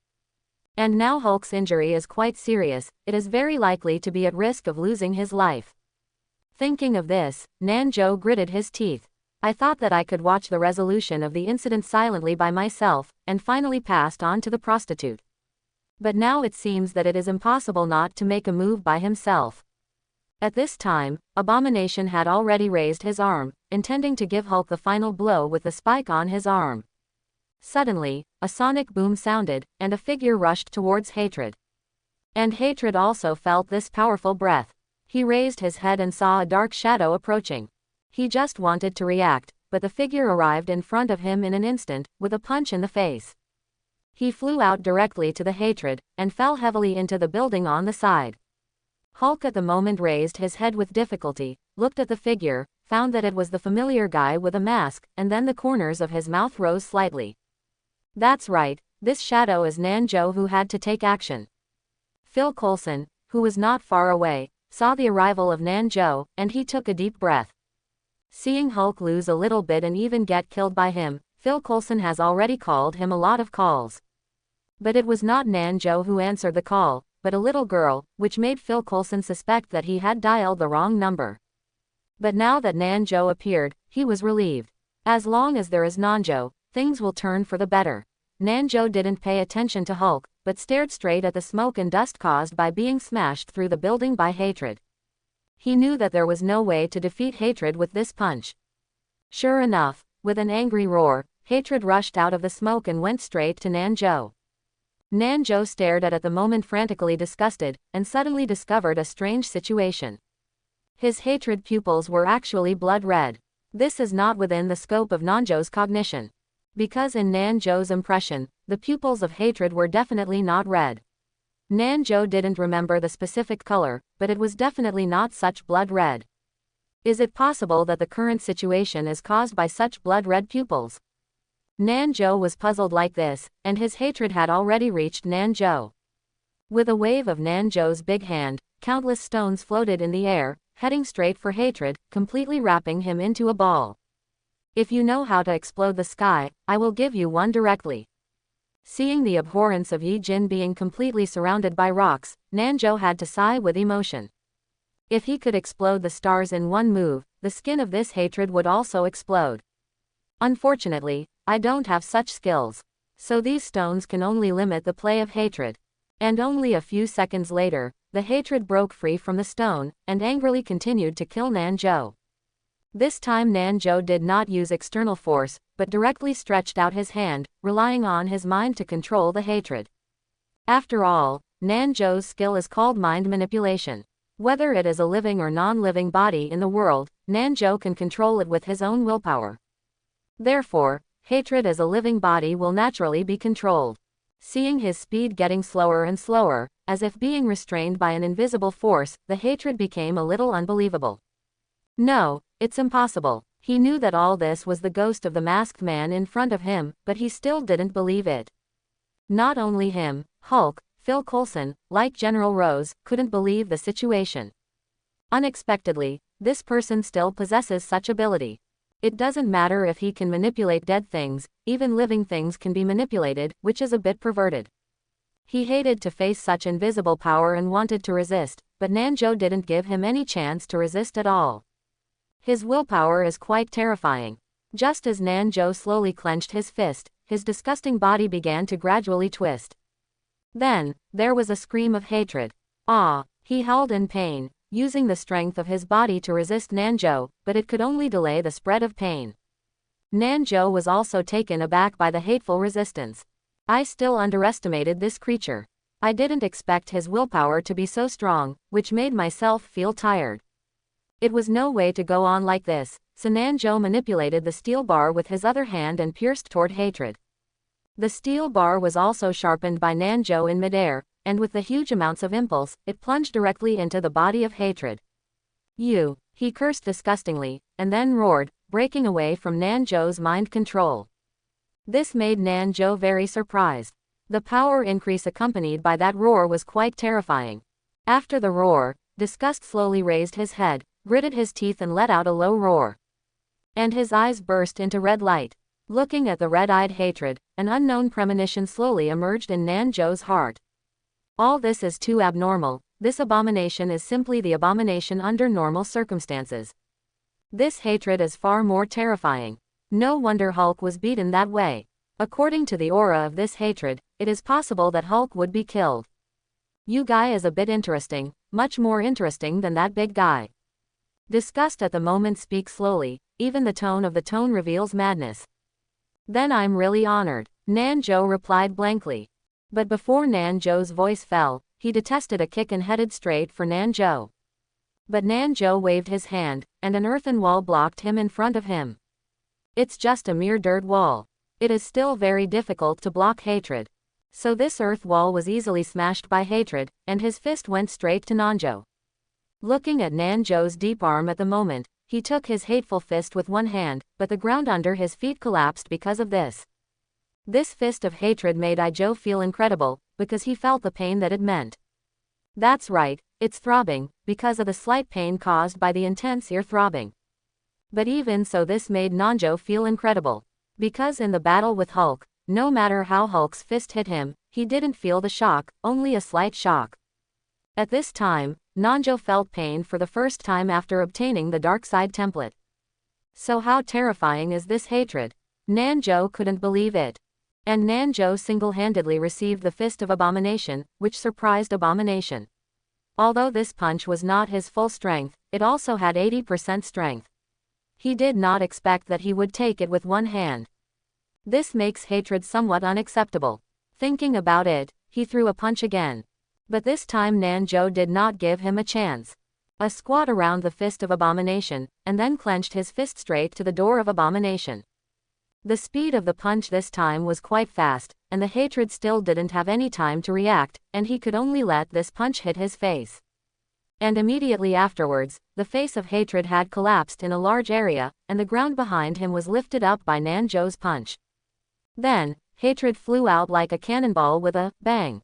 And now Hulk's injury is quite serious, it is very likely to be at risk of losing his life. Thinking of this, Nanjo gritted his teeth. I thought that I could watch the resolution of the incident silently by myself, and finally passed on to the prostitute. But now it seems that it is impossible not to make a move by himself. At this time, Abomination had already raised his arm, intending to give Hulk the final blow with the spike on his arm. Suddenly, a sonic boom sounded, and a figure rushed towards Hatred. And Hatred also felt this powerful breath. He raised his head and saw a dark shadow approaching. He just wanted to react, but the figure arrived in front of him in an instant, with a punch in the face. He flew out directly to the Hatred, and fell heavily into the building on the side. Hulk at the moment raised his head with difficulty, looked at the figure, found that it was the familiar guy with a mask, and then the corners of his mouth rose slightly. That's right, this shadow is Nanjo, who had to take action. Phil Coulson, who was not far away, saw the arrival of Nanjo, and he took a deep breath. Seeing Hulk lose a little bit and even get killed by him, Phil Coulson has already called him a lot of calls. But it was not Nanjo who answered the call, but a little girl, which made Phil Coulson suspect that he had dialed the wrong number. But now that Nanjo appeared, he was relieved. As long as there is Nanjo, things will turn for the better. Nanjo didn't pay attention to Hulk, but stared straight at the smoke and dust caused by being smashed through the building by Hatred. He knew that there was no way to defeat Hatred with this punch. Sure enough, with an angry roar, Hatred rushed out of the smoke and went straight to Nanjo. Nanjo stared at the moment frantically disgusted, and suddenly discovered a strange situation. His Hatred pupils were actually blood red. This is not within the scope of Nanjo's cognition. Because in Nanjo's impression, the pupils of Hatred were definitely not red. Nanjo didn't remember the specific color, but it was definitely not such blood red. Is it possible that the current situation is caused by such blood red pupils? Nanjo was puzzled like this, and his Hatred had already reached Nanjo. With a wave of Nanjo's big hand, countless stones floated in the air, heading straight for Hatred, completely wrapping him into a ball. If you know how to explode the sky, I will give you one directly. Seeing the abhorrence of Yi Jin being completely surrounded by rocks, Nanjo had to sigh with emotion. If he could explode the stars in one move, the skin of this Hatred would also explode. Unfortunately, I don't have such skills. So these stones can only limit the play of Hatred. And only a few seconds later, the Hatred broke free from the stone, and angrily continued to kill Nanjo. This time Nanjo did not use external force, but directly stretched out his hand, relying on his mind to control the Hatred. After all, Nanjo's skill is called mind manipulation. Whether it is a living or non-living body in the world, Nanjo can control it with his own willpower. Therefore, Hatred as a living body will naturally be controlled. Seeing his speed getting slower and slower, as if being restrained by an invisible force, the Hatred became a little unbelievable. No, it's impossible. He knew that all this was the ghost of the masked man in front of him, but he still didn't believe it. Not only him, Hulk, Phil Coulson, like General Rose, couldn't believe the situation. Unexpectedly, this person still possesses such ability. It doesn't matter if he can manipulate dead things, even living things can be manipulated, which is a bit perverted. He hated to face such invisible power and wanted to resist, but Nanjo didn't give him any chance to resist at all. His willpower is quite terrifying. Just as Nanjo slowly clenched his fist, his disgusting body began to gradually twist. Then, there was a scream of hatred. Ah! He howled in pain, using the strength of his body to resist Nanjo, but it could only delay the spread of pain. Nanjo was also taken aback by the hateful resistance. I still underestimated this creature. I didn't expect his willpower to be so strong, which made myself feel tired. It was no way to go on like this, so Nanjo manipulated the steel bar with his other hand and pierced toward Hatred. The steel bar was also sharpened by Nanjo in midair, and with the huge amounts of impulse, it plunged directly into the body of Hatred. You! He cursed disgustingly, and then roared, breaking away from Nanjo's mind control. This made Nanjo very surprised. The power increase accompanied by that roar was quite terrifying. After the roar, disgust slowly raised his head, gritted his teeth and let out a low roar. And his eyes burst into red light. Looking at the red-eyed Hatred, an unknown premonition slowly emerged in Nanjo's heart. All this is too abnormal. This abomination is simply the abomination under normal circumstances. This hatred is far more terrifying. No wonder Hulk was beaten that way. According to the aura of this hatred, it is possible that Hulk would be killed. You guy is a bit interesting, much more interesting than that big guy. Disgust at the moment speaks slowly, even the tone of the tone reveals madness. Then I'm really honored, Nanjo replied blankly. But before Nanjo's voice fell, he detested a kick and headed straight for Nanjo. But Nanjo waved his hand, and an earthen wall blocked him in front of him. It's just a mere dirt wall. It is still very difficult to block hatred. So this earth wall was easily smashed by hatred, and his fist went straight to Nanjo. Looking at Nanjo's deep arm at the moment, he took his hateful fist with one hand, but the ground under his feet collapsed because of this. This fist of hatred made Ijo feel incredible, because he felt the pain that it meant. That's right, it's throbbing, because of the slight pain caused by the intense ear throbbing. But even so this made Nanjo feel incredible. Because in the battle with Hulk, no matter how Hulk's fist hit him, he didn't feel the shock, only a slight shock. At this time, Nanjo felt pain for the first time after obtaining the Darkseid template. So how terrifying is this hatred? Nanjo couldn't believe it. And Nanjo single-handedly received the fist of Abomination, which surprised Abomination. Although this punch was not his full strength, it also had 80% strength. He did not expect that he would take it with one hand. This makes hatred somewhat unacceptable. Thinking about it, he threw a punch again. But this time Nanjo did not give him a chance. A squat around the fist of Abomination, and then clenched his fist straight to the door of Abomination. The speed of the punch this time was quite fast, and the hatred still didn't have any time to react, and he could only let this punch hit his face. And immediately afterwards, the face of hatred had collapsed in a large area, and the ground behind him was lifted up by Nanjo's punch. Then, hatred flew out like a cannonball with a bang.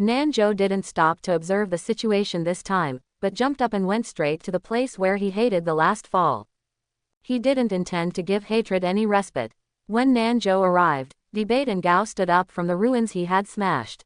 Nanjo didn't stop to observe the situation this time, but jumped up and went straight to the place where he hated the last fall. He didn't intend to give hatred any respite. When Nanjo arrived, Debate and Gao stood up from the ruins he had smashed.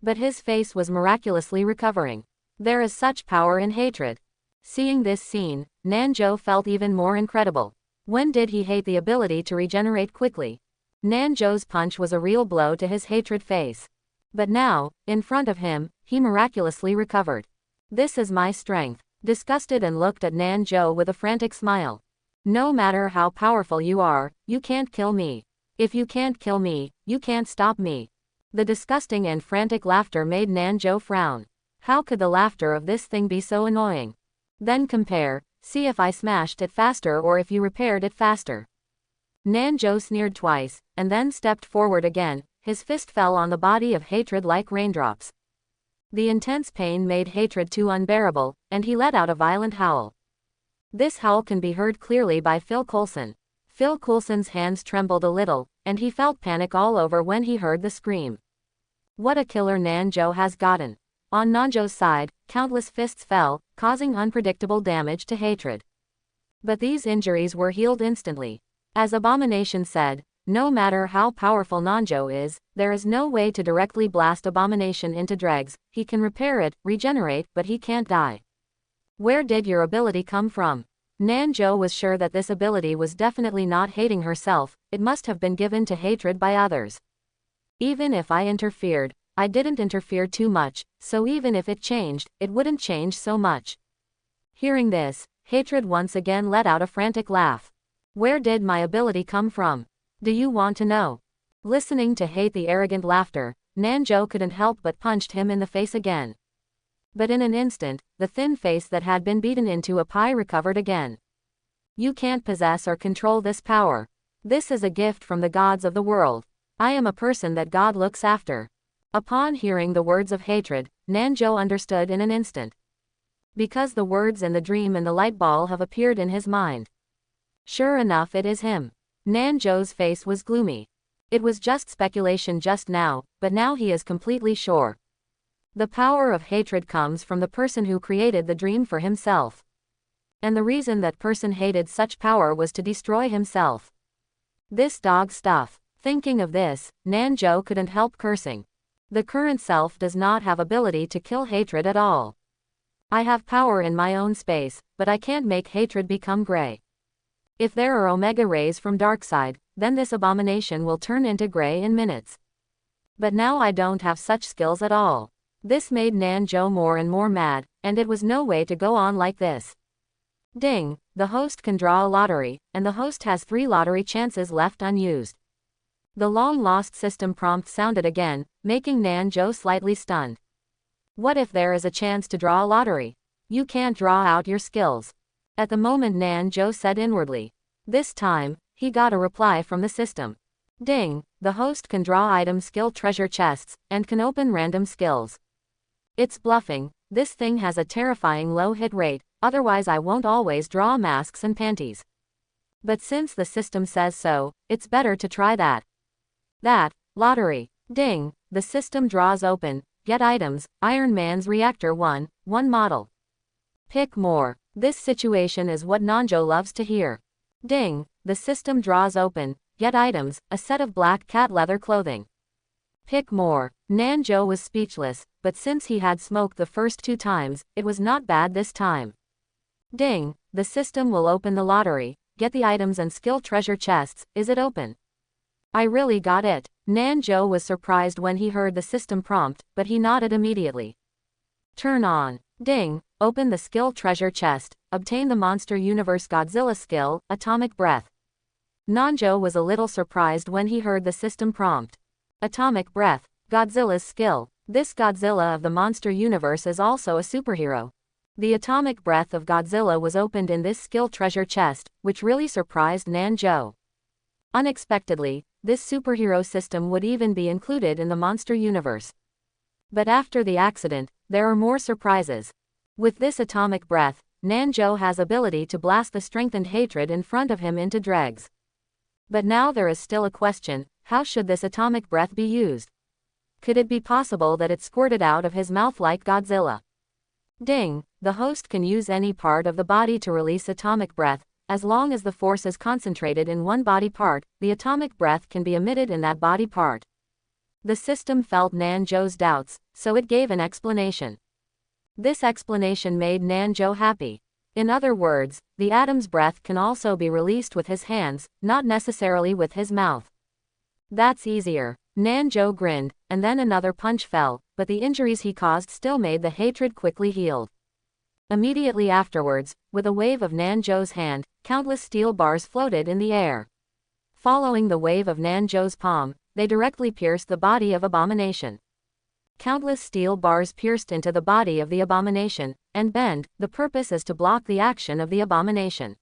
But his face was miraculously recovering. There is such power in hatred. Seeing this scene, Nanjo felt even more incredible. When did he hate the ability to regenerate quickly? Nanjo's punch was a real blow to his hatred face. But now, in front of him, he miraculously recovered. This is my strength. Disgusted and looked at Nanjo with a frantic smile. No matter how powerful you are, you can't kill me. If you can't kill me, you can't stop me. The disgusting and frantic laughter made Nanjo frown. How could the laughter of this thing be so annoying? Then compare, see if I smashed it faster or if you repaired it faster. Nanjo sneered twice, and then stepped forward again. His fist fell on the body of hatred like raindrops. The intense pain made hatred too unbearable, and he let out a violent howl. This howl can be heard clearly by Phil Coulson. Phil Coulson's hands trembled a little, and he felt panic all over when he heard the scream. What a killer Nanjo has gotten. On Nanjo's side, countless fists fell, causing unpredictable damage to hatred. But these injuries were healed instantly. As Abomination said, no matter how powerful Nanjo is, there is no way to directly blast Abomination into dregs. He can repair it, regenerate, but he can't die. Where did your ability come from? Nanjo was sure that this ability was definitely not hating herself, it must have been given to hatred by others. Even if I interfered, I didn't interfere too much, so even if it changed, it wouldn't change so much. Hearing this, hatred once again let out a frantic laugh. Where did my ability come from? Do you want to know? Listening to the arrogant laughter, Nanjo couldn't help but punched him in the face again. But in an instant, the thin face that had been beaten into a pie recovered again. You can't possess or control this power. This is a gift from the gods of the world. I am a person that God looks after. Upon hearing the words of hatred, Nanjo understood in an instant. Because the words and the dream and the light ball have appeared in his mind. Sure enough, it is him. Nanjo's face was gloomy. It was just speculation just now, but now he is completely sure. The power of hatred comes from the person who created the dream for himself. And the reason that person hated such power was to destroy himself. This dog stuff. Thinking of this, Nanjo couldn't help cursing. The current self does not have ability to kill hatred at all. I have power in my own space, but I can't make hatred become gray. If there are omega rays from Darkseid, then this abomination will turn into gray in minutes. But now I don't have such skills at all. This made Nanjo more and more mad, and it was no way to go on like this. Ding, the host can draw a lottery, and the host has 3 lottery chances left unused. The long-lost system prompt sounded again, making Nanjo slightly stunned. What if there is a chance to draw a lottery? You can't draw out your skills. At the moment Nanjo said inwardly. This time, he got a reply from the system. Ding, the host can draw item skill treasure chests, and can open random skills. It's bluffing, this thing has a terrifying low hit rate, otherwise I won't always draw masks and panties. But since the system says so, it's better to try that. Lottery. Ding, the system draws open, get items, Iron Man's Reactor 1 model. Pick more. This situation is what Nanjo loves to hear. Ding, the system draws open, get items, a set of black cat leather clothing. Pick more. Nanjo was speechless, but since he had smoked the first 2 times, it was not bad this time. Ding, the system will open the lottery, get the items and skill treasure chests, is it open? I really got it. Nanjo was surprised when he heard the system prompt, but he nodded immediately. Turn on. Ding, open the skill treasure chest, obtain the Monster Universe Godzilla skill, Atomic Breath. Nanjo was a little surprised when he heard the system prompt. Atomic Breath, Godzilla's skill. This Godzilla of the Monster Universe is also a superhero. The Atomic Breath of Godzilla was opened in this skill treasure chest, which really surprised Nanjo. Unexpectedly, this superhero system would even be included in the Monster Universe. But after the accident, there are more surprises. With this Atomic Breath, Nanjo has ability to blast the strengthened hatred in front of him into dregs. But now there is still a question, how should this Atomic Breath be used? Could it be possible that it squirted out of his mouth like Godzilla? Ding, the host can use any part of the body to release Atomic Breath. As long as the force is concentrated in one body part, the atomic breath can be emitted in that body part. The system felt Nanjo's doubts, so it gave an explanation. This explanation made Nanjo happy. In other words, the atom's breath can also be released with his hands, not necessarily with his mouth. That's easier. Nanjo grinned, and then another punch fell, but the injuries he caused still made the hatred quickly healed. Immediately afterwards, with a wave of Nanjo's hand, countless steel bars floated in the air. Following the wave of Nanjo's palm, they directly pierced the body of Abomination. Countless steel bars pierced into the body of the Abomination, and bend. The purpose is to block the action of the Abomination.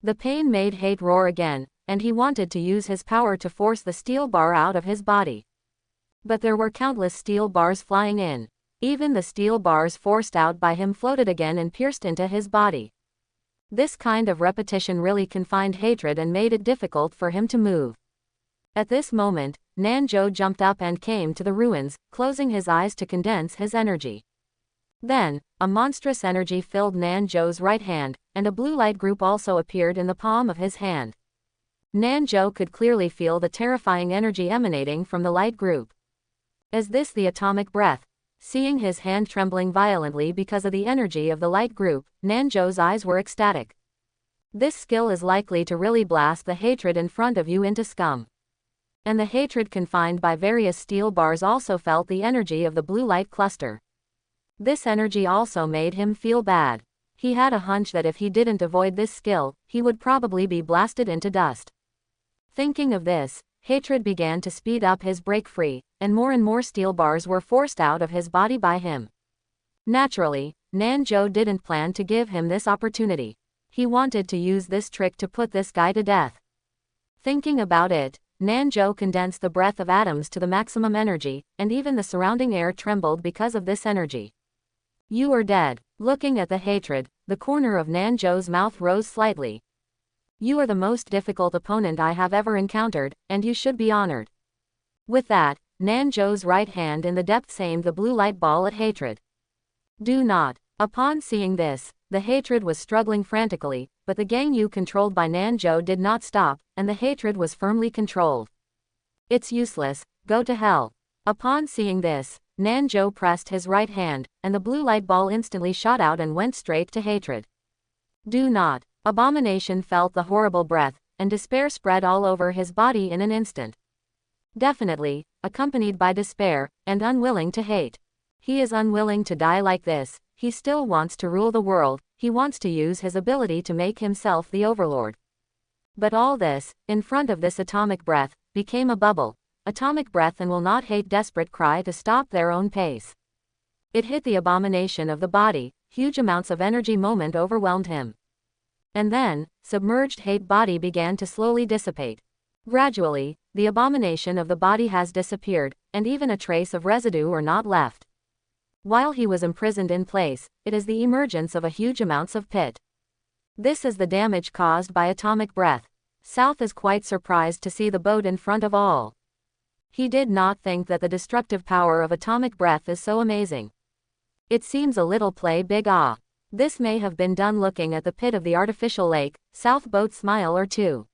The pain made Hate roar again, and he wanted to use his power to force the steel bar out of his body. But there were countless steel bars flying in. Even the steel bars forced out by him floated again and pierced into his body. This kind of repetition really confined hatred and made it difficult for him to move. At this moment, Nanjo jumped up and came to the ruins, closing his eyes to condense his energy. Then, a monstrous energy filled Nanjo's right hand, and a blue light group also appeared in the palm of his hand. Nanjo could clearly feel the terrifying energy emanating from the light group. Is this the atomic breath? Seeing his hand trembling violently because of the energy of the light group, Nanjo's eyes were ecstatic. This skill is likely to really blast the hatred in front of you into scum. And the hatred confined by various steel bars also felt the energy of the blue light cluster. This energy also made him feel bad. He had a hunch that if he didn't avoid this skill, he would probably be blasted into dust. Thinking of this, hatred began to speed up his break free, and more steel bars were forced out of his body by him. Naturally, Nanjo didn't plan to give him this opportunity. He wanted to use this trick to put this guy to death. Thinking about it, Nanjo condensed the breath of atoms to the maximum energy, and even the surrounding air trembled because of this energy. You are dead. Looking at the hatred, the corner of Nanjo's mouth rose slightly. You are the most difficult opponent I have ever encountered, and you should be honored. With that, Nanjo's right hand in the depths aimed the blue light ball at hatred. Do not. Upon seeing this, the hatred was struggling frantically, but the Gangyu controlled by Nanjo did not stop, and the hatred was firmly controlled. It's useless, go to hell. Upon seeing this, Nanjo pressed his right hand, and the blue light ball instantly shot out and went straight to hatred. Do not. Abomination felt the horrible breath, and despair spread all over his body in an instant. Definitely, accompanied by despair, and unwilling to hate. He is unwilling to die like this, he still wants to rule the world, he wants to use his ability to make himself the overlord. But all this, in front of this atomic breath, became a bubble. Atomic breath and will not hate desperate cry to stop their own pace. It hit the abomination of the body, huge amounts of energy moment overwhelmed him. And then, submerged hate body began to slowly dissipate. Gradually, the abomination of the body has disappeared, and even a trace of residue are not left. While he was imprisoned in place, it is the emergence of a huge amounts of pit. This is the damage caused by atomic breath. South is quite surprised to see the boat in front of all. He did not think that the destructive power of atomic breath is so amazing. It seems a little play big ah. This may have been done looking at the pit of the artificial lake, South boat smile or two.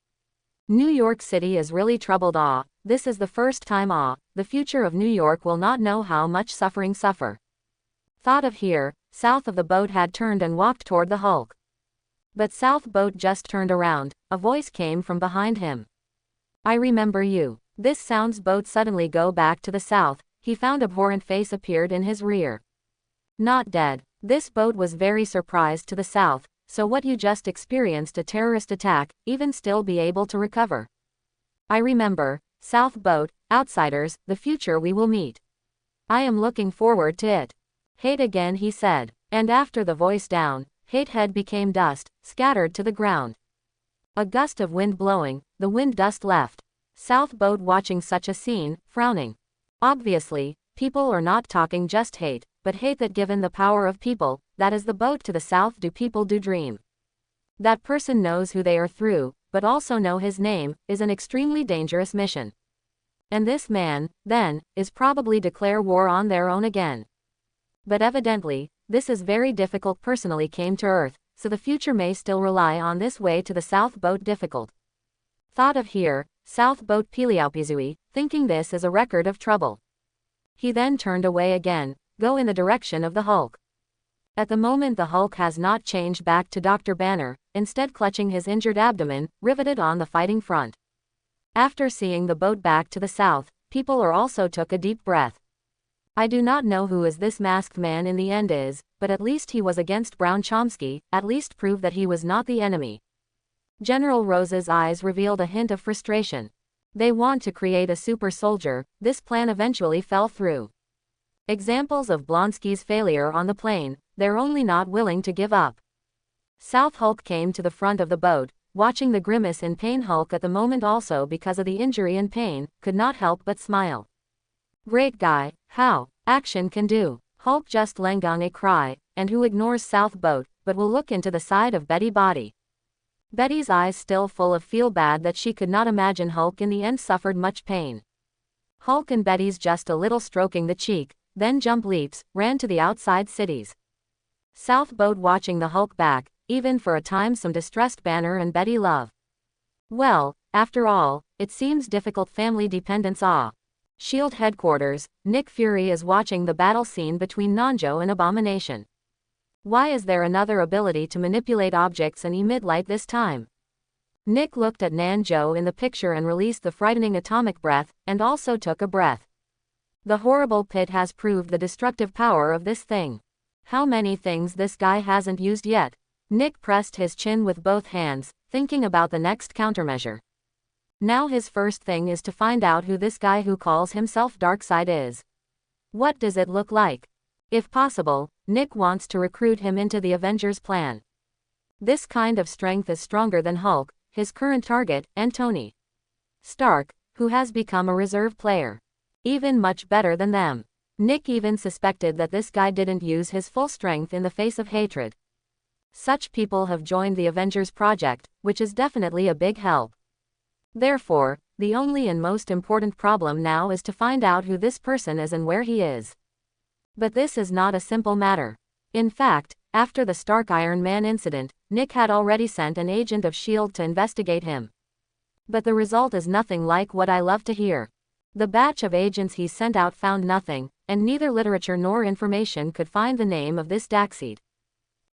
New York City is really troubled ah, this is the first time ah, the future of New York will not know how much suffering suffer. Thought of here, South of the boat had turned and walked toward the Hulk. But South boat just turned around, a voice came from behind him. I remember you. This sounds boat suddenly go back to the south, he found abhorrent face appeared in his rear. Not dead. This boat was very surprised to the south, so what you just experienced a terrorist attack, even still be able to recover. I remember, South boat, outsiders, the future we will meet. I am looking forward to it. Hate again he said, and after the voice down, hate head became dust, scattered to the ground. A gust of wind blowing, the wind dust left. South boat watching such a scene, frowning. Obviously, people are not talking just hate, but hate that given the power of people, that is the boat to the south do people do dream. That person knows who they are through, but also know his name, is an extremely dangerous mission. And this man, then, is probably declare war on their own again. But evidently, this is very difficult personally came to Earth, so the future may still rely on this way to the south boat difficult. Thought of here, South boat Piliaupizui, thinking this is a record of trouble. He then turned away again, go in the direction of the Hulk. At the moment the Hulk has not changed back to Dr. Banner, instead clutching his injured abdomen, riveted on the fighting front. After seeing the boat back to the south, people are also took a deep breath. I do not know who is this masked man in the end is, but at least he was against Brown Chomsky, at least proved that he was not the enemy. General Rose's eyes revealed a hint of frustration. They want to create a super soldier, this plan eventually fell through. Examples of Blonsky's failure on the plane, they're only not willing to give up. South Hulk came to the front of the boat, watching the grimace in pain Hulk at the moment also because of the injury and pain, could not help but smile. Great guy, how, action can do. Hulk just lengang a cry, and who ignores South boat, but will look into the side of Betty body. Betty's eyes still full of feel bad that she could not imagine Hulk in the end suffered much pain. Hulk and Betty's just a little stroking the cheek, then jump leaps, ran to the outside cities. South boat watching the Hulk back, even for a time some distressed Banner and Betty love. Well, after all, it seems difficult family dependence ah. SHIELD headquarters, Nick Fury is watching the battle scene between Nanjo and Abomination. Why is there another ability to manipulate objects and emit light this time? Nick looked at Nanjo in the picture and released the frightening atomic breath, and also took a breath. The horrible pit has proved the destructive power of this thing. How many things this guy hasn't used yet? Nick pressed his chin with both hands, thinking about the next countermeasure. Now his first thing is to find out who this guy who calls himself Darkseid is. What does it look like? If possible, Nick wants to recruit him into the Avengers plan. This kind of strength is stronger than Hulk, his current target, and Tony Stark, who has become a reserve player. Even much better than them. Nick even suspected that this guy didn't use his full strength in the face of hatred. Such people have joined the Avengers project, which is definitely a big help. Therefore, the only and most important problem now is to find out who this person is and where he is. But this is not a simple matter. In fact, after the Stark Iron Man incident, Nick had already sent an agent of S.H.I.E.L.D. to investigate him. But the result is nothing like what I love to hear. The batch of agents he sent out found nothing, and neither literature nor information could find the name of this Darkseid.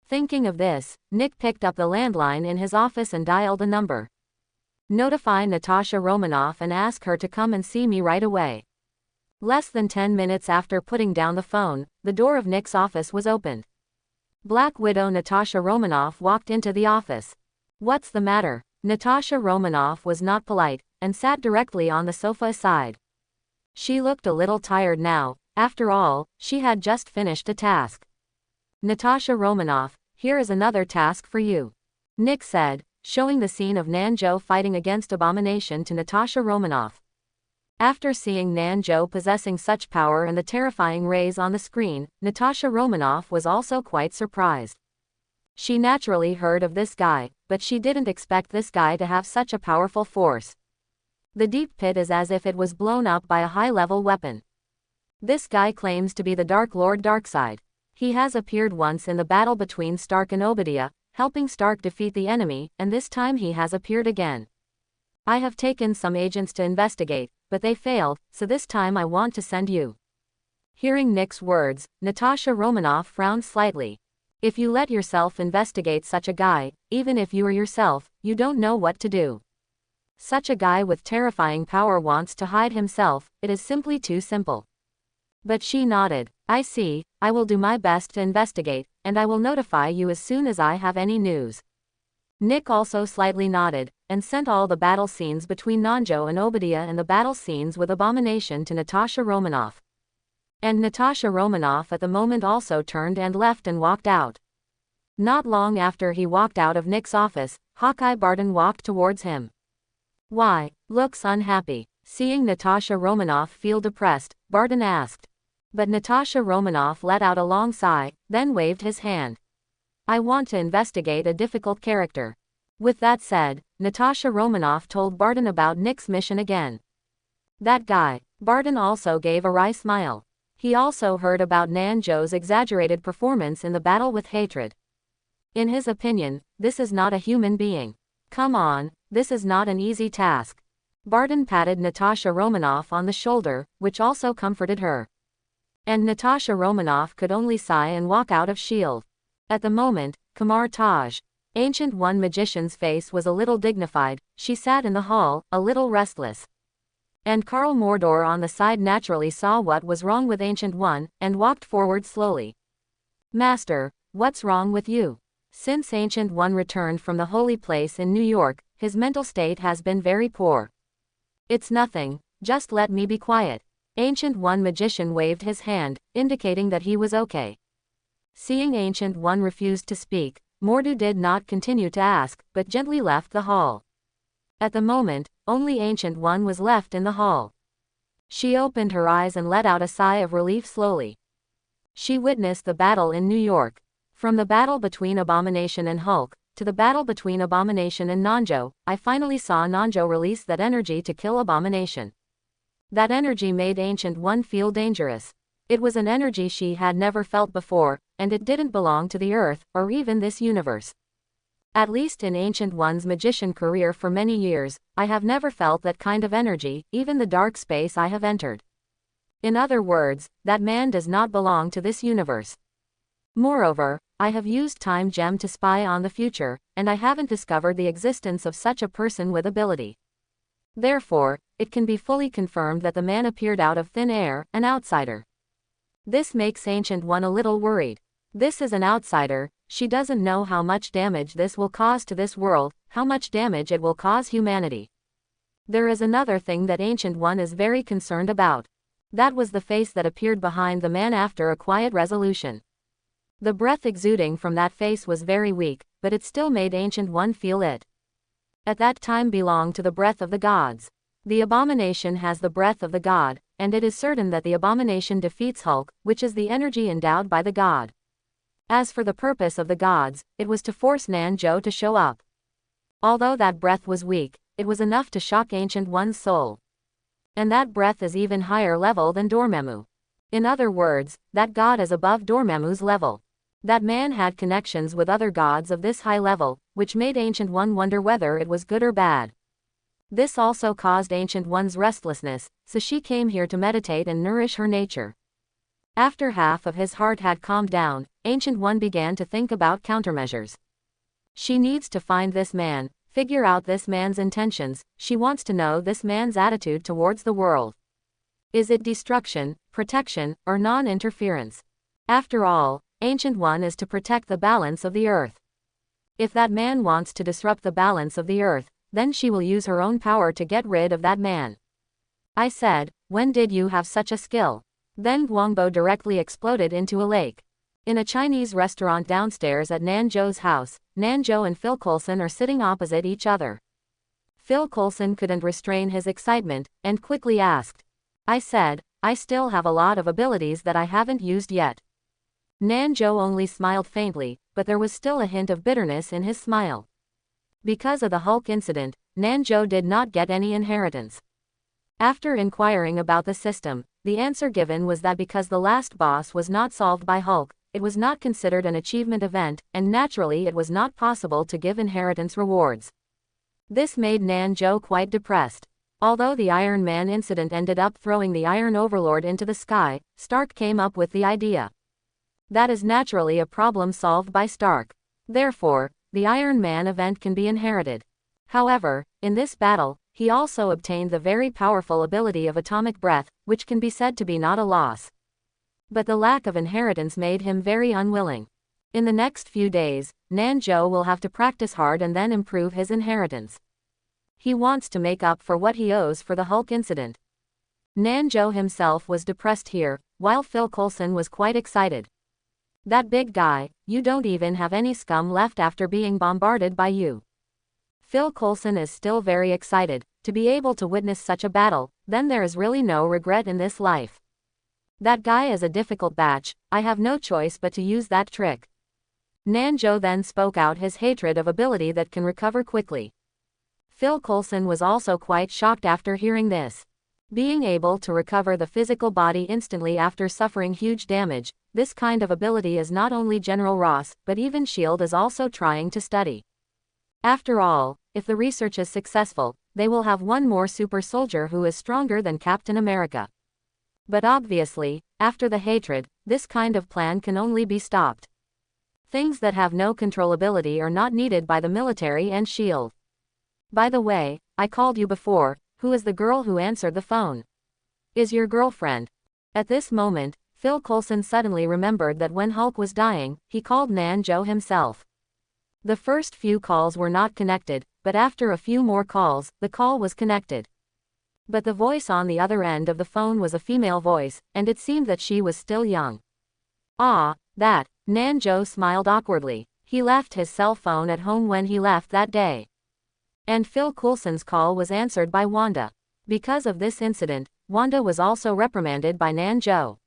Thinking of this, Nick picked up the landline in his office and dialed a number. Notify Natasha Romanoff and ask her to come and see me right away. Less than 10 minutes after putting down the phone, the door of Nick's office was opened. Black Widow Natasha Romanoff walked into the office. What's the matter? Natasha Romanoff was not polite, and sat directly on the sofa aside. She looked a little tired now, after all, she had just finished a task. Natasha Romanoff, here is another task for you. Nick said, showing the scene of Nanjo fighting against Abomination to Natasha Romanoff. After seeing Nanjo possessing such power and the terrifying rays on the screen, Natasha Romanoff was also quite surprised. She naturally heard of this guy, but she didn't expect this guy to have such a powerful force. The deep pit is as if it was blown up by a high-level weapon. This guy claims to be the Dark Lord Darkseid. He has appeared once in the battle between Stark and Obadiah, helping Stark defeat the enemy, and this time he has appeared again. I have taken some agents to investigate, but they failed, so this time I want to send you. Hearing Nick's words, Natasha Romanoff frowned slightly. If you let yourself investigate such a guy, even if you are yourself, you don't know what to do. Such a guy with terrifying power wants to hide himself, it is simply too simple. But she nodded. I see, I will do my best to investigate, and I will notify you as soon as I have any news. Nick also slightly nodded, and sent all the battle scenes between Nanjo and Obadiah and the battle scenes with Abomination to Natasha Romanoff. And Natasha Romanoff at the moment also turned and left and walked out. Not long after he walked out of Nick's office, Hawkeye Barton walked towards him. Why, looks unhappy. Seeing Natasha Romanoff feel depressed, Barton asked. But Natasha Romanoff let out a long sigh, then waved his hand. I want to investigate a difficult character. With that said, Natasha Romanoff told Barton about Nick's mission again. That guy. Barton also gave a wry smile. He also heard about Nanjo's exaggerated performance in the battle with hatred. In his opinion, this is not a human being. Come on, this is not an easy task. Barton patted Natasha Romanoff on the shoulder, which also comforted her. And Natasha Romanoff could only sigh and walk out of S.H.I.E.L.D. At the moment, Kamar Taj, Ancient One magician's face was a little dignified, she sat in the hall, a little restless. And Carl Mordor on the side naturally saw what was wrong with Ancient One, and walked forward slowly. Master, what's wrong with you? Since Ancient One returned from the holy place in New York, his mental state has been very poor. It's nothing, just let me be quiet. Ancient One magician waved his hand, indicating that he was okay. Seeing Ancient One refused to speak, Mordu did not continue to ask, but gently left the hall. At the moment, only Ancient One was left in the hall. She opened her eyes and let out a sigh of relief slowly. She witnessed the battle in New York. From the battle between Abomination and Hulk, to the battle between Abomination and Nanjo, I finally saw Nanjo release that energy to kill Abomination. That energy made Ancient One feel dangerous. It was an energy she had never felt before, and it didn't belong to the Earth, or even this universe. At least in Ancient One's magician career for many years, I have never felt that kind of energy, even the dark space I have entered. In other words, that man does not belong to this universe. Moreover, I have used Time Gem to spy on the future, and I haven't discovered the existence of such a person with ability. Therefore, it can be fully confirmed that the man appeared out of thin air, an outsider. This makes Ancient One a little worried. This is an outsider, she doesn't know how much damage this will cause to this world, how much damage it will cause humanity. There is another thing that Ancient One is very concerned about. That was the face that appeared behind the man after a quiet resolution. The breath exuding from that face was very weak, but it still made Ancient One feel it. At that time belonged to the breath of the gods. The Abomination has the breath of the god, and it is certain that the Abomination defeats Hulk, which is the energy endowed by the god. As for the purpose of the gods, it was to force Nanjo to show up. Although that breath was weak, it was enough to shock Ancient One's soul. And that breath is even higher level than Dormammu. In other words, that god is above Dormammu's level. That man had connections with other gods of this high level, which made Ancient One wonder whether it was good or bad. This also caused Ancient One's restlessness, so she came here to meditate and nourish her nature. After half of his heart had calmed down, Ancient One began to think about countermeasures. She needs to find this man, figure out this man's intentions, she wants to know this man's attitude towards the world. Is it destruction, protection, or non-interference? After all, Ancient One is to protect the balance of the earth. If that man wants to disrupt the balance of the earth, then she will use her own power to get rid of that man. I said, when did you have such a skill? Then Guangbo directly exploded into a lake. In a Chinese restaurant downstairs at Nanjo's house, Nanjo and Phil Coulson are sitting opposite each other. Phil Coulson couldn't restrain his excitement, and quickly asked. I said, I still have a lot of abilities that I haven't used yet. Nanjo only smiled faintly, but there was still a hint of bitterness in his smile. Because of the Hulk incident, Nanjo did not get any inheritance. After inquiring about the system, the answer given was that because the last boss was not solved by Hulk, it was not considered an achievement event, and naturally it was not possible to give inheritance rewards. This made Nanjo quite depressed. Although the Iron Man incident ended up throwing the Iron Overlord into the sky, Stark came up with the idea. That is naturally a problem solved by Stark. Therefore, the Iron Man event can be inherited. However, in this battle, he also obtained the very powerful ability of atomic breath, which can be said to be not a loss. But the lack of inheritance made him very unwilling. In the next few days, Nanjo will have to practice hard and then improve his inheritance. He wants to make up for what he owes for the Hulk incident. Nanjo himself was depressed here, while Phil Coulson was quite excited. That big guy, you don't even have any scum left after being bombarded by you. Phil Coulson is still very excited, to be able to witness such a battle, then there is really no regret in this life. That guy is a difficult batch, I have no choice but to use that trick. Nanjo then spoke out his hatred of ability that can recover quickly. Phil Coulson was also quite shocked after hearing this. Being able to recover the physical body instantly after suffering huge damage, this kind of ability is not only General Ross, but even S.H.I.E.L.D. is also trying to study. After all, if the research is successful, they will have one more super soldier who is stronger than Captain America. But obviously, after the hatred, this kind of plan can only be stopped. Things that have no controllability are not needed by the military and S.H.I.E.L.D. By the way, I called you before, who is the girl who answered the phone? Is your girlfriend? At this moment, Phil Coulson suddenly remembered that when Hulk was dying, he called Nanjo himself. The first few calls were not connected, but after a few more calls, the call was connected. But the voice on the other end of the phone was a female voice, and it seemed that she was still young. Ah, that, Nanjo smiled awkwardly. He left his cell phone at home when he left that day. And Phil Coulson's call was answered by Wanda. Because of this incident, Wanda was also reprimanded by Nanjo.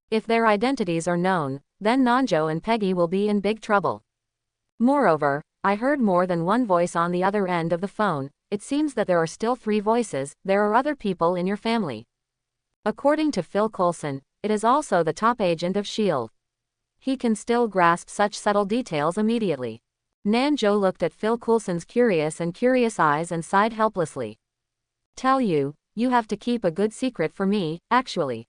If their identities are known, then Nanjo and Peggy will be in big trouble. Moreover, I heard more than one voice on the other end of the phone. It seems that there are still 3 voices, there are other people in your family. According to Phil Coulson, it is also the top agent of S.H.I.E.L.D. He can still grasp such subtle details immediately. Nanjo looked at Phil Coulson's curious eyes and sighed helplessly. Tell you, you have to keep a good secret for me, actually.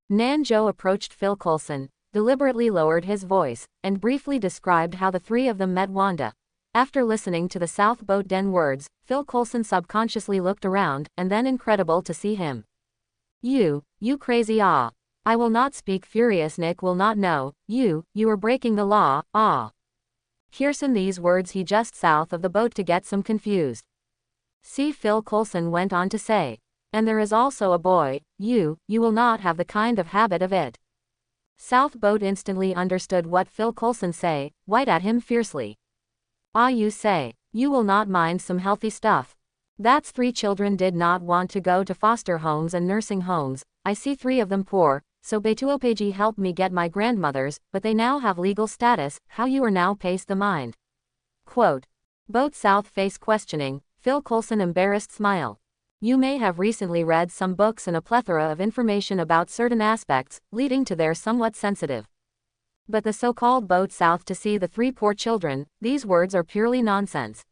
Nanjo approached Phil Coulson, deliberately lowered his voice, and briefly described how the 3 of them met Wanda. After listening to the South Boat Den words, Phil Coulson subconsciously looked around, and then incredible to see him. You crazy ah. I will not speak furious Nick will not know, you are breaking the law, ah. Hearson these words he just south of the boat to get some confused. See Phil Coulson went on to say. And there is also a boy, you will not have the kind of habit of it. South Boat instantly understood what Phil Coulson say, white at him fiercely. Ah you say, you will not mind some healthy stuff. That's 3 children did not want to go to foster homes and nursing homes, I see 3 of them poor, so Betuopeji helped me get my grandmothers, but they now have legal status, how you are now pace the mind. Quote. Boat South face questioning, Phil Coulson embarrassed smile. You may have recently read some books and a plethora of information about certain aspects, leading to their somewhat sensitive. But the so-called Boat South to see the 3 poor children, these words are purely nonsense.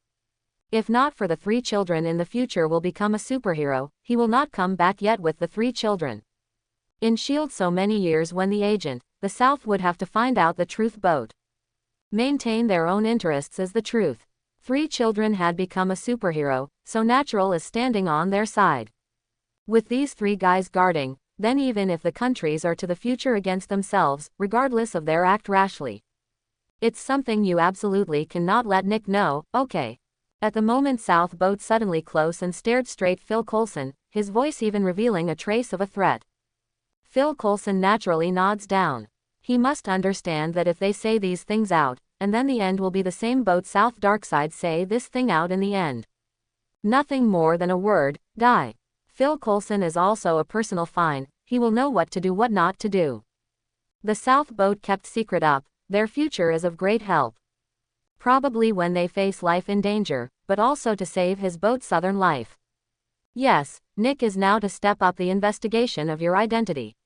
If not for the 3 children in the future will become a superhero, he will not come back yet with the 3 children. In S.H.I.E.L.D. so many years when the agent, the South would have to find out the truth both. Maintain their own interests as the truth. 3 children had become a superhero, so natural as standing on their side. With these 3 guys guarding, then even if the countries are to the future against themselves, regardless of their act rashly. It's something you absolutely cannot let Nick know, okay? At the moment South bowed suddenly close and stared straight Phil Coulson, his voice even revealing a trace of a threat. Phil Coulson naturally nods down. He must understand that if they say these things out, and then the end will be the same boat South Darkseid say this thing out in the end. Nothing more than a word, die. Phil Coulson is also a personal fine, he will know what to do what not to do. The South boat kept secret up, their future is of great help. Probably when they face life in danger, but also to save his boat's southern life. Yes, Nick is now to step up the investigation of your identity.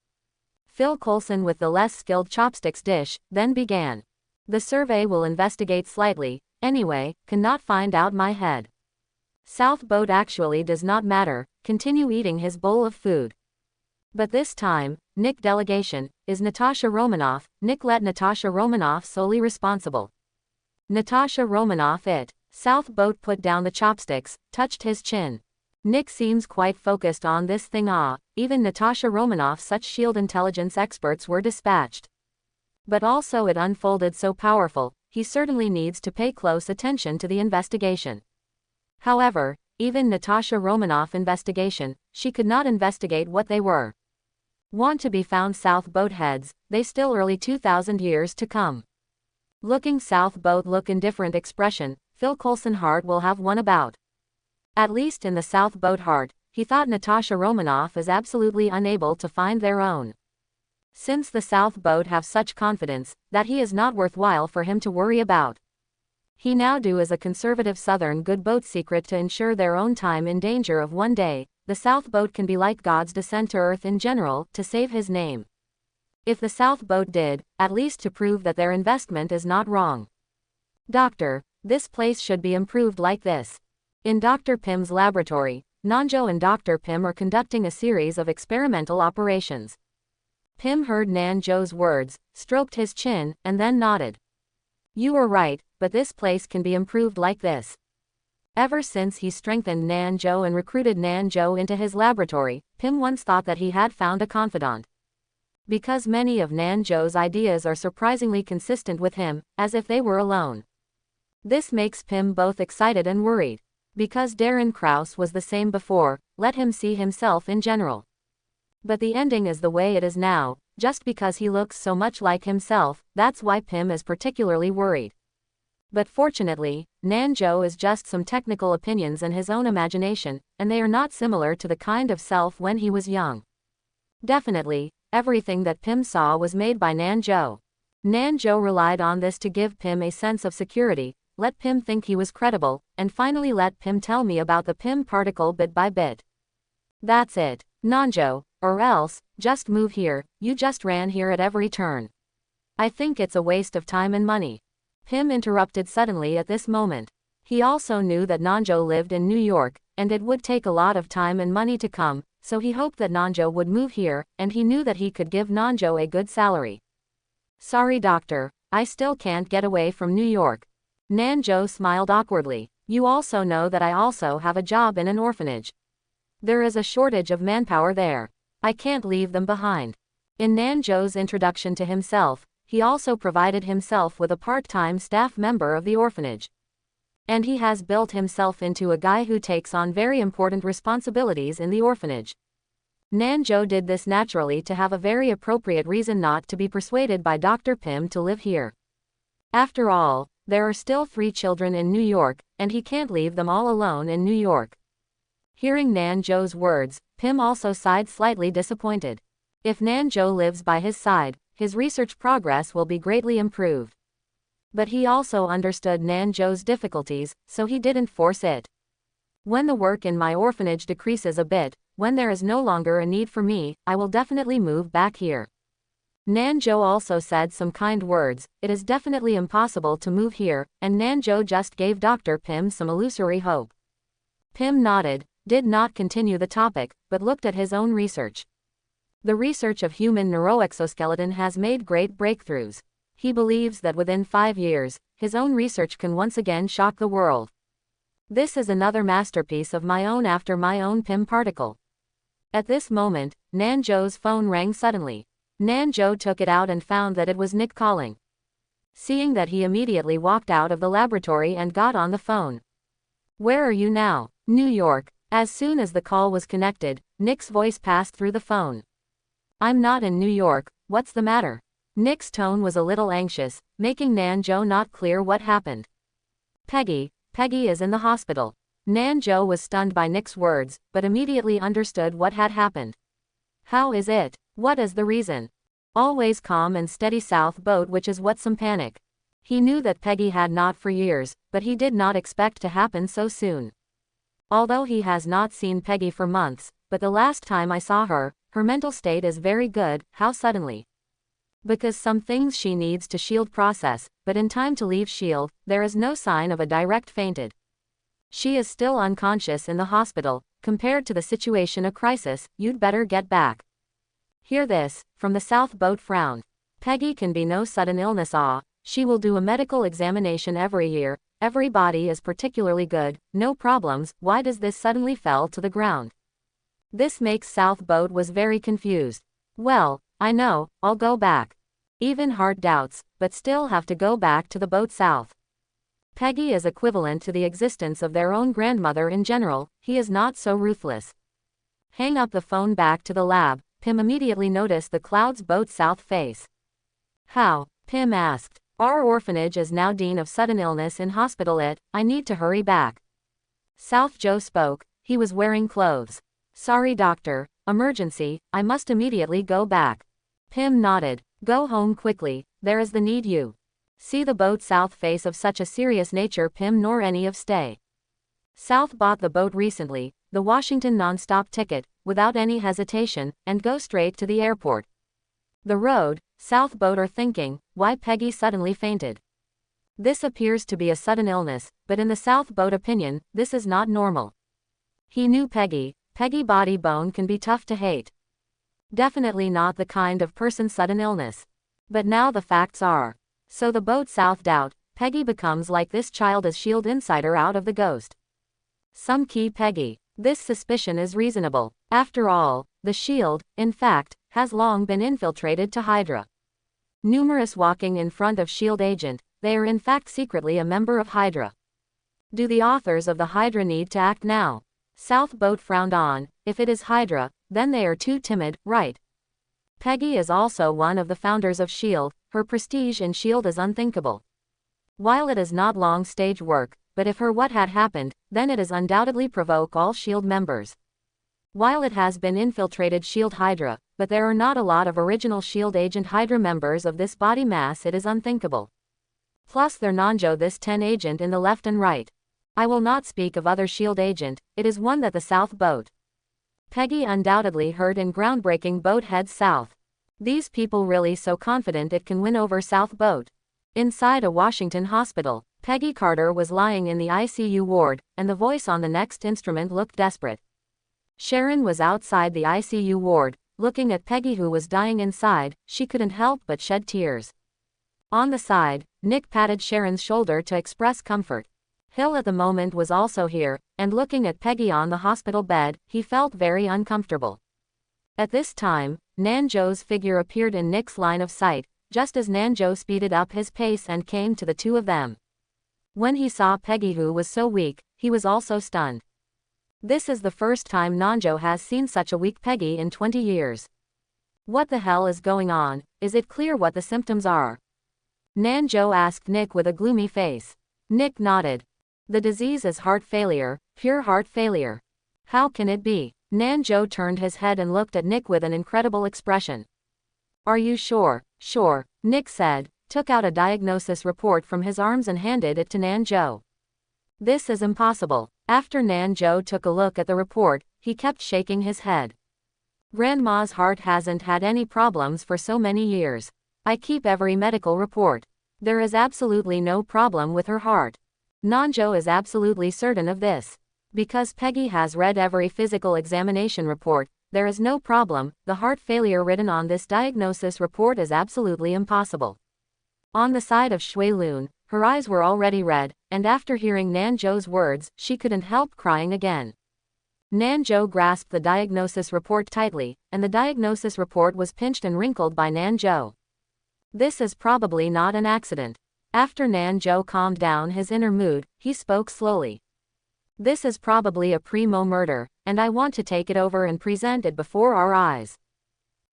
Phil Coulson with the less skilled chopsticks dish, then began. The survey will investigate slightly, anyway, cannot find out my head. South boat actually does not matter, continue eating his bowl of food. But this time, Nick delegation, is Natasha Romanoff, Nick let Natasha Romanoff solely responsible. Natasha Romanoff it. South boat put down the chopsticks, touched his chin. Nick seems quite focused on this thing even Natasha Romanoff such S.H.I.E.L.D. intelligence experts were dispatched. But also it unfolded so powerful, he certainly needs to pay close attention to the investigation. However, even Natasha Romanoff investigation, she could not investigate what they were. Want to be found South boat heads, they still early 2000 years to come. Looking South boat look indifferent expression, Phil Coulson heart will have one about. At least in the South boat heart, he thought Natasha Romanoff is absolutely unable to find their own. Since the South boat have such confidence, that he is not worthwhile for him to worry about. He now do as a conservative Southern good boat secret to ensure their own time in danger of one day, the South boat can be like God's descent to earth in general, to save his name. If the South boat did, at least to prove that their investment is not wrong. Doctor, this place should be improved like this. In Dr. Pym's laboratory, Nanjo and Dr. Pym are conducting a series of experimental operations. Pym heard Nanjo's words, stroked his chin, and then nodded. You are right, but this place can be improved like this. Ever since he strengthened Nanjo and recruited Nanjo into his laboratory, Pym once thought that he had found a confidant. Because many of Nanjo's ideas are surprisingly consistent with him, as if they were alone. This makes Pym both excited and worried. Because Darren Krause was the same before, let him see himself in general. But the ending is the way it is now, just because he looks so much like himself, that's why Pym is particularly worried. But fortunately, Nanjo is just some technical opinions and his own imagination, and they are not similar to the kind of self when he was young. Definitely, everything that Pym saw was made by Nanjo. Nanjo relied on this to give Pym a sense of security, let Pym think he was credible, and finally let Pym tell me about the Pym particle bit by bit. That's it, Nanjo, or else, just move here, you just ran here at every turn. I think it's a waste of time and money. Pym interrupted suddenly at this moment. He also knew that Nanjo lived in New York, and it would take a lot of time and money to come, so he hoped that Nanjo would move here, and he knew that he could give Nanjo a good salary. Sorry doctor, I still can't get away from New York. Nanjo smiled awkwardly. You also know that I also have a job in an orphanage. There is a shortage of manpower there. I can't leave them behind. In Nanjo's introduction to himself, he also provided himself with a part-time staff member of the orphanage. And he has built himself into a guy who takes on very important responsibilities in the orphanage. Nanjo did this naturally to have a very appropriate reason not to be persuaded by Dr. Pym to live here. After all, there are still 3 children in New York, and he can't leave them all alone in New York. Hearing Nanjo's words, Pym also sighed slightly disappointed. If Nanjo lives by his side, his research progress will be greatly improved. But he also understood Nanjo's difficulties, so he didn't force it. When the work in my orphanage decreases a bit, when there is no longer a need for me, I will definitely move back here. Nanjo also said some kind words. It is definitely impossible to move here, and Nanjo just gave Dr. Pym some illusory hope. Pym nodded, did not continue the topic, but looked at his own research. The research of human neuroexoskeleton has made great breakthroughs. He believes that within 5 years, his own research can once again shock the world. This is another masterpiece of my own after my own Pym particle. At this moment, Nanjo's phone rang suddenly. Nanjo took it out and found that it was Nick calling. Seeing that, he immediately walked out of the laboratory and got on the phone. "Where are you now?" "New York." As soon as the call was connected, Nick's voice passed through the phone. "I'm not in New York, what's the matter?" Nick's tone was a little anxious, making Nanjo not clear what happened. Peggy is in the hospital." Nanjo was stunned by Nick's words, but immediately understood what had happened. "How is it? What is the reason?" Always calm and steady South boat, which is what some panic. He knew that Peggy had not for years, but he did not expect to happen so soon. "Although he has not seen Peggy for months, but the last time I saw her, her mental state is very good." "How suddenly?" "Because some things she needs to S.H.I.E.L.D. process, but in time to leave S.H.I.E.L.D., there is no sign of a direct fainted. She is still unconscious in the hospital. Compared to the situation a crisis, you'd better get back." Hear this, from the South boat frowned. "Peggy can be no sudden illness. She will do a medical examination every year, everybody is particularly good, no problems. Why does this suddenly fell to the ground?" This makes South boat was very confused. "Well, I know, I'll go back." Even heart doubts, but still have to go back to the boat south. Peggy is equivalent to the existence of their own grandmother in general. He is not so ruthless. Hang up the phone. Back to the lab, Pym immediately noticed the clouds boat south face. "How?" Pym asked. "Our orphanage is now dean of sudden illness in hospital. I need to hurry back." South Joe spoke. He was wearing clothes. "Sorry doctor, emergency, I must immediately go back." Pym nodded. "Go home quickly, there is the need you see the boat south face of such a serious nature." Pym nor any of stay. South bought the boat recently, the Washington non-stop ticket, without any hesitation, and go straight to the airport. The road, South boat are thinking, why Peggy suddenly fainted. This appears to be a sudden illness, but in the South boat opinion, this is not normal. He knew Peggy body bone can be tough to hate. Definitely not the kind of person sudden illness. But now the facts are. So the boat south doubt, Peggy becomes like this child as S.H.I.E.L.D. insider out of the ghost. Some key Peggy. This suspicion is reasonable. After all, the S.H.I.E.L.D., in fact, has long been infiltrated to Hydra. Numerous walking in front of S.H.I.E.L.D. agent, they are in fact secretly a member of Hydra. Do the authors of the Hydra need to act now? South boat frowned on. If it is Hydra, then they are too timid, right? Peggy is also one of the founders of S.H.I.E.L.D., her prestige in S.H.I.E.L.D. is unthinkable. While it is not long stage work, but if her what had happened, then it is undoubtedly provoke all S.H.I.E.L.D. members. While it has been infiltrated S.H.I.E.L.D. Hydra, but there are not a lot of original S.H.I.E.L.D. agent Hydra members of this body mass. It is unthinkable. Plus their Nanjo this 10 agent in the left and right. I will not speak of other S.H.I.E.L.D. agent, it is one that the South boat. Peggy undoubtedly heard in groundbreaking boat heads south. These people really so confident it can win over South boat. Inside a Washington hospital, Peggy Carter was lying in the ICU ward, and the voice on the next instrument looked desperate. Sharon was outside the ICU ward, looking at Peggy who was dying inside. She couldn't help but shed tears. On the side, Nick patted Sharon's shoulder to express comfort. Hill at the moment was also here, and looking at Peggy on the hospital bed, he felt very uncomfortable. At this time, Nanjo's figure appeared in Nick's line of sight, just as Nanjo speeded up his pace and came to the two of them. When he saw Peggy who was so weak, he was also stunned. This is the first time Nanjo has seen such a weak Peggy in 20 years. What the hell is going on? Is it clear what the symptoms are? Nanjo asked Nick with a gloomy face. Nick nodded. The disease is heart failure, pure heart failure. How can it be? Nanjo turned his head and looked at Nick with an incredible expression. Are you sure? Sure, Nick said, took out a diagnosis report from his arms and handed it to Nanjo. This is impossible. After Nanjo took a look at the report, he kept shaking his head. Grandma's heart hasn't had any problems for so many years. I keep every medical report. There is absolutely no problem with her heart. Nanjo is absolutely certain of this. Because Peggy has read every physical examination report, there is no problem, the heart failure written on this diagnosis report is absolutely impossible. On the side of Shui Lun, her eyes were already red, and after hearing Nanjo's words, she couldn't help crying again. Nanjo grasped the diagnosis report tightly, and the diagnosis report was pinched and wrinkled by Nanjo. This is probably not an accident. After Nanjo calmed down his inner mood, he spoke slowly. This is probably a primo murder, and I want to take it over and present it before our eyes.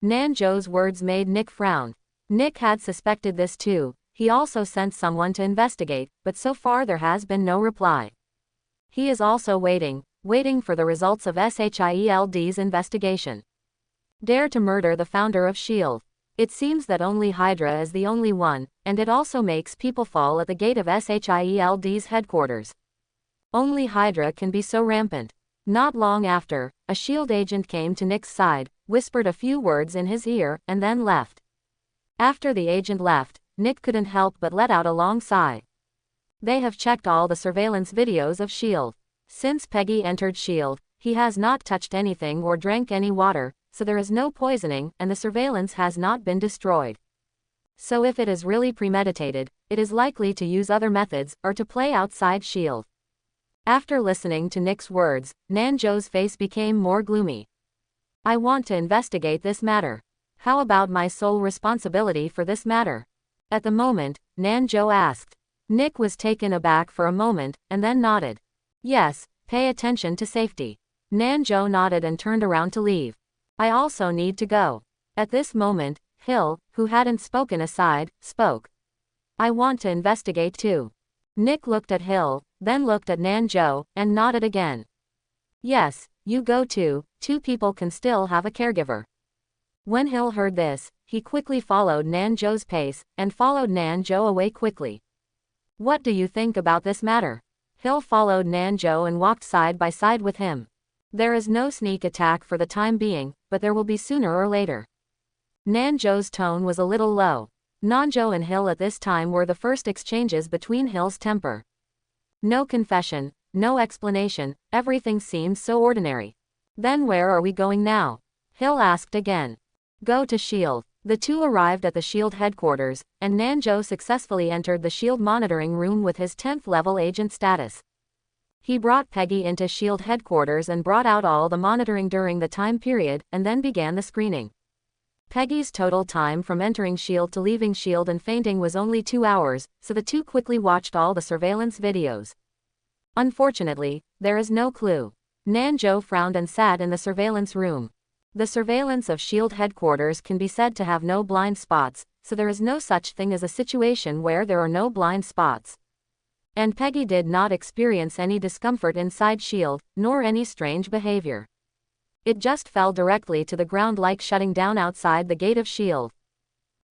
Nanjo's words made Nick frown. Nick had suspected this too. He also sent someone to investigate, but so far there has been no reply. He is also waiting for the results of SHIELD's investigation. Dare to murder the founder of S.H.I.E.L.D. It seems that only Hydra is the only one, and it also makes people fall at the gate of SHIELD's headquarters. Only Hydra can be so rampant. Not long after, a S.H.I.E.L.D. agent came to Nick's side, whispered a few words in his ear, and then left. After the agent left, Nick couldn't help but let out a long sigh. They have checked all the surveillance videos of S.H.I.E.L.D. Since Peggy entered S.H.I.E.L.D., he has not touched anything or drank any water, so there is no poisoning and the surveillance has not been destroyed. So if it is really premeditated, it is likely to use other methods or to play outside S.H.I.E.L.D. After listening to Nick's words, Nanjo's face became more gloomy. I want to investigate this matter. How about my sole responsibility for this matter? At the moment, Nanjo asked. Nick was taken aback for a moment, and then nodded. Yes, pay attention to safety. Nanjo nodded and turned around to leave. I also need to go. At this moment, Hill, who hadn't spoken aside, spoke. I want to investigate too. Nick looked at Hill, then looked at Nanjo, and nodded again. Yes, you go too, two people can still have a caregiver. When Hill heard this, he quickly followed Nanjo's pace, and followed Nanjo away quickly. What do you think about this matter? Hill followed Nanjo and walked side by side with him. There is no sneak attack for the time being, but there will be sooner or later. Nanjo's tone was a little low. Nanjo and Hill at this time were the first exchanges between Hill's temper. No confession, no explanation, everything seemed so ordinary. Then where are we going now? Hill asked again. Go to S.H.I.E.L.D. The two arrived at the S.H.I.E.L.D. headquarters, and Nanjo successfully entered the S.H.I.E.L.D. monitoring room with his 10th level agent status. He brought Peggy into S.H.I.E.L.D. headquarters and brought out all the monitoring during the time period, and then began the screening. Peggy's total time from entering S.H.I.E.L.D. to leaving S.H.I.E.L.D. and fainting was only 2 hours, so the two quickly watched all the surveillance videos. Unfortunately, there is no clue. Nanjo frowned and sat in the surveillance room. The surveillance of S.H.I.E.L.D. headquarters can be said to have no blind spots, so there is no such thing as a situation where there are no blind spots. And Peggy did not experience any discomfort inside S.H.I.E.L.D., nor any strange behavior. It just fell directly to the ground like shutting down outside the gate of S.H.I.E.L.D.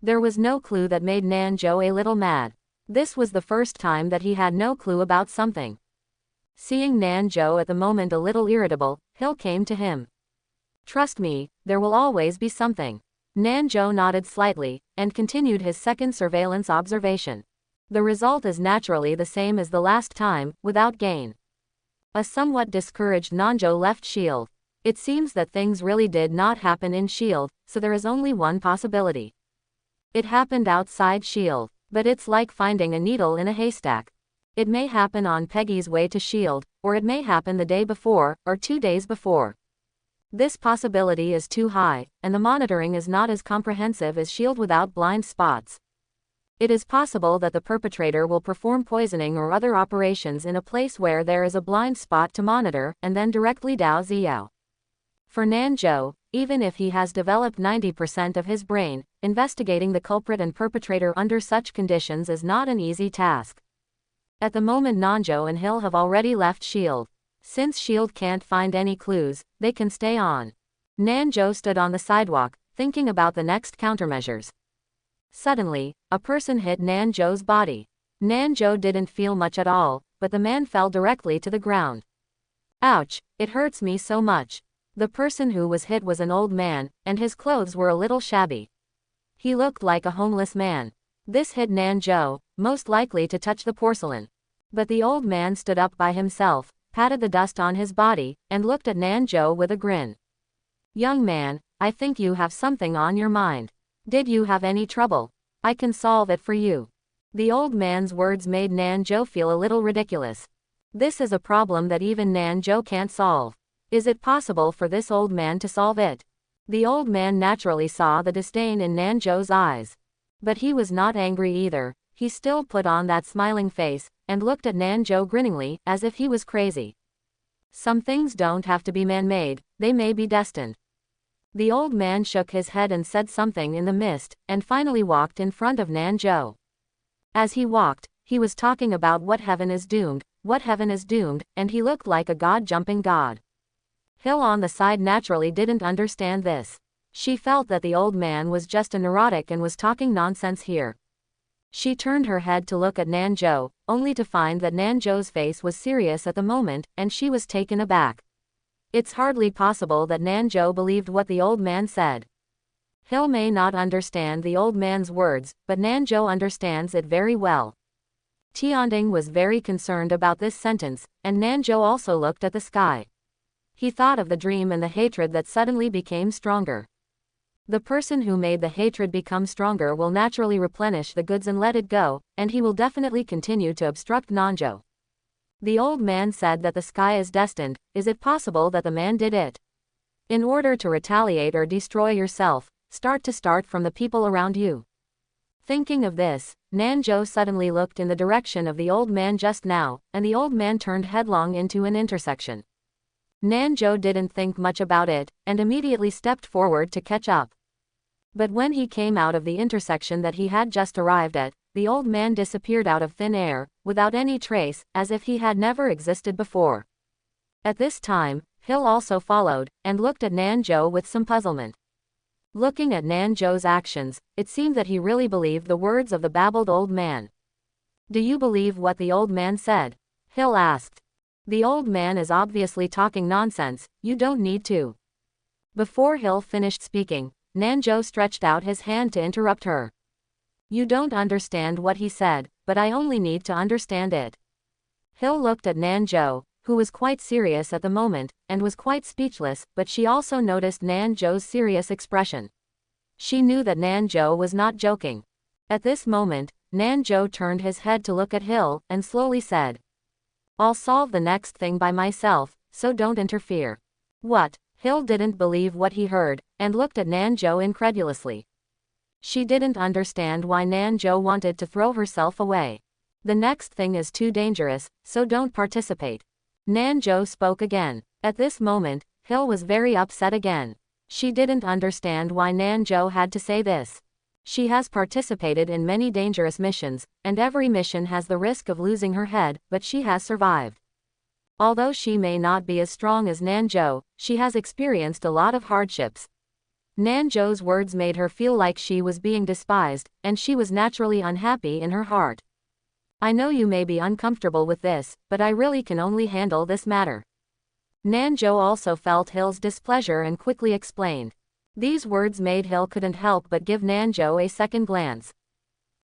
There was no clue that made Nanjo a little mad. This was the first time that he had no clue about something. Seeing Nanjo at the moment a little irritable, Hill came to him. Trust me, there will always be something. Nanjo nodded slightly, and continued his second surveillance observation. The result is naturally the same as the last time, without gain. A somewhat discouraged Nanjo left S.H.I.E.L.D. It seems that things really did not happen in S.H.I.E.L.D., so there is only one possibility. It happened outside S.H.I.E.L.D., but it's like finding a needle in a haystack. It may happen on Peggy's way to S.H.I.E.L.D., or it may happen the day before, or 2 days before. This possibility is too high, and the monitoring is not as comprehensive as S.H.I.E.L.D. without blind spots. It is possible that the perpetrator will perform poisoning or other operations in a place where there is a blind spot to monitor, and then directly Dao Xiao. For Nanjo, even if he has developed 90% of his brain, investigating the culprit and perpetrator under such conditions is not an easy task. At the moment Nanjo and Hill have already left S.H.I.E.L.D. Since S.H.I.E.L.D. can't find any clues, they can stay on. Nanjo stood on the sidewalk, thinking about the next countermeasures. Suddenly, a person hit Nanjo's body. Nanjo didn't feel much at all, but the man fell directly to the ground. Ouch, it hurts me so much. The person who was hit was an old man, and his clothes were a little shabby. He looked like a homeless man. This hit Nanjo, most likely to touch the porcelain. But the old man stood up by himself, patted the dust on his body, and looked at Nanjo with a grin. Young man, I think you have something on your mind. Did you have any trouble? I can solve it for you. The old man's words made Nanjo feel a little ridiculous. This is a problem that even Nanjo can't solve. Is it possible for this old man to solve it? The old man naturally saw the disdain in Nanjo's eyes. But he was not angry either. He still put on that smiling face, and looked at Nanjo grinningly, as if he was crazy. Some things don't have to be man-made, they may be destined. The old man shook his head and said something in the mist, and finally walked in front of Nanjo. As he walked, he was talking about what heaven is doomed, and he looked like a god-jumping god. Hill on the side naturally didn't understand this. She felt that the old man was just a neurotic and was talking nonsense here. She turned her head to look at Nanjo, only to find that Nanjo's face was serious at the moment, and she was taken aback. It's hardly possible that Nanjo believed what the old man said. Hill may not understand the old man's words, but Nanjo understands it very well. Tianding was very concerned about this sentence, and Nanjo also looked at the sky. He thought of the dream and the hatred that suddenly became stronger. The person who made the hatred become stronger will naturally replenish the goods and let it go, and he will definitely continue to obstruct Nanjo. The old man said that the sky is destined. Is it possible that the man did it? In order to retaliate or destroy yourself, start from the people around you. Thinking of this, Nanjo suddenly looked in the direction of the old man just now, and the old man turned headlong into an intersection. Nanjo didn't think much about it, and immediately stepped forward to catch up. But when he came out of the intersection that he had just arrived at, the old man disappeared out of thin air, without any trace, as if he had never existed before. At this time, Hill also followed, and looked at Nanjo with some puzzlement. Looking at Nanjo's actions, it seemed that he really believed the words of the babbled old man. Do you believe what the old man said? Hill asked. The old man is obviously talking nonsense, you don't need to. Before Hill finished speaking, Nanjo stretched out his hand to interrupt her. You don't understand what he said, but I only need to understand it. Hill looked at Nanjo, who was quite serious at the moment, and was quite speechless, but she also noticed Nanjo's serious expression. She knew that Nanjo was not joking. At this moment, Nanjo turned his head to look at Hill, and slowly said, I'll solve the next thing by myself, so don't interfere. What? Hill didn't believe what he heard, and looked at Nanjo incredulously. She didn't understand why Nanjo wanted to throw herself away. The next thing is too dangerous, so don't participate. Nanjo spoke again. At this moment, Hill was very upset again. She didn't understand why Nanjo had to say this. She has participated in many dangerous missions, and every mission has the risk of losing her head, but she has survived. Although she may not be as strong as Nanjo, she has experienced a lot of hardships. Nanjo's words made her feel like she was being despised, and she was naturally unhappy in her heart. I know you may be uncomfortable with this, but I really can only handle this matter. Nanjo also felt Hill's displeasure and quickly explained. These words made Hill couldn't help but give Nanjo a second glance.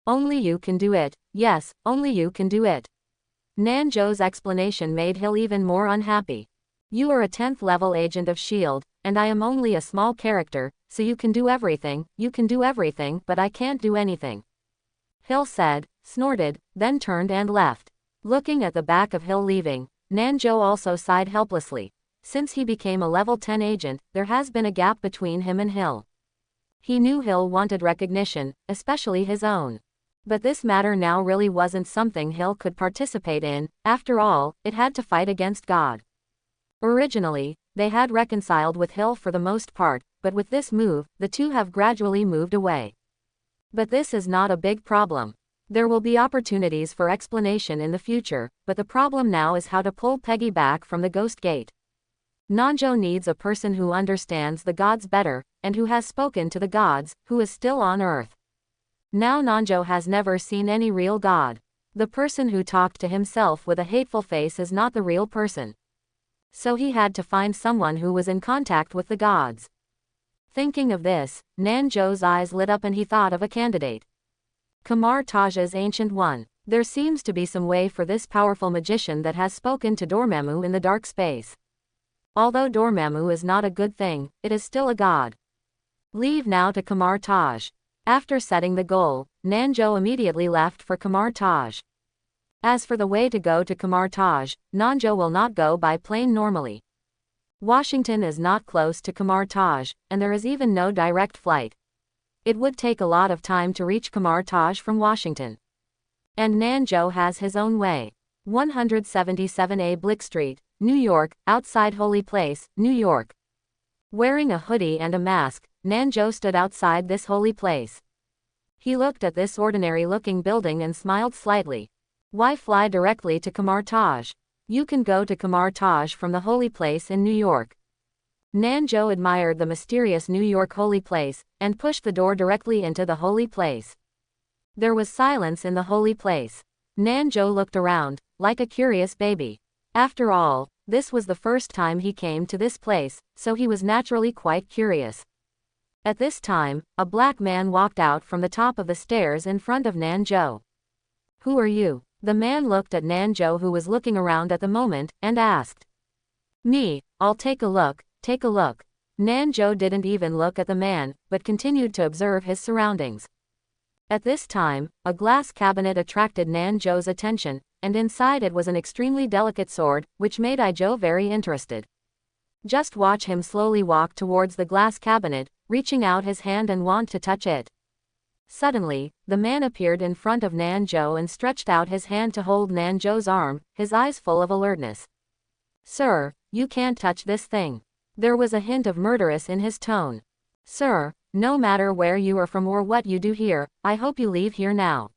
Only you can do it, yes, only you can do it. Nanjo's explanation made Hill even more unhappy. You are a 10th level agent of S.H.I.E.L.D., and I am only a small character, so you can do everything, but I can't do anything. Hill said, snorted, then turned and left. Looking at the back of Hill leaving, Nanjo also sighed helplessly. Since he became a level 10 agent, there has been a gap between him and Hill. He knew Hill wanted recognition, especially his own. But this matter now really wasn't something Hill could participate in. After all, it had to fight against God. Originally, they had reconciled with Hill for the most part, but with this move, the two have gradually moved away. But this is not a big problem. There will be opportunities for explanation in the future, but the problem now is how to pull Peggy back from the Ghost Gate. Nanjo needs a person who understands the gods better, and who has spoken to the gods, who is still on Earth. Now Nanjo has never seen any real god. The person who talked to himself with a hateful face is not the real person. So he had to find someone who was in contact with the gods. Thinking of this, Nanjo's eyes lit up and he thought of a candidate. Kamar Taj's Ancient One. There seems to be some way for this powerful magician that has spoken to Dormammu in the dark space. Although Dormammu is not a good thing, it is still a god. Leave now to Kamar Taj. After setting the goal, Nanjo immediately left for Kamar Taj. As for the way to go to Kamar Taj, Nanjo will not go by plane normally. Washington is not close to Kamar Taj, and there is even no direct flight. It would take a lot of time to reach Kamar Taj from Washington. And Nanjo has his own way. 177A Blick Street, New York, outside Holy Place, New York. Wearing a hoodie and a mask, Nanjo stood outside this holy place. He looked at this ordinary-looking building and smiled slightly. Why fly directly to Kamar Taj? You can go to Kamar Taj from the holy place in New York. Nanjo admired the mysterious New York holy place, and pushed the door directly into the holy place. There was silence in the holy place. Nanjo looked around, like a curious baby. After all, this was the first time he came to this place, so he was naturally quite curious. At this time, a black man walked out from the top of the stairs in front of Nanjo. Who are you? The man looked at Nanjo, who was looking around at the moment, and asked. Me, I'll take a look, take a look. Nanjo didn't even look at the man, but continued to observe his surroundings. At this time, a glass cabinet attracted Nanjo's attention, and inside it was an extremely delicate sword, which made Ijo very interested. Just watch him slowly walk towards the glass cabinet, reaching out his hand and want to touch it. Suddenly, the man appeared in front of Nanjo and stretched out his hand to hold Nanjo's arm, his eyes full of alertness. Sir, you can't touch this thing. There was a hint of murderous in his tone. Sir, no matter where you are from or what you do here, I hope you leave here now.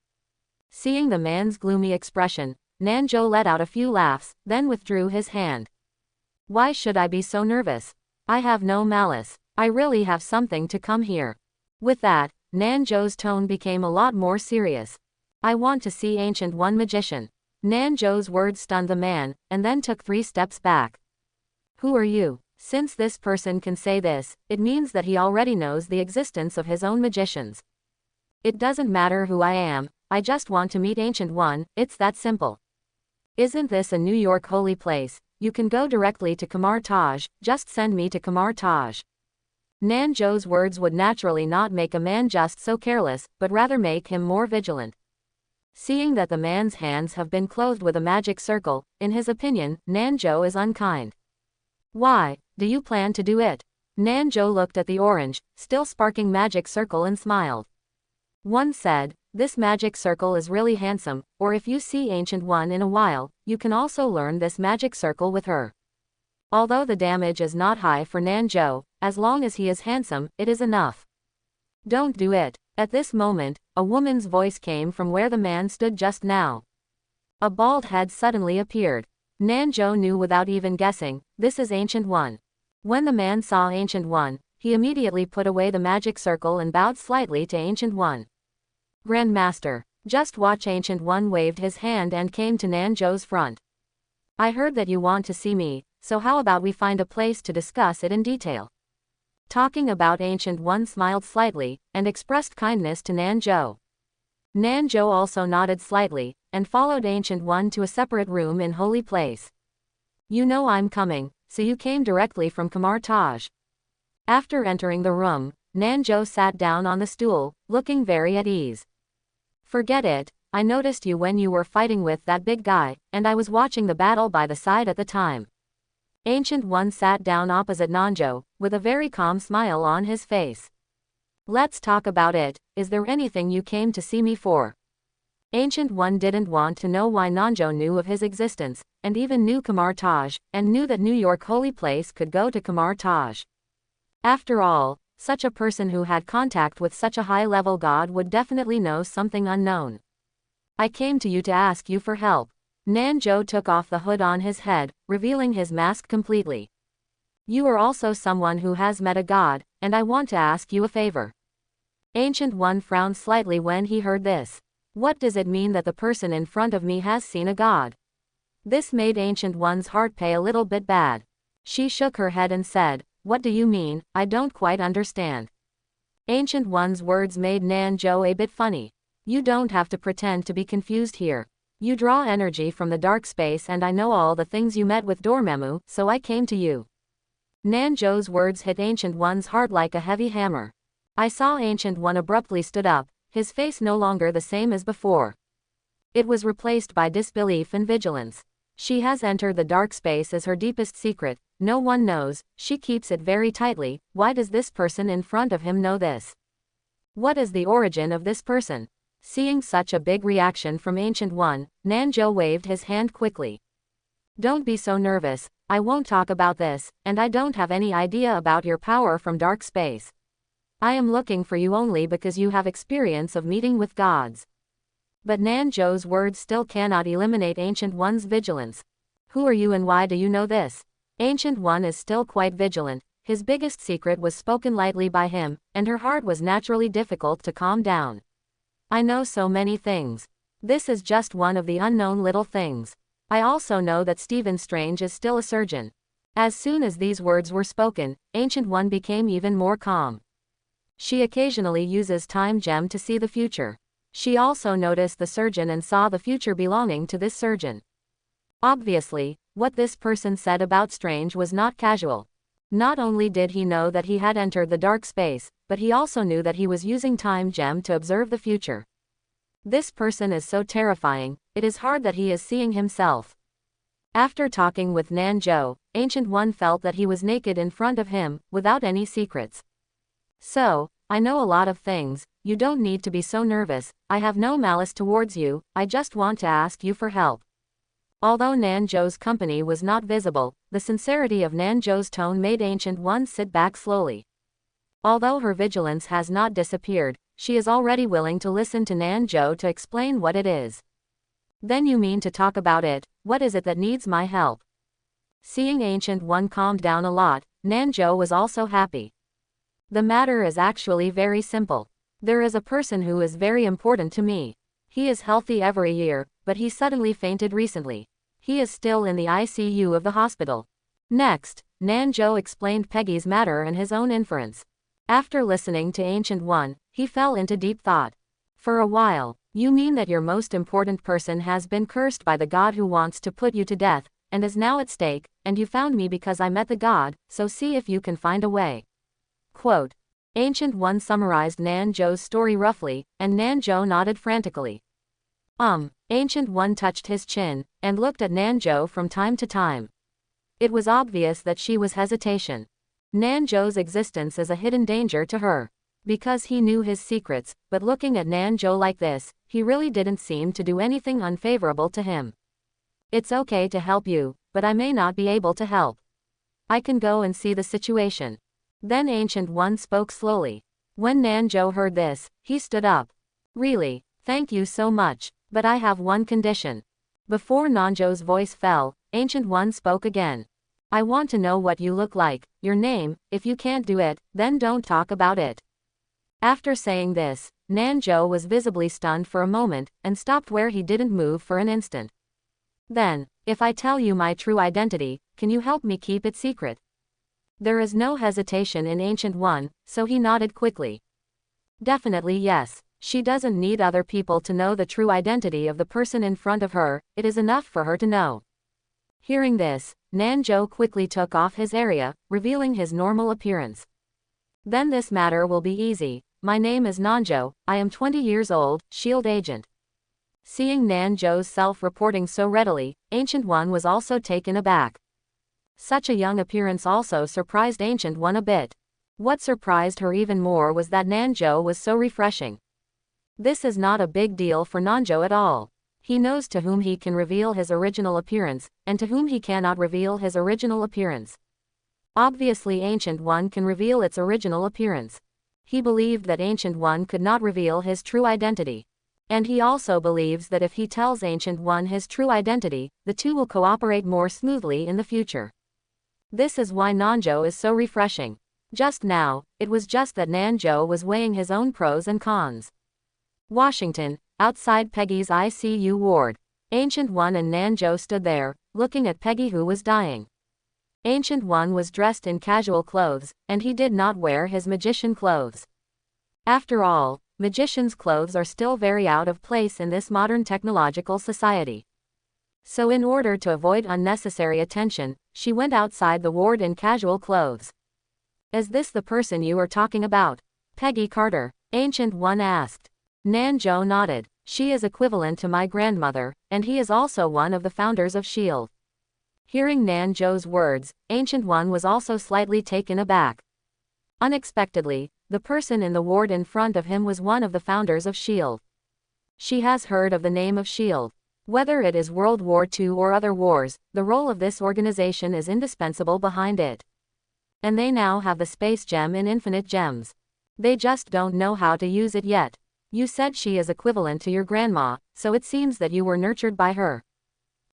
Seeing the man's gloomy expression, Nanjo let out a few laughs, then withdrew his hand. Why should I be so nervous? I have no malice. I really have something to come here. With that, Nanjo's tone became a lot more serious. I want to see Ancient One Magician. Nanjo's words stunned the man, and then took 3 steps back. Who are you? Since this person can say this, it means that he already knows the existence of his own magicians. It doesn't matter who I am, I just want to meet Ancient One, it's that simple. Isn't this a New York holy place? You can go directly to Kamar Taj, just send me to Kamar Taj. Nanjo's words would naturally not make a man just so careless, but rather make him more vigilant. Seeing that the man's hands have been clothed with a magic circle, in his opinion, Nanjo is unkind. Why, do you plan to do it? Nanjo looked at the orange, still sparking magic circle and smiled. One said, this magic circle is really handsome, or if you see Ancient One in a while, you can also learn this magic circle with her. Although the damage is not high for Nanjo, as long as he is handsome, it is enough. Don't do it. At this moment, a woman's voice came from where the man stood just now. A bald head suddenly appeared. Nanjo knew without even guessing, this is Ancient One. When the man saw Ancient One, he immediately put away the magic circle and bowed slightly to Ancient One. Grandmaster, just watch. Ancient One waved his hand and came to Nanjo's front. I heard that you want to see me, so how about we find a place to discuss it in detail? Talking about, Ancient One smiled slightly, and expressed kindness to Nanjo. Nanjo also nodded slightly, and followed Ancient One to a separate room in Holy Place. You know I'm coming, so you came directly from Kamar Taj. After entering the room, Nanjo sat down on the stool, looking very at ease. Forget it, I noticed you when you were fighting with that big guy, and I was watching the battle by the side at the time. Ancient One sat down opposite Nanjo, with a very calm smile on his face. Let's talk about it. Is there anything you came to see me for? Ancient One didn't want to know why Nanjo knew of his existence, and even knew Kamar Taj, and knew that New York holy place could go to Kamar Taj. After all, such a person who had contact with such a high-level god would definitely know something unknown. I came to you to ask you for help. Nanjo took off the hood on his head, revealing his mask completely. You are also someone who has met a god, and I want to ask you a favor. Ancient One frowned slightly when he heard this. What does it mean that the person in front of me has seen a god? This made Ancient One's heart pay a little bit bad. She shook her head and said, what do you mean? I don't quite understand. Ancient One's words made Nanjo a bit funny. You don't have to pretend to be confused here. You draw energy from the dark space, and I know all the things you met with Dormammu, so I came to you. Nanjo's words hit Ancient One's heart like a heavy hammer. I saw Ancient One abruptly stood up, his face no longer the same as before. It was replaced by disbelief and vigilance. She has entered the dark space as her deepest secret, no one knows, she keeps it very tightly. Why does this person in front of him know this? What is the origin of this person? Seeing such a big reaction from Ancient One, Nanjo waved his hand quickly. Don't be so nervous, I won't talk about this, and I don't have any idea about your power from dark space. I am looking for you only because you have experience of meeting with gods. But Nanjo's words still cannot eliminate Ancient One's vigilance. Who are you and why do you know this? Ancient One is still quite vigilant, his biggest secret was spoken lightly by him, and her heart was naturally difficult to calm down. I know so many things. This is just one of the unknown little things. I also know that Stephen Strange is still a surgeon. As soon as these words were spoken, Ancient One became even more calm. She occasionally uses time gem to see the future. She also noticed the surgeon and saw the future belonging to this surgeon. Obviously, what this person said about Strange was not casual. Not only did he know that he had entered the dark space, but he also knew that he was using time gem to observe the future. This person is so terrifying, it is hard that he is seeing himself. After talking with Nanjo, Ancient One felt that he was naked in front of him, without any secrets. So, I know a lot of things, you don't need to be so nervous, I have no malice towards you, I just want to ask you for help. Although Nanjo's company was not visible, the sincerity of Nanjo's tone made Ancient One sit back slowly. Although her vigilance has not disappeared, she is already willing to listen to Nanjo to explain what it is. Then you mean to talk about it, what is it that needs my help? Seeing Ancient One calmed down a lot, Nanjo was also happy. The matter is actually very simple. There is a person who is very important to me. He is healthy every year, but he suddenly fainted recently. He is still in the ICU of the hospital. Next, Nanjo explained Peggy's matter and his own inference. After listening to Ancient One, he fell into deep thought. For a while, you mean that your most important person has been cursed by the god who wants to put you to death, and is now at stake, and you found me because I met the god, so see if you can find a way. Quote. Ancient One summarized Nanjo's story roughly, and Nanjo nodded frantically. Ancient One touched his chin, and looked at Nanjo from time to time. It was obvious that she was hesitation. Nanjo's existence is a hidden danger to her. Because he knew his secrets, but looking at Nanjo like this, he really didn't seem to do anything unfavorable to him. It's okay to help you, but I may not be able to help. I can go and see the situation. Then Ancient One spoke slowly. When Nanjo heard this, he stood up. Really, thank you so much, but I have one condition. Before Nanjo's voice fell, Ancient One spoke again. I want to know what you look like, your name, if you can't do it, then don't talk about it. After saying this, Nanjo was visibly stunned for a moment, and stopped where he didn't move for an instant. Then, if I tell you my true identity, can you help me keep it secret? There is no hesitation in Ancient One, so he nodded quickly. Definitely yes. She doesn't need other people to know the true identity of the person in front of her, it is enough for her to know. Hearing this, Nanjo quickly took off his area, revealing his normal appearance. Then this matter will be easy. My name is Nanjo, I am 20 years old, SHIELD agent. Seeing Nanjo's self-reporting so readily, Ancient One was also taken aback. Such a young appearance also surprised Ancient One a bit. What surprised her even more was that Nanjo was so refreshing. This is not a big deal for Nanjo at all. He knows to whom he can reveal his original appearance, and to whom he cannot reveal his original appearance. Obviously Ancient One can reveal its original appearance. He believed that Ancient One could not reveal his true identity. And he also believes that if he tells Ancient One his true identity, the two will cooperate more smoothly in the future. This is why Nanjo is so refreshing. Just now, it was just that Nanjo was weighing his own pros and cons. Washington, outside Peggy's ICU ward. Ancient One and Nanjo stood there, looking at Peggy who was dying. Ancient One was dressed in casual clothes, and he did not wear his magician clothes. After all, magician's clothes are still very out of place in this modern technological society. So in order to avoid unnecessary attention, she went outside the ward in casual clothes. Is this the person you are talking about? Peggy Carter, Ancient One asked. Nanjo nodded. She is equivalent to my grandmother, and he is also one of the founders of S.H.I.E.L.D. Hearing Nanjo's words, Ancient One was also slightly taken aback. Unexpectedly, the person in the ward in front of him was one of the founders of S.H.I.E.L.D. She has heard of the name of S.H.I.E.L.D. Whether it is World War II or other wars, the role of this organization is indispensable behind it. And they now have the space gem in infinite gems. They just don't know how to use it yet. You said she is equivalent to your grandma, so it seems that you were nurtured by her.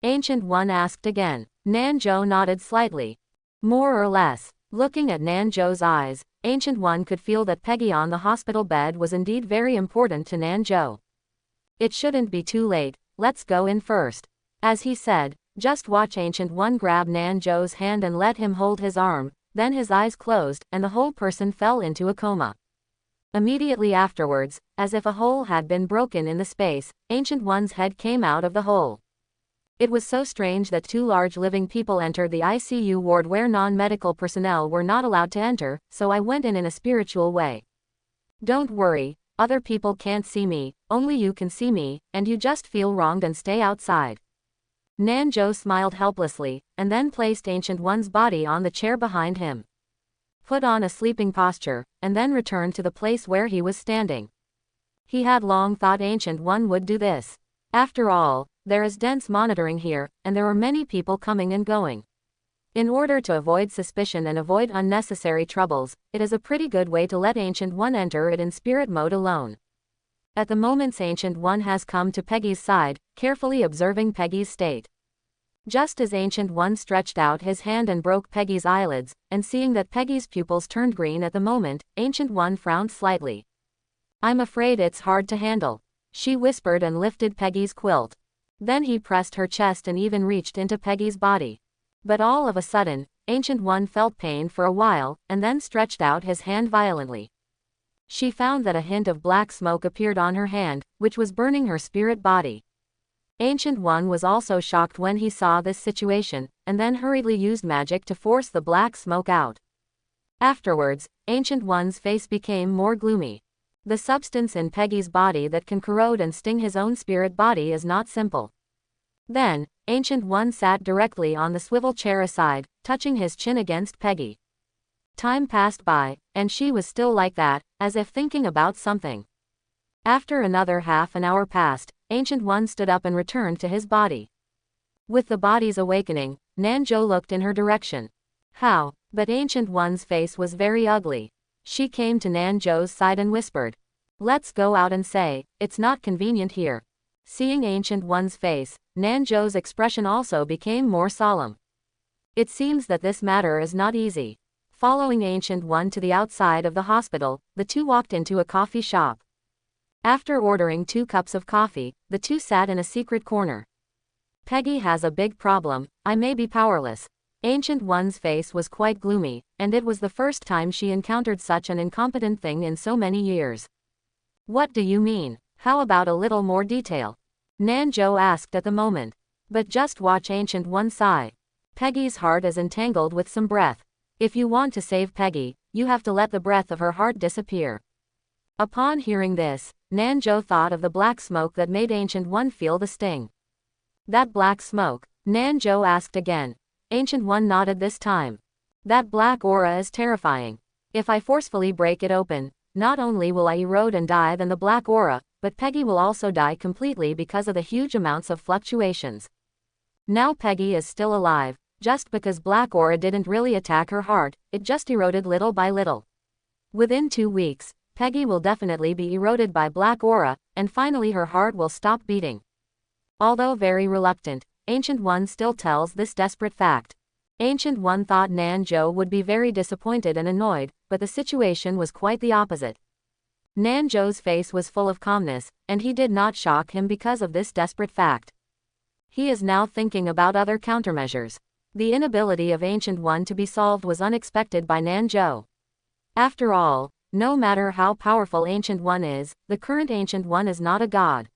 Ancient One asked again. Nanjo nodded slightly. More or less. Looking at Nanjo's eyes, Ancient One could feel that Peggy on the hospital bed was indeed very important to Nanjo. It shouldn't be too late, let's go in first. As he said, just watch Ancient One grab Nanjo's hand and let him hold his arm, then his eyes closed and the whole person fell into a coma. Immediately afterwards, as if a hole had been broken in the space, Ancient One's head came out of the hole. It was so strange that two large living people entered the ICU ward where non-medical personnel were not allowed to enter, so I went in a spiritual way. Don't worry, other people can't see me, only you can see me, and you just feel wronged and stay outside. Nanjo smiled helplessly, and then placed Ancient One's body on the chair behind him. Put on a sleeping posture, and then returned to the place where he was standing. He had long thought Ancient One would do this. After all, there is dense monitoring here, and there are many people coming and going. In order to avoid suspicion and avoid unnecessary troubles, it is a pretty good way to let Ancient One enter it in spirit mode alone. At the moment Ancient One has come to Peggy's side, carefully observing Peggy's state. Just as Ancient One stretched out his hand and broke Peggy's eyelids, and seeing that Peggy's pupils turned green at the moment, Ancient One frowned slightly. I'm afraid it's hard to handle, she whispered and lifted Peggy's quilt. Then he pressed her chest and even reached into Peggy's body. But all of a sudden, Ancient One felt pain for a while, and then stretched out his hand violently. She found that a hint of black smoke appeared on her hand, which was burning her spirit body. Ancient One was also shocked when he saw this situation, and then hurriedly used magic to force the black smoke out. Afterwards, Ancient One's face became more gloomy. The substance in Peggy's body that can corrode and sting his own spirit body is not simple. Then, Ancient One sat directly on the swivel chair aside, touching his chin against Peggy. Time passed by, and she was still like that, as if thinking about something. After another half an hour passed, Ancient One stood up and returned to his body. With the body's awakening, Nanjo looked in her direction. How? But Ancient One's face was very ugly. She came to Nanjo's side and whispered. Let's go out and say, it's not convenient here. Seeing Ancient One's face, Nanjo's expression also became more solemn. It seems that this matter is not easy. Following Ancient One to the outside of the hospital, the two walked into a coffee shop. After ordering 2 cups of coffee, the two sat in a secret corner. Peggy has a big problem, I may be powerless. Ancient One's face was quite gloomy, and it was the first time she encountered such an incompetent thing in so many years. What do you mean? How about a little more detail? Nanjo asked at the moment. But just watch Ancient One sigh. Peggy's heart is entangled with some breath. If you want to save Peggy, you have to let the breath of her heart disappear. Upon hearing this, Nanjo thought of the black smoke that made Ancient One feel the sting. That black smoke? Nanjo asked again. Ancient One nodded this time. That black aura is terrifying. If I forcefully break it open, not only will I erode and die than the black aura, but Peggy will also die completely because of the huge amounts of fluctuations. Now Peggy is still alive, just because black aura didn't really attack her heart, it just eroded little by little. Within 2 weeks, Peggy will definitely be eroded by black aura, and finally her heart will stop beating. Although very reluctant, Ancient One still tells this desperate fact. Ancient One thought Nanjo would be very disappointed and annoyed, but the situation was quite the opposite. Nanjo's face was full of calmness, and he did not shock him because of this desperate fact. He is now thinking about other countermeasures. The inability of Ancient One to be solved was unexpected by Nanjo. After all, no matter how powerful Ancient One is, the current Ancient One is not a god.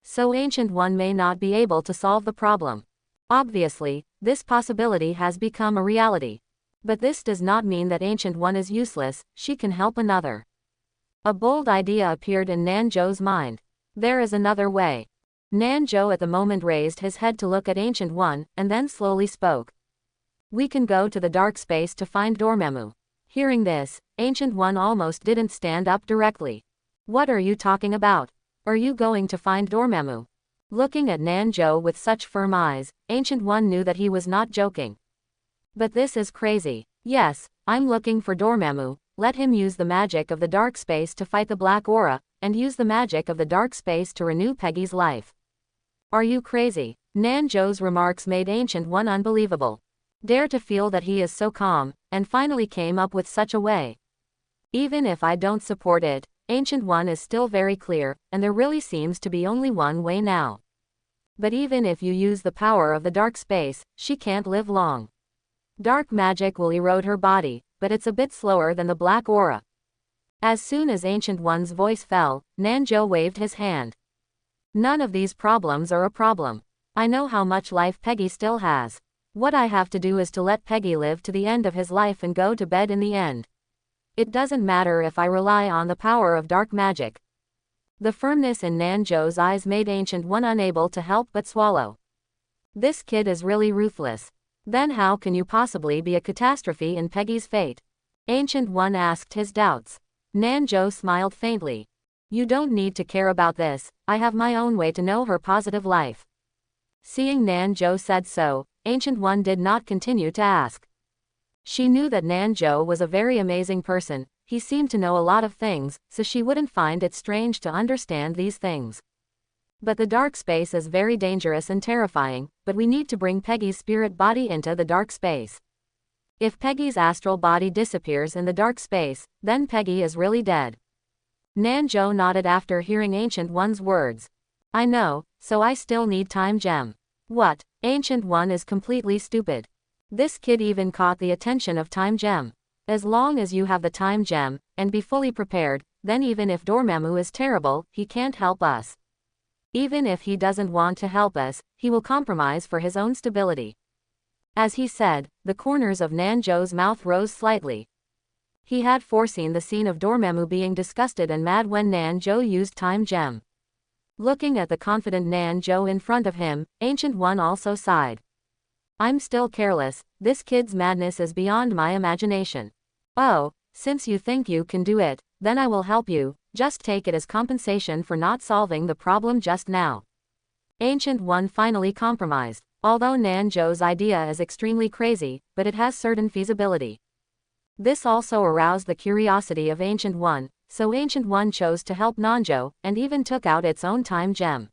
So Ancient One may not be able to solve the problem. Obviously, this possibility has become a reality. But this does not mean that Ancient One is useless, she can help another. A bold idea appeared in Nanjo's mind. There is another way. Nanjo at the moment raised his head to look at Ancient One, and then slowly spoke. We can go to the dark space to find Dormammu. Hearing this, Ancient One almost didn't stand up directly. What are you talking about? Are you going to find Dormammu? Looking at Nanjo with such firm eyes, Ancient One knew that he was not joking. But this is crazy. Yes, I'm looking for Dormammu. Let him use the magic of the dark space to fight the black aura, and use the magic of the dark space to renew Peggy's life. Are you crazy? Nanjo's remarks made Ancient One unbelievable. Dare to feel that he is so calm, and finally came up with such a way. Even if I don't support it, Ancient One is still very clear, and there really seems to be only one way now. But even if you use the power of the dark space, she can't live long. Dark magic will erode her body, but it's a bit slower than the black aura. As soon as Ancient One's voice fell, Nanjo waved his hand. None of these problems are a problem. I know how much life Peggy still has. What I have to do is to let Peggy live to the end of his life and go to bed in the end. It doesn't matter if I rely on the power of dark magic. The firmness in Nanjo's eyes made Ancient One unable to help but swallow. This kid is really ruthless. Then how can you possibly be a catastrophe in Peggy's fate? Ancient One asked his doubts. Nanjo smiled faintly. You don't need to care about this, I have my own way to know her positive life. Seeing Nanjo said so, Ancient One did not continue to ask. She knew that Nanjo was a very amazing person, he seemed to know a lot of things, so she wouldn't find it strange to understand these things. But the dark space is very dangerous and terrifying, but we need to bring Peggy's spirit body into the dark space. If Peggy's astral body disappears in the dark space, then Peggy is really dead. Nanjo nodded after hearing Ancient One's words. I know, so I still need Time Gem. What? Ancient One is completely stupid. This kid even caught the attention of Time Gem. As long as you have the Time Gem, and be fully prepared, then even if Dormammu is terrible, he can't help us. Even if he doesn't want to help us, he will compromise for his own stability. As he said, the corners of Nanjo's mouth rose slightly. He had foreseen the scene of Dormammu being disgusted and mad when Nanjo used Time Gem. Looking at the confident Nanjo in front of him, Ancient One also sighed. I'm still careless, this kid's madness is beyond my imagination. Oh, since you think you can do it, then I will help you, just take it as compensation for not solving the problem just now. Ancient One finally compromised. Although Nanjo's idea is extremely crazy, but it has certain feasibility. This also aroused the curiosity of Ancient One, so Ancient One chose to help Nanjo, and even took out its own Time Gem.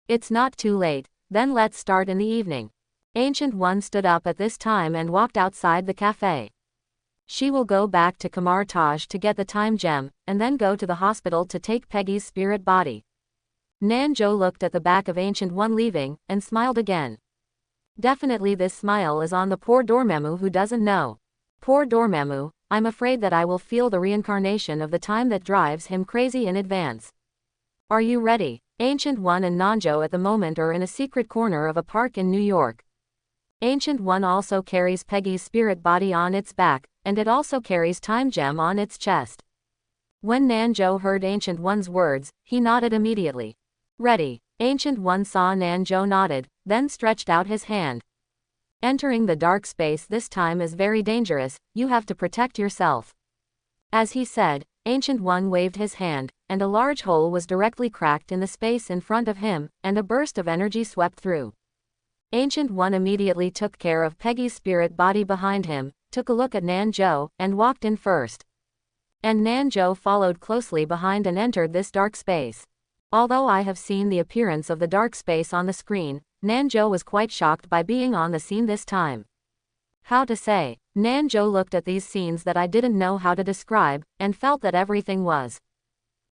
It's not too late, then let's start in the evening. Ancient One stood up at this time and walked outside the cafe. She will go back to Kamar Taj to get the Time Gem, and then go to the hospital to take Peggy's spirit body. Nanjo looked at the back of Ancient One leaving, and smiled again. Definitely this smile is on the poor Dormammu who doesn't know. Poor Dormammu, I'm afraid that I will feel the reincarnation of the time that drives him crazy in advance. Are you ready? Ancient One and Nanjo at the moment are in a secret corner of a park in New York. Ancient One also carries Peggy's spirit body on its back, and it also carries Time Gem on its chest. When Nanjo heard Ancient One's words, he nodded immediately. Ready. Ancient One saw Nanjo nodded, then stretched out his hand. Entering the dark space this time is very dangerous, you have to protect yourself. As he said, Ancient One waved his hand, and a large hole was directly cracked in the space in front of him, and a burst of energy swept through. Ancient One immediately took care of Peggy's spirit body behind him, took a look at Nanjo, and walked in first. And Nanjo followed closely behind and entered this dark space. Although I have seen the appearance of the dark space on the screen, Nanjo was quite shocked by being on the scene this time. How to say? Nanjo looked at these scenes that I didn't know how to describe, and felt that everything was.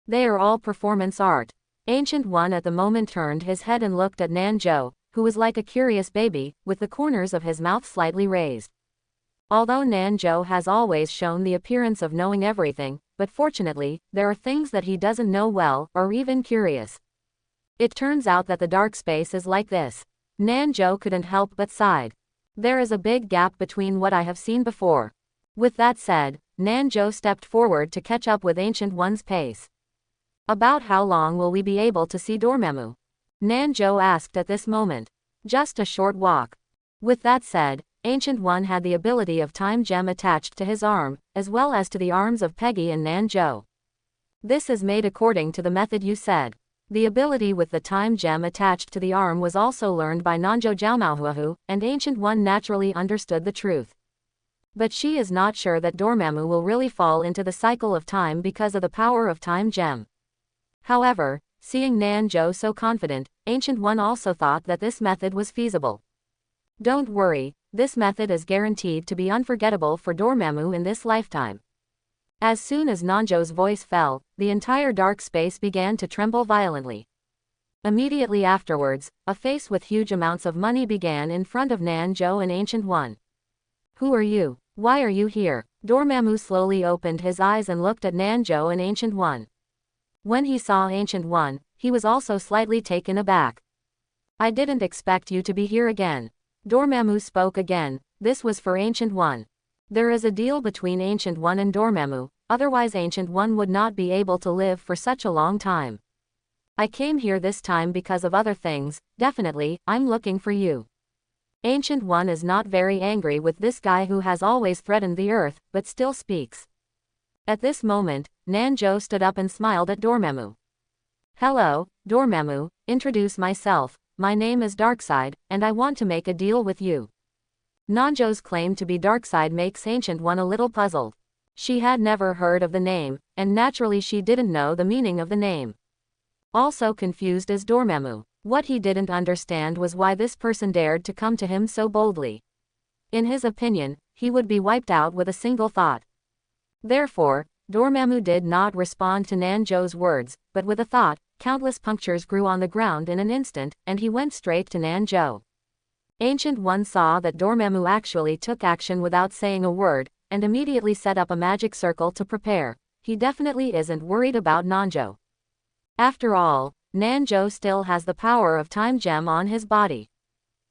They are all performance art. Ancient One at the moment turned his head and looked at Nanjo, who was like a curious baby, with the corners of his mouth slightly raised. Although Nanjo has always shown the appearance of knowing everything, but fortunately, there are things that he doesn't know well, or even curious. It turns out that the dark space is like this. Nanjo couldn't help but sighed. There is a big gap between what I have seen before. With that said, Nanjo stepped forward to catch up with Ancient One's pace. About how long will we be able to see Dormammu? Nanjo asked at this moment. Just a short walk. With that said, Ancient One had the ability of Time Gem attached to his arm, as well as to the arms of Peggy and Nanjo. This is made according to the method you said. The ability with the Time Gem attached to the arm was also learned by Nanjo Jiaomaohuahu, and Ancient One naturally understood the truth. But she is not sure that Dormammu will really fall into the cycle of time because of the power of Time Gem. However, seeing Nanjo so confident, Ancient One also thought that this method was feasible. Don't worry, this method is guaranteed to be unforgettable for Dormammu in this lifetime. As soon as Nanjo's voice fell, the entire dark space began to tremble violently. Immediately afterwards, a face with huge amounts of money began in front of Nanjo and Ancient One. Who are you? Why are you here? Dormammu slowly opened his eyes and looked at Nanjo and Ancient One. When he saw Ancient One, he was also slightly taken aback. I didn't expect you to be here again. Dormammu spoke again. This was for Ancient One. There is a deal between Ancient One and Dormammu, otherwise Ancient One would not be able to live for such a long time. I came here this time because of other things, definitely, I'm looking for you. Ancient One is not very angry with this guy who has always threatened the earth, but still speaks. At this moment, Nanjo stood up and smiled at Dormammu. Hello, Dormammu, introduce myself, my name is Darkseid, and I want to make a deal with you. Nanjo's claim to be Darkseid makes Ancient One a little puzzled. She had never heard of the name, and naturally she didn't know the meaning of the name. Also confused is Dormammu. What he didn't understand was why this person dared to come to him so boldly. In his opinion, he would be wiped out with a single thought. Therefore, Dormammu did not respond to Nanjo's words, but with a thought, countless punctures grew on the ground in an instant, and he went straight to Nanjo. Ancient One saw that Dormammu actually took action without saying a word, and immediately set up a magic circle to prepare. He definitely isn't worried about Nanjo. After all, Nanjo still has the power of Time Gem on his body.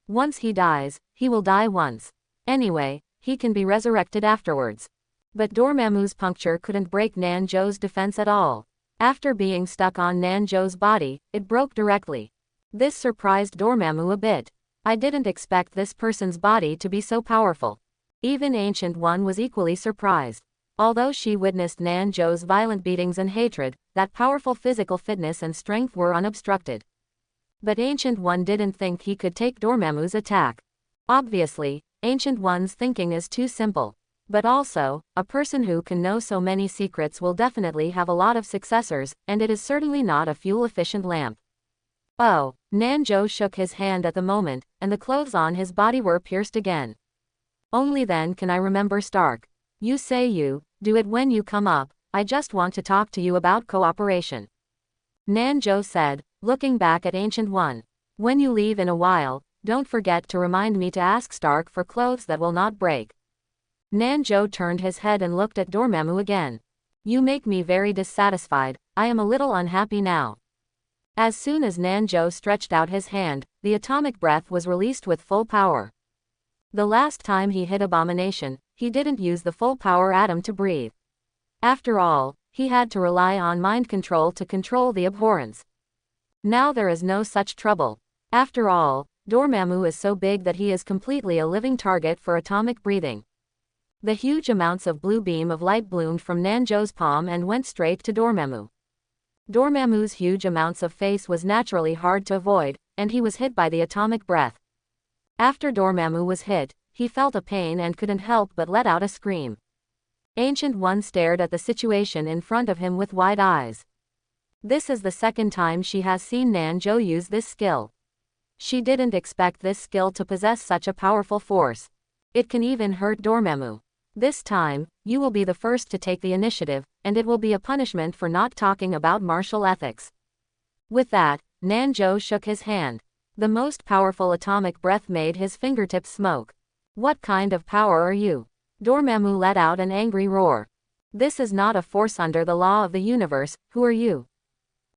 Once he dies, he will die once. Anyway, he can be resurrected afterwards. But Dormammu's puncture couldn't break Nanjo's defense at all. After being stuck on Nanjo's body, it broke directly. This surprised Dormammu a bit. I didn't expect this person's body to be so powerful. Even Ancient One was equally surprised. Although she witnessed Nanjo's violent beatings and hatred, that powerful physical fitness and strength were unobstructed. But Ancient One didn't think he could take Dormammu's attack. Obviously, Ancient One's thinking is too simple. But also, a person who can know so many secrets will definitely have a lot of successors, and it is certainly not a fuel-efficient lamp. Oh, Nanjo shook his hand at the moment, and the clothes on his body were pierced again. Only then can I remember Stark. You say you do it when you come up, I just want to talk to you about cooperation. Nanjo said, looking back at Ancient One. When you leave in a while, don't forget to remind me to ask Stark for clothes that will not break. Nanjo turned his head and looked at Dormammu again. You make me very dissatisfied, I am a little unhappy now. As soon as Nanjo stretched out his hand, the atomic breath was released with full power. The last time he hit Abomination, he didn't use the full power atom to breathe. After all, he had to rely on mind control to control the abhorrence. Now there is no such trouble. After all, Dormammu is so big that he is completely a living target for atomic breathing. The huge amounts of blue beam of light bloomed from Nanjo's palm and went straight to Dormammu. Dormammu's huge amounts of face was naturally hard to avoid, and he was hit by the atomic breath. After Dormammu was hit, he felt a pain and couldn't help but let out a scream. Ancient One stared at the situation in front of him with wide eyes. This is the second time she has seen Nanjo use this skill. She didn't expect this skill to possess such a powerful force. It can even hurt Dormammu. This time, you will be the first to take the initiative, and it will be a punishment for not talking about martial ethics. With that, Nanjo shook his hand. The most powerful atomic breath made his fingertips smoke. What kind of power are you? Dormammu let out an angry roar. This is not a force under the law of the universe, who are you?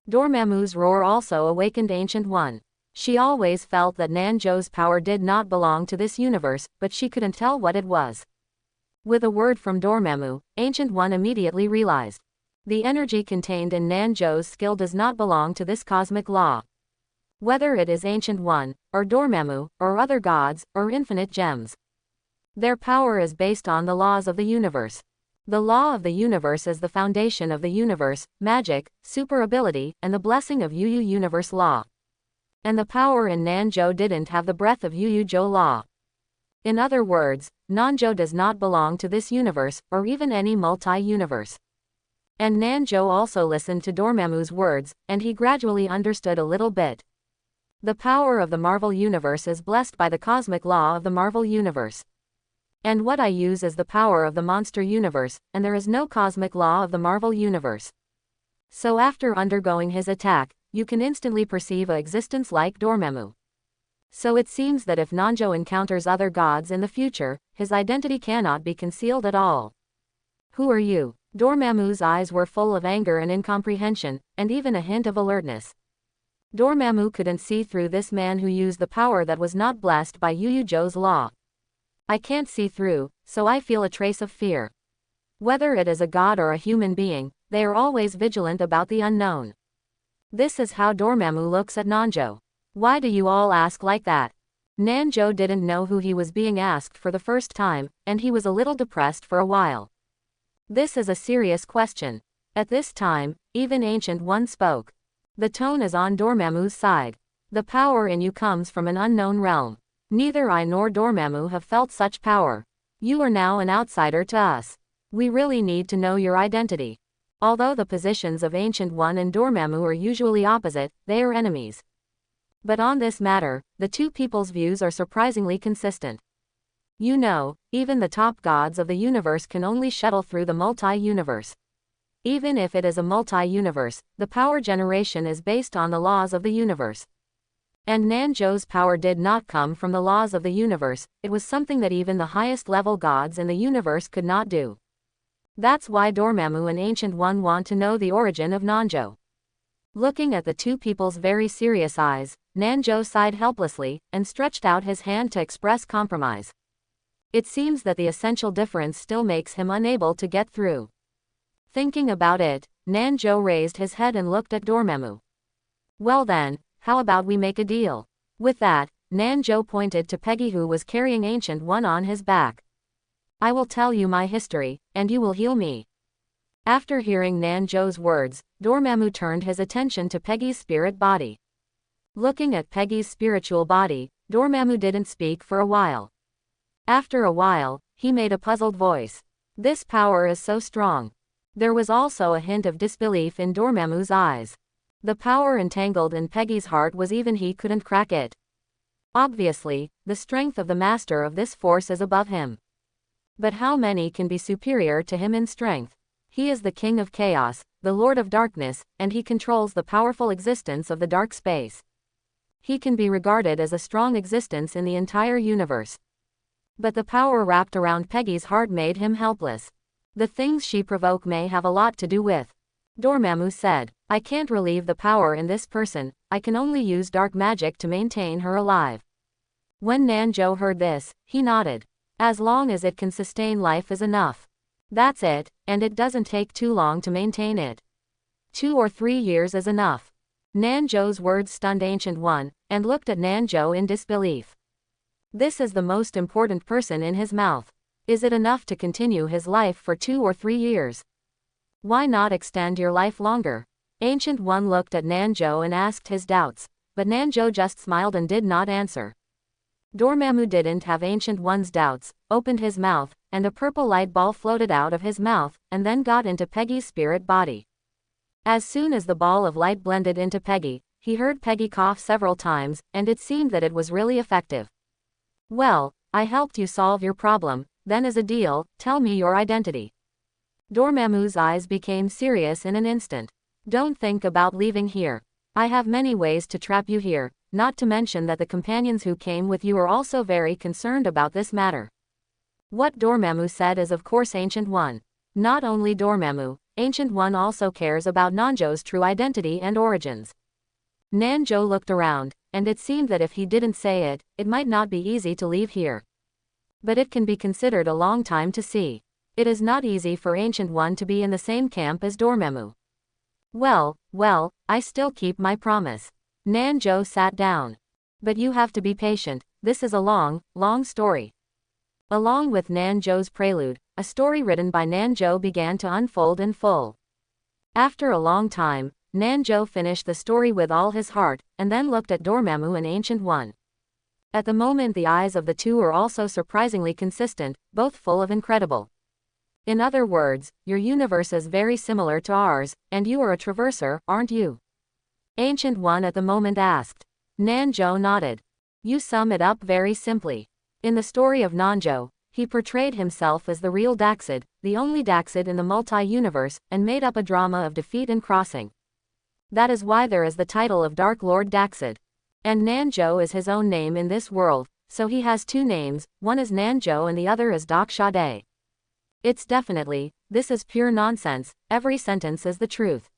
Dormammu's roar also awakened Ancient One. She always felt that Nanjo's power did not belong to this universe, but she couldn't tell what it was. With a word from Dormammu, Ancient One immediately realized. The energy contained in Nanjo's skill does not belong to this cosmic law. Whether it is Ancient One, or Dormammu, or other gods, or infinite gems. Their power is based on the laws of the universe. The law of the universe is the foundation of the universe, magic, super ability, and the blessing of Yu Universe law. And the power in Nanjo didn't have the breath of Yu law. In other words, Nanjo does not belong to this universe, or even any multi-universe. And Nanjo also listened to Dormammu's words, and he gradually understood a little bit. The power of the Marvel Universe is blessed by the cosmic law of the Marvel Universe. And what I use is the power of the Monster Universe, and there is no cosmic law of the Marvel Universe. So after undergoing his attack, you can instantly perceive a existence like Dormammu. So it seems that if Nanjo encounters other gods in the future, his identity cannot be concealed at all. Who are you? Dormammu's eyes were full of anger and incomprehension, and even a hint of alertness. Dormammu couldn't see through this man who used the power that was not blessed by Yuju's law. I can't see through, so I feel a trace of fear. Whether it is a god or a human being, they are always vigilant about the unknown. This is how Dormammu looks at Nanjo. Why do you all ask like that? Nanjo didn't know who he was being asked for the first time, and he was a little depressed for a while. This is a serious question. At this time, even Ancient One spoke. The tone is on Dormammu's side. The power in you comes from an unknown realm. Neither I nor Dormammu have felt such power. You are now an outsider to us. We really need to know your identity. Although the positions of Ancient One and Dormammu are usually opposite, they are enemies. But on this matter, the two people's views are surprisingly consistent. You know, even the top gods of the universe can only shuttle through the multi-universe. Even if it is a multi-universe, the power generation is based on the laws of the universe. And Nanjo's power did not come from the laws of the universe, it was something that even the highest level gods in the universe could not do. That's why Dormammu and Ancient One want to know the origin of Nanjo. Looking at the two people's very serious eyes, Nanjo sighed helplessly, and stretched out his hand to express compromise. It seems that the essential difference still makes him unable to get through. Thinking about it, Nanjo raised his head and looked at Dormammu. Well then, how about we make a deal? With that, Nanjo pointed to Peggy who was carrying Ancient One on his back. I will tell you my history, and you will heal me. After hearing Nanjo's words, Dormammu turned his attention to Peggy's spirit body. Looking at Peggy's spiritual body, Dormammu didn't speak for a while. After a while, he made a puzzled voice. This power is so strong. There was also a hint of disbelief in Dormammu's eyes. The power entangled in Peggy's heart was even he couldn't crack it. Obviously, the strength of the master of this force is above him. But how many can be superior to him in strength? He is the king of chaos, the lord of darkness, and he controls the powerful existence of the dark space. He can be regarded as a strong existence in the entire universe. But the power wrapped around Peggy's heart made him helpless. The things she provoke may have a lot to do with. Dormammu said, I can't relieve the power in this person, I can only use dark magic to maintain her alive. When Nanjo heard this, he nodded. As long as it can sustain life is enough. That's it, and it doesn't take too long to maintain it. 2 or 3 years is enough. Nanjo's words stunned Ancient One, and looked at Nanjo in disbelief. This is the most important person in his mouth. Is it enough to continue his life for 2 or 3 years? Why not extend your life longer? Ancient One looked at Nanjo and asked his doubts, but Nanjo just smiled and did not answer. Dormammu didn't have Ancient One's doubts, opened his mouth, and a purple light ball floated out of his mouth, and then got into Peggy's spirit body. As soon as the ball of light blended into Peggy, he heard Peggy cough several times, and it seemed that it was really effective. Well, I helped you solve your problem, then as a deal, tell me your identity. Dormammu's eyes became serious in an instant. Don't think about leaving here. I have many ways to trap you here, not to mention that the companions who came with you are also very concerned about this matter. What Dormammu said is of course Ancient One. Not only Dormammu, Ancient One also cares about Nanjo's true identity and origins. Nanjo looked around, and it seemed that if he didn't say it, it might not be easy to leave here. But it can be considered a long time to see. It is not easy for Ancient One to be in the same camp as Dormammu. Well, I still keep my promise. Nanjo sat down. But you have to be patient, this is a long story. Along with Nanjo's prelude, a story written by Nanjo began to unfold in full. After a long time, Nanjo finished the story with all his heart, and then looked at Dormammu and Ancient One. At the moment the eyes of the two were also surprisingly consistent, both full of incredible. In other words, your universe is very similar to ours, and you are a traverser, aren't you? Ancient One at the moment asked. Nanjo nodded. You sum it up very simply. In the story of Nanjo, he portrayed himself as the real Darkseid, the only Darkseid in the multi-universe, and made up a drama of defeat and crossing. That is why there is the title of Dark Lord Darkseid. And Nanjo is his own name in this world, so he has two names, one is Nanjo and the other is Darkseid. It's definitely, this is pure nonsense, every sentence is the truth.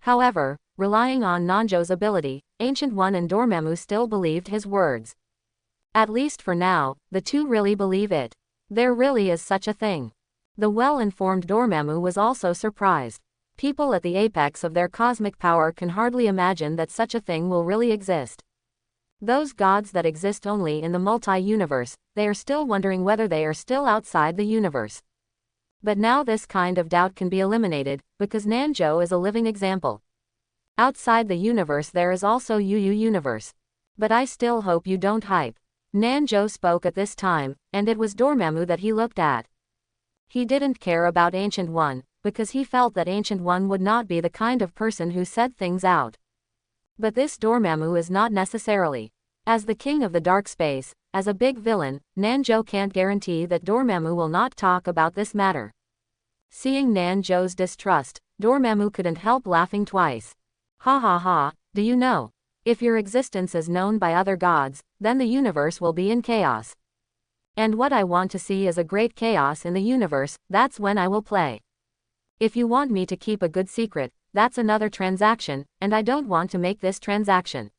However, relying on Nanjo's ability, Ancient One and Dormammu still believed his words. At least for now, the two really believe it. There really is such a thing. The well-informed Dormammu was also surprised. People at the apex of their cosmic power can hardly imagine that such a thing will really exist. Those gods that exist only in the multi-universe, they are still wondering whether they are still outside the universe. But now this kind of doubt can be eliminated, because Nanjo is a living example. Outside the universe there is also UU universe. But I still hope you don't hype. Nanjo spoke at this time, and it was Dormammu that he looked at. He didn't care about Ancient One, because he felt that Ancient One would not be the kind of person who said things out. But this Dormammu is not necessarily. As the king of the dark space, as a big villain, Nanjo can't guarantee that Dormammu will not talk about this matter. Seeing Nanjo's distrust, Dormammu couldn't help laughing twice. Ha ha ha, do you know? If your existence is known by other gods, then the universe will be in chaos. And what I want to see is a great chaos in the universe, that's when I will play. If you want me to keep a good secret, that's another transaction, and I don't want to make this transaction.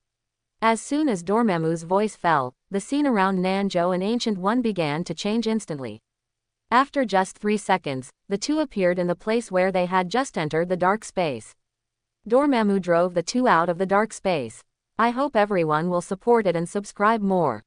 As soon as Dormammu's voice fell, the scene around Nanjo and Ancient One began to change instantly. After just 3 seconds, the two appeared in the place where they had just entered the dark space. Dormammu drove the two out of the dark space. I hope everyone will support it and subscribe more.